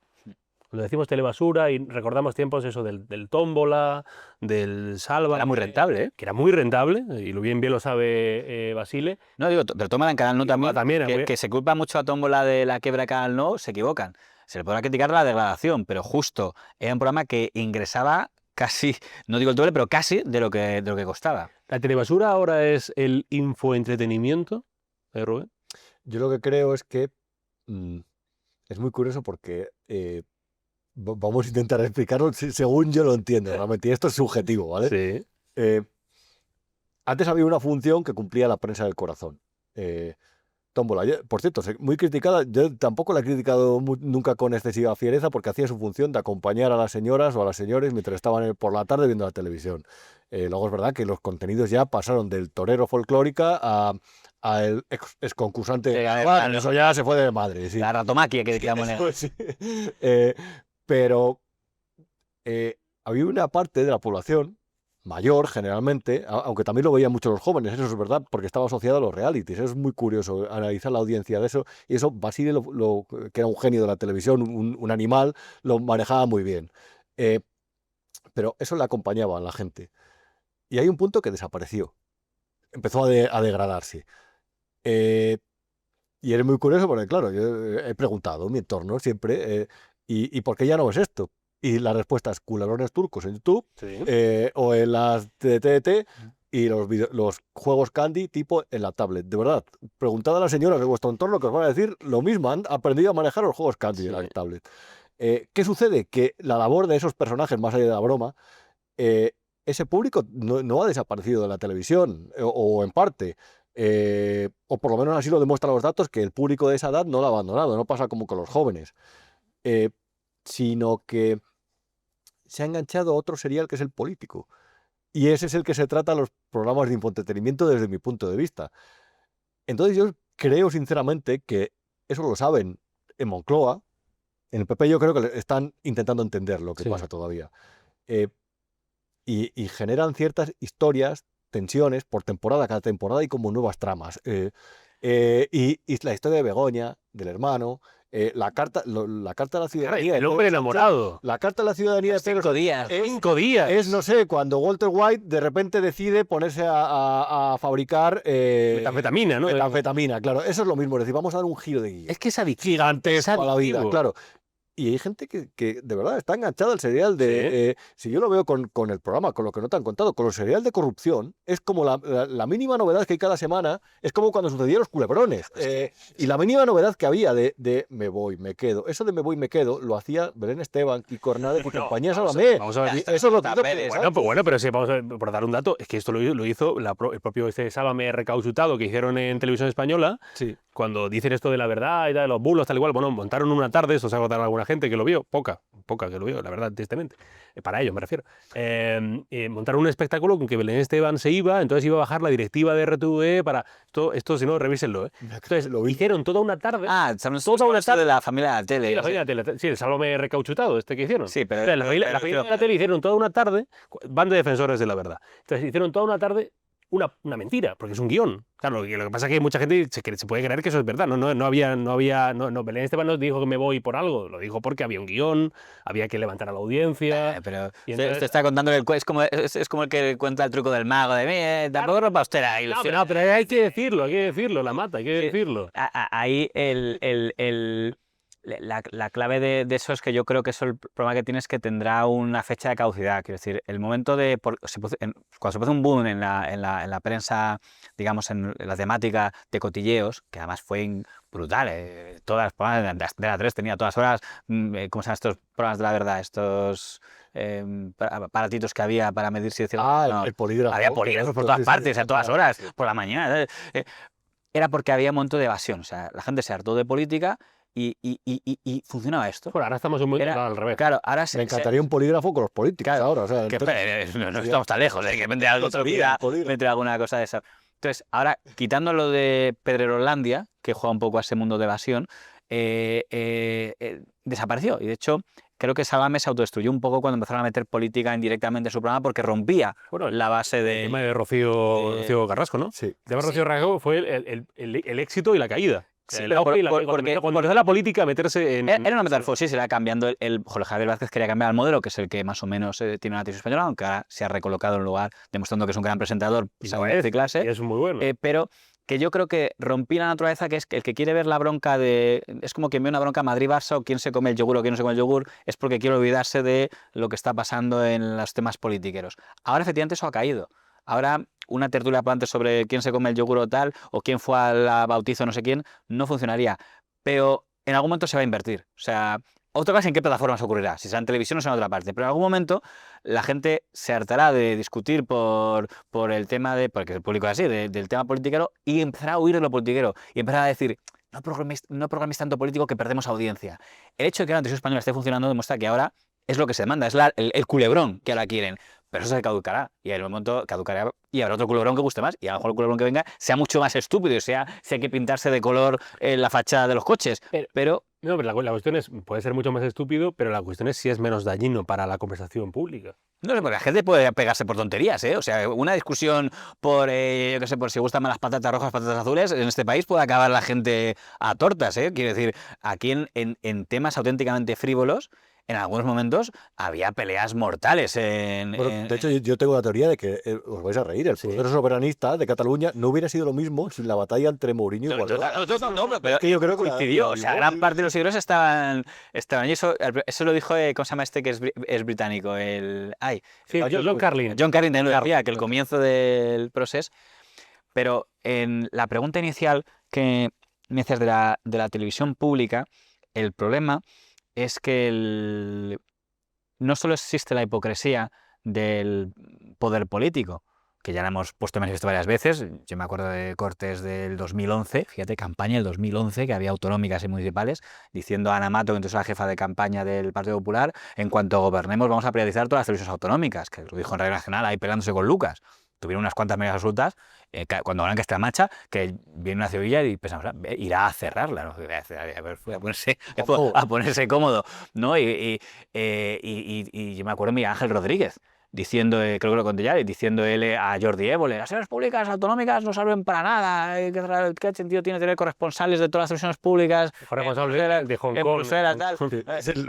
Cuando decimos telebasura y recordamos tiempos eso del tómbola, del salva. Era muy rentable, ¿eh? Que era muy rentable, y lo bien lo sabe Basile. No, digo, pero Tómbola en Canal No también, también que se culpa mucho a Tómbola de la quiebra de Canal No, se equivocan. Se le podrá criticar la degradación, pero justo era un programa que ingresaba casi, no digo el doble, pero casi de lo que costaba. ¿La telebasura ahora es el infoentretenimiento, Rubén? Yo lo que creo es que es muy curioso porque vamos a intentar explicarlo según yo lo entiendo, realmente. Y esto es subjetivo, ¿vale? Sí. Antes había una función que cumplía la prensa del corazón. Tómbola, por cierto, muy criticada. Yo tampoco la he criticado nunca con excesiva fiereza porque hacía su función de acompañar a las señoras o a las señores mientras estaban por la tarde viendo la televisión. Luego es verdad que los contenidos ya pasaron del torero folclórica a el ex concursante. Bueno, eso ya se fue de madre. Sí. La ratomaquia que decíamos. Sí. Pero había una parte de la población mayor, generalmente, aunque también lo veían mucho los jóvenes, eso es verdad, porque estaba asociado a los realities. Es muy curioso analizar la audiencia de eso. Y eso, Basile, que era un genio de la televisión, un animal, lo manejaba muy bien. Pero eso le acompañaba a la gente. Y hay un punto que desapareció. Empezó a degradarse. Y es muy curioso porque, claro, yo he preguntado en mi entorno siempre, ¿y por qué ya no ves esto? Y la respuesta es culerones turcos en YouTube, Sí. o en las de TDT y los juegos Candy tipo en la tablet. De verdad, preguntad a las señoras de vuestro entorno que os van a decir lo mismo, han aprendido a manejar los juegos Candy en la tablet. ¿Qué sucede? Que la labor de esos personajes, más allá de la broma, ese público no ha desaparecido de la televisión, o en parte. O por lo menos así lo demuestran los datos, que el público de esa edad no lo ha abandonado, no pasa como con los jóvenes, sino que se ha enganchado a otro serial que es el político. Y ese es el que se trata en los programas de infoentretenimiento desde mi punto de vista. Entonces yo creo sinceramente que eso lo saben en Moncloa. En el PP yo creo que están intentando entender lo que pasa todavía. Y generan ciertas historias, tensiones por temporada. Cada temporada hay como nuevas tramas. Y la historia de Begoña, del hermano, la carta de la ciudadanía. El hombre enamorado. La carta de la ciudadanía de Pedro 5 días. 5 días. Es, no sé, cuando Walter White de repente decide ponerse a fabricar metanfetamina, ¿no? Metanfetamina, claro. Eso es lo mismo. Es decir, vamos a dar un giro de guión. Es que es adictivo. Gigantesco a la vida, claro. Y hay gente que de verdad está enganchada al serial de... si yo lo veo con el programa, con lo que no te han contado, con el serial de corrupción, es como la mínima novedad que hay cada semana, es como cuando sucedían los culebrones. Y la mínima novedad que había de me voy, me quedo. Eso de me voy, me quedo, lo hacía Belén Esteban y Cornades y compañía Sálvame. Vamos a ver. Eso es lo que... Bueno, pero sí, vamos a ver, por dar un dato, es que esto lo hizo el propio Sálvame recauchutado que hicieron en Televisión Española. Sí. Cuando dicen esto de la verdad y de los bulos, tal igual, bueno, montaron una tarde, eso se ha agotado a alguna gente que lo vio, poca que lo vio, la verdad, tristemente, para ellos me refiero. Montaron un espectáculo con que Belén Esteban se iba, entonces iba a bajar la directiva de RTV para... Esto si no, revísenlo. Entonces, hicieron toda una tarde... toda una tarde de la familia de la tele. Sí, la familia de la tele. Sí, el Sálvame recauchutado, que hicieron. Sí, pero... Entonces, la familia de la tele hicieron toda una tarde, van de defensores de la verdad. Entonces, hicieron toda una tarde una mentira, porque es un guión. Claro, lo que pasa es que mucha gente se puede creer que eso es verdad. Belén Esteban no dijo que me voy por algo, lo dijo porque había un guión, había que levantar a la audiencia. Pero entonces, te está contando es como el que cuenta el truco del mago de tampoco es para usted la ilusión. No, pero hay que decirlo, la mata, hay que decirlo. Ahí la clave de eso es que yo creo que eso el problema que tienes es que tendrá una fecha de caducidad. Quiero decir, el momento de... cuando se produce un boom en la prensa, digamos, en la temática de cotilleos, que además fue brutal. Todas las programas de la 3 tenía todas horas, ¿cómo se llaman estos programas de la verdad? Estos aparatitos que había para medir si decía... el polígrafo. Había polígrafos por todas partes, a todas horas, por la mañana. Era porque había un momento de evasión. O sea, la gente se hartó de política y funcionaba esto. Bueno, ahora estamos al revés. Claro, ahora me encantaría un polígrafo con los políticos ahora. O sea, no estamos tan lejos, que vendrá alguna cosa de esa. Entonces, ahora, quitando lo de Pedrerolandia, que juega un poco a ese mundo de evasión, desapareció. Y de hecho, creo que Sálvame se autodestruyó un poco cuando empezaron a meter política indirectamente en su programa porque rompía la base de... El tema de Rocío Carrasco, ¿no? Sí. El tema de Rocío Carrasco fue el éxito y la caída. Sí, El pero auge y la- porque- cuando empezó la política a meterse en... Era una metamorfosis, era cambiando Jorge Javier Vázquez quería cambiar el modelo, que es el que más o menos tiene una televisión española, aunque ahora se ha recolocado en un lugar demostrando que es un gran presentador, Y según lo es, de clase. y es muy bueno. Pero que yo creo que rompí la naturaleza, que es que el que quiere ver la bronca de... Es como quien ve una bronca Madrid-Barça o quién se come el yogur o quién no se come el yogur, es porque quiere olvidarse de lo que está pasando en los temas politiqueros. Ahora efectivamente eso ha caído. Ahora una tertulia para antes sobre quién se come el yogur o tal, o quién fue al bautizo no sé quién, no funcionaría. Pero en algún momento se va a invertir. O sea, otra cosa en qué plataformas ocurrirá, si será en televisión o será en otra parte. Pero en algún momento la gente se hartará de discutir por el tema de, porque el público es así, del tema politiquero, y empezará a huir de lo politiquero. Y empezará a decir, no programéis tanto político que perdemos audiencia. El hecho de que la televisión española esté funcionando demuestra que ahora es lo que se demanda, es el culebrón que ahora quieren. Pero eso se caducará, y en el momento caducará y habrá otro culebrón que guste más, y a lo mejor el culebrón que venga sea mucho más estúpido, y sea si hay que pintarse de color la fachada de los coches. Pero No, pero la cuestión es, puede ser mucho más estúpido, pero la cuestión es si es menos dañino para la conversación pública. no sé, porque la gente puede pegarse por tonterías, ¿eh? O sea, una discusión por, yo qué sé, por si gustan más las patatas rojas, patatas azules, en este país puede acabar la gente a tortas, ¿eh? Quiero decir, aquí en temas auténticamente frívolos, en algunos momentos había peleas mortales Bueno, de hecho, yo tengo la teoría de que os vais a reír. El proceso soberanista de Cataluña no hubiera sido lo mismo sin la batalla entre Mourinho y Guardiola. pero Es que yo creo que coincidió. O sea, gran parte de los seguidores estaban y eso lo dijo, ¿cómo se llama este que es británico? Sí, John Carlin. John Carlin también lo decía, que el comienzo del proceso. Pero en la pregunta inicial que me hacías de la televisión pública, el problema es que no solo existe la hipocresía del poder político, que ya la hemos puesto en manifiesto varias veces. Yo me acuerdo de cortes del 2011, fíjate, campaña del 2011, que había autonómicas y municipales, diciendo a Ana Mato, que entonces era la jefa de campaña del Partido Popular, en cuanto gobernemos vamos a privatizar todas las televisiones autonómicas, que lo dijo en Radio Nacional ahí peleándose con Lucas. Tuvieron unas cuantas medidas absolutas cuando hablan que está en marcha, que viene una Sevilla y pensamos, irá a cerrarla, ¿no? A ponerse cómodo, ¿no? Y yo me acuerdo de Miguel Ángel Rodríguez diciendo, creo que lo conté ya, diciendo él a Jordi Évole, las televisiones públicas autonómicas no sirven para nada, ¿qué sentido tiene tener corresponsales de todas las televisiones públicas? Corresponsable de Hong en Kong. Bruselas, tal.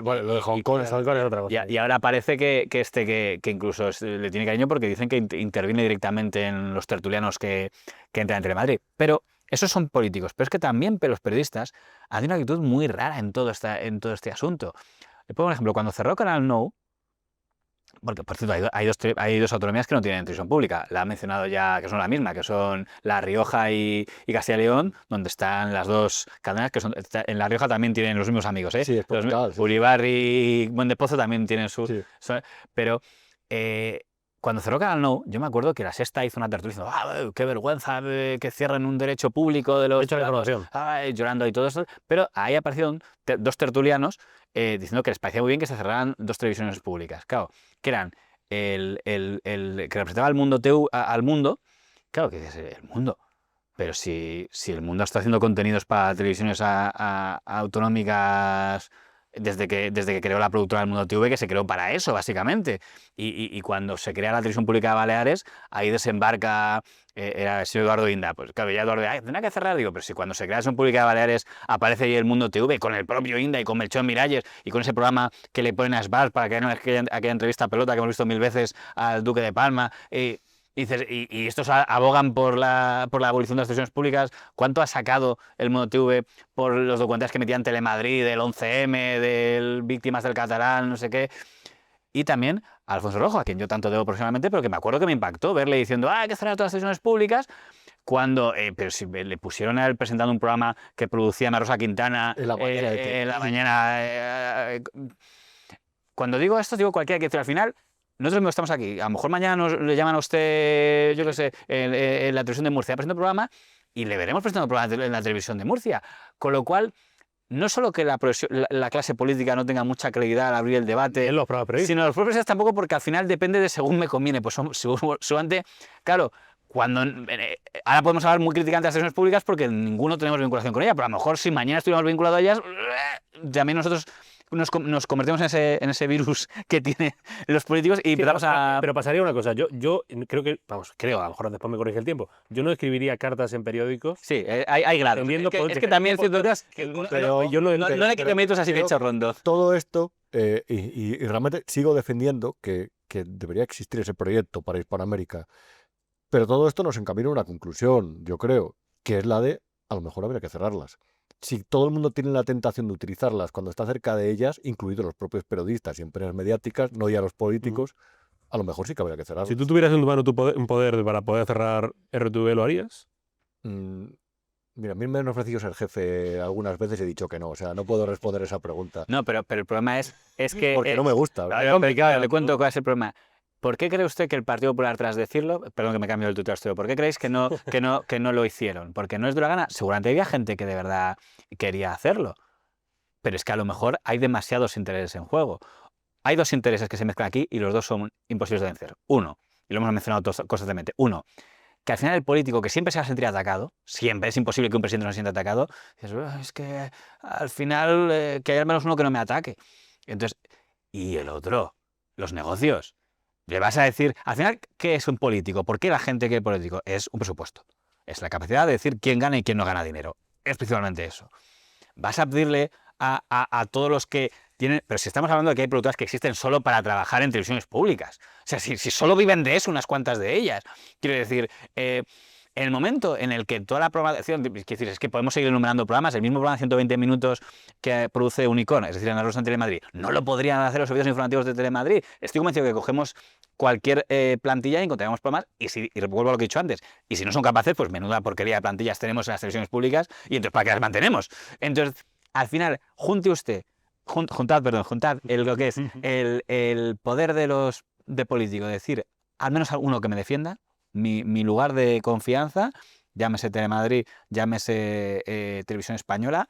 Bueno, lo de Hong Kong Hong Kong es otra cosa. Y ahora parece que incluso le tiene cariño porque dicen que interviene directamente en los tertulianos que entran en Telemadrid. Pero esos son políticos. Pero es que también los periodistas han tenido una actitud muy rara en todo este asunto. Le pongo un ejemplo. Cuando cerró Canal Nou, porque por cierto hay dos autonomías que no tienen televisión pública, la ha mencionado ya, que son la misma, que son La Rioja y Castilla y León, donde están las dos cadenas, que en La Rioja también tienen los mismos amigos, ¿eh? Sí, es Portugal, sí. Uribarri y Buen de Pozo también tienen sus... Sí. Pero cuando cerró Canal Nou, yo me acuerdo que La Sexta hizo una tertulia diciendo qué vergüenza que cierren un derecho público de los... Derecho a la información. Llorando y todo eso, pero ahí aparecieron dos tertulianos diciendo que les parecía muy bien que se cerraran dos televisiones públicas, claro, que eran el que representaba al mundo al mundo, claro, que dices, el mundo, pero si el mundo está haciendo contenidos para televisiones autonómicas desde que creó la productora del Mundo TV, que se creó para eso, básicamente. Y cuando se crea la televisión pública de Baleares, ahí desembarca, era el señor Eduardo Inda. Pues claro, ya Eduardo, tendrá que cerrar. Digo, pero si cuando se crea la televisión pública de Baleares aparece ahí el Mundo TV con el propio Inda y con Melchor Miralles y con ese programa que le ponen a Sbar para que hagan aquella entrevista pelota que hemos visto 1000 veces al Duque de Palma. Y estos abogan por la abolición de las televisiones públicas. ¿Cuánto ha sacado el Mundo TV por los documentales que metían Telemadrid, del 11M, del Víctimas del Catalán, no sé qué? Y también a Alfonso Rojo, a quien yo tanto debo profesionalmente, pero que me acuerdo que me impactó verle diciendo hay que cerrar todas las televisiones públicas, cuando pero si le pusieron a él presentando un programa que producía Rosa Quintana En la mañana en la mañana. Cuando digo esto, digo cualquiera, que decir, al final nosotros mismos estamos aquí, a lo mejor mañana le llaman a usted, yo qué sé, en la televisión de Murcia, presenta un programa y le veremos presentando un programa en la televisión de Murcia. Con lo cual, no solo que la clase política no tenga mucha credibilidad al abrir el debate, los propios periodistas. sino los propios periodistas tampoco, porque al final depende de según me conviene. Pues seguramente, claro, ahora podemos hablar muy críticamente de las televisiones públicas porque ninguno tenemos vinculación con ellas, pero a lo mejor si mañana estuviéramos vinculados a ellas, también nosotros nos convertimos en ese virus que tienen los políticos y empezamos a... Pero pasaría una cosa, yo creo que, vamos, creo, a lo mejor después me corrige el tiempo, yo no escribiría cartas en periódicos. Sí, hay grados. Es que también es cierto... Yo no No le quito méritos así de hecho rondo. Todo esto, y realmente sigo defendiendo que debería existir ese proyecto para Hispanoamérica, pero todo esto nos encamina a una conclusión, yo creo, que es la de, a lo mejor habría que cerrarlas. Si todo el mundo tiene la tentación de utilizarlas cuando está cerca de ellas, incluidos los propios periodistas y empresas mediáticas, no ya los políticos, a lo mejor sí que habría que cerrarlas. Si tú tuvieras en tu mano un poder para poder cerrar RTV, ¿lo harías? Mira, a mí me han ofrecido ser jefe algunas veces y he dicho que no, o sea, no puedo responder esa pregunta. No, pero el problema es que... Porque no me gusta. Le cuento cuál es el problema. ¿Por qué cree usted que el Partido Popular, tras decirlo, perdón que me cambio el tutor, ¿por qué creéis que no lo hicieron? ¿Porque no les dio la gana? Seguramente había gente que de verdad quería hacerlo, pero es que a lo mejor hay demasiados intereses en juego. Hay dos intereses que se mezclan aquí y los dos son imposibles de vencer. Uno, y lo hemos mencionado todos constantemente, uno, que al final el político que siempre se va a sentir atacado, siempre, es imposible que un presidente no se sienta atacado, dices, es que al final que haya al menos uno que no me ataque. Entonces, y el otro, los negocios. Le vas a decir, al final, ¿qué es un político? ¿Por qué la gente quiere político? Es un presupuesto. Es la capacidad de decir quién gana y quién no gana dinero. Es principalmente eso. Vas a pedirle a todos los que tienen... Pero si estamos hablando de que hay productoras que existen solo para trabajar en televisiones públicas. O sea, si solo viven de eso unas cuantas de ellas. Quiero decir... en el momento en el que toda la programación, es que podemos seguir enumerando programas, el mismo programa de 120 minutos que produce Unicron, es decir, Ana Rosa en Telemadrid, no lo podrían hacer los servicios informativos de Telemadrid. Estoy convencido que cogemos cualquier plantilla y encontraremos programas, y vuelvo a lo que he dicho antes, y si no son capaces, pues menuda porquería de plantillas tenemos en las televisiones públicas, y entonces ¿para qué las mantenemos? Entonces, al final, juntad lo que es el poder de político, decir, al menos uno que me defienda, mi lugar de confianza, llámese Telemadrid, llámese Televisión Española,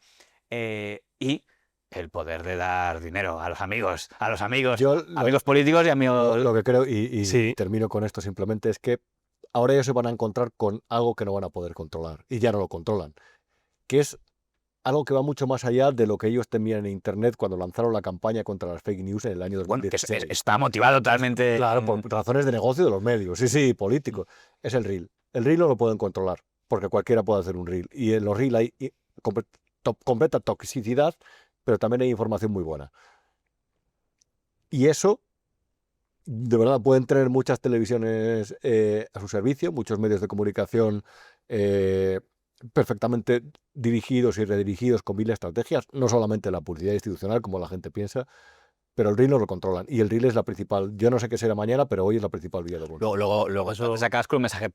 y el poder de dar dinero a los amigos, amigos políticos y amigos... Lo que creo, y Sí. termino con esto simplemente, es que ahora ellos se van a encontrar con algo que no van a poder controlar, y ya no lo controlan, que es algo que va mucho más allá de lo que ellos temían en Internet cuando lanzaron la campaña contra las fake news en el año Bueno, que 2016. está motivado totalmente... Claro, por razones de negocio de los medios, sí, políticos. Es el reel. El reel no lo pueden controlar, porque cualquiera puede hacer un reel. Y en los reel hay completa toxicidad, pero también hay información muy buena. Y eso, de verdad, pueden tener muchas televisiones a su servicio, muchos medios de comunicación perfectamente dirigidos y redirigidos con mil estrategias, no solamente la publicidad institucional, como la gente piensa, pero el reel no lo controlan. Y el reel es la principal, yo no sé qué será mañana, pero hoy es la principal vía de comunicación. Luego eso sacas con un mensaje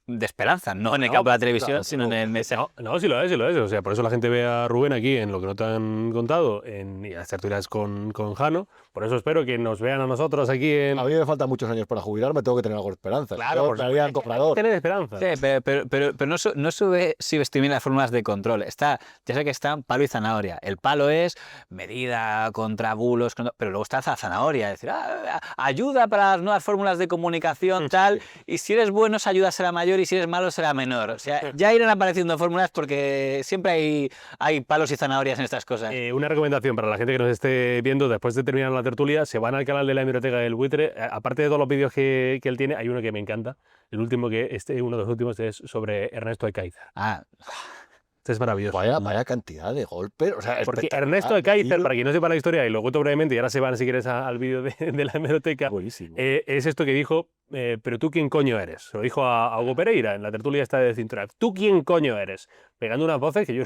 de esperanza, no en el campo de la televisión, sino en el mensaje. No, sí lo es. O sea, por eso la gente ve a Rubén aquí en lo que no te han contado, y a las tertulias con Jano. Por eso espero que nos vean a nosotros aquí en... A mí me faltan muchos años para jubilarme, tengo que tener algo de esperanza. Claro, por me comprador. tener esperanza. Sí, pero no subestimen las fórmulas de control. Ya sé que están palo y zanahoria. El palo es medida contra bulos, pero luego está la zanahoria, es decir, ayuda para las nuevas fórmulas de comunicación, tal, y si eres bueno, esa ayuda será mayor y si eres malo será menor. O sea, ya irán apareciendo fórmulas porque siempre hay palos y zanahorias en estas cosas. Una recomendación para la gente que nos esté viendo, después de terminar la tertulia, se van al canal de la Hemeroteca del Buitre. Aparte de todos los vídeos que él tiene, hay uno que me encanta. El último uno de los últimos es sobre Ernesto Ekaizer. Este es maravilloso. Vaya cantidad de golpes. O sea, porque Ernesto Ekaizer, para quien no sepa la historia, y lo cuento brevemente, y ahora se van, si quieres, al vídeo de la Hemeroteca, es esto que dijo, pero tú quién coño eres. Se lo dijo a Hugo Pereira en la tertulia esta de Cintura. ¿Tú quién coño eres? Pegando unas voces que yo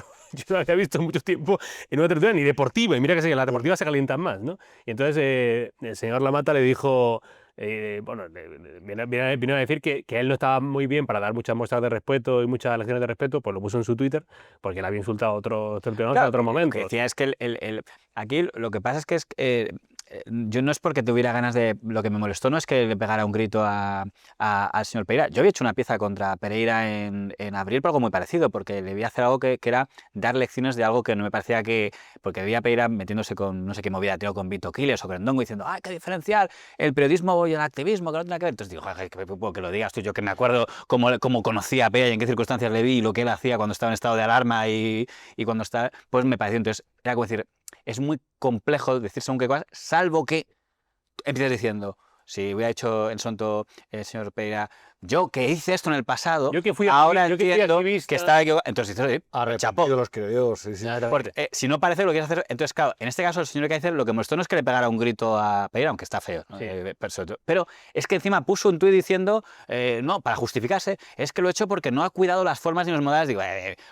no había visto mucho tiempo en una tertulia ni deportiva. Y mira que en la deportiva se calientan más, ¿no? Y entonces el señor Lamata le dijo... vino a decir que él no estaba muy bien para dar muchas muestras de respeto y muchas lecciones de respeto, pues lo puso en su Twitter, porque le había insultado a otros tertulianos en otro momento. Lo que decía es que aquí lo que pasa es que yo no es porque tuviera ganas de... Lo que me molestó no es que le pegara un grito al señor Pereira. Yo había hecho una pieza contra Pereira en abril por algo muy parecido, porque le vi hacer algo que era dar lecciones de algo que no me parecía que... Porque veía a Pereira metiéndose con no sé qué movida tengo con Vito Quiles o con Ndongo diciendo hay que diferenciar el periodismo y el activismo, que no tiene que ver. Entonces digo, que lo digas tú, yo que me acuerdo cómo conocía a Pereira y en qué circunstancias le vi y lo que él hacía cuando estaba en estado de alarma y cuando estaba... Pues me pareció, entonces, era como decir... es muy complejo decir según qué cosas, salvo que empieces diciendo, si hubiera hecho en Sonto el señor Pereira, yo que hice esto en el pasado, Yo que fui ahora yo que fui entiendo activista. que estaba equivocado. Entonces dices, chapó. Arrepentido los creo, sí, sí. Porque, si no parece lo que quieres hacer, entonces claro, en este caso el señor Kaiser lo que mostró no es que le pegara un grito a Pereira, aunque está feo, ¿no? Sí. Pero es que encima puso un tuit diciendo, no, para justificarse, es que lo he hecho porque no ha cuidado las formas ni los modales. Digo,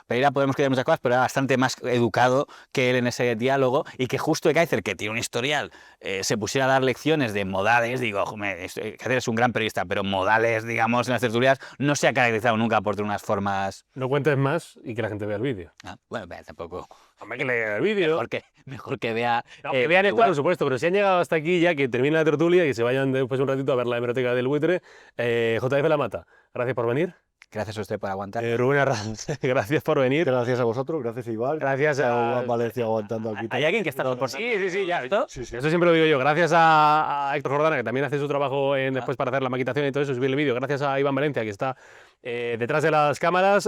Pereira podemos cuidar muchas cosas, pero era bastante más educado que él en ese diálogo, y que justo Kaiser, que tiene un historial, se pusiera a dar lecciones de modales. Digo, Kaiser es un gran periodista, pero modales, digamos, en las tertulias no se ha caracterizado nunca por tener unas formas... No cuentes más y que la gente vea el vídeo. bueno, tampoco... Hombre, que le vea el vídeo. Mejor que vea... No, que vean esto, por supuesto, pero si han llegado hasta aquí ya, que termine la tertulia y que se vayan después un ratito a ver la hemeroteca del buitre. JF La Mata, gracias por venir. Gracias a usted por aguantar. Rubén Arranz, gracias por venir. Gracias a vosotros, gracias a Iván. Gracias a Valencia aguantando aquí. ¿Hay alguien que está por Sí, ya. Sí, sí. Eso siempre lo digo yo. Gracias a Héctor Jordana, que también hace su trabajo después para hacer la maquetación y todo eso, subir el vídeo. Gracias a Iván Valencia, que está detrás de las cámaras.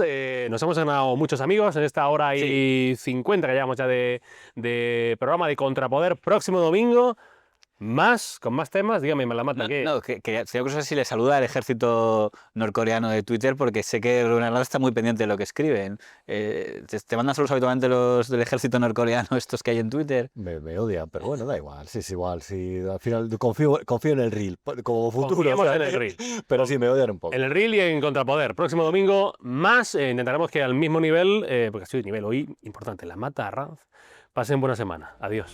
Nos hemos ganado muchos amigos en esta hora y 50 que llevamos ya de programa de Contrapoder. Próximo domingo, con más temas. Dígame, La Mata, ¿qué? No, que sería curioso si le saluda al ejército norcoreano de Twitter, porque sé que Rubén Arranz está muy pendiente de lo que escriben. ¿Te mandan saludos habitualmente los del ejército norcoreano, estos que hay en Twitter? Me odian, pero bueno, da igual. Sí, es igual. Sí, al final confío en el reel como futuro. Confiemos o sea, en el reel. Pero sí, me odian un poco. En el reel y en Contrapoder. Próximo domingo, más. Intentaremos que al mismo nivel, porque ha sido nivel hoy importante, La Mata, Arranz. Pasen buena semana. Adiós.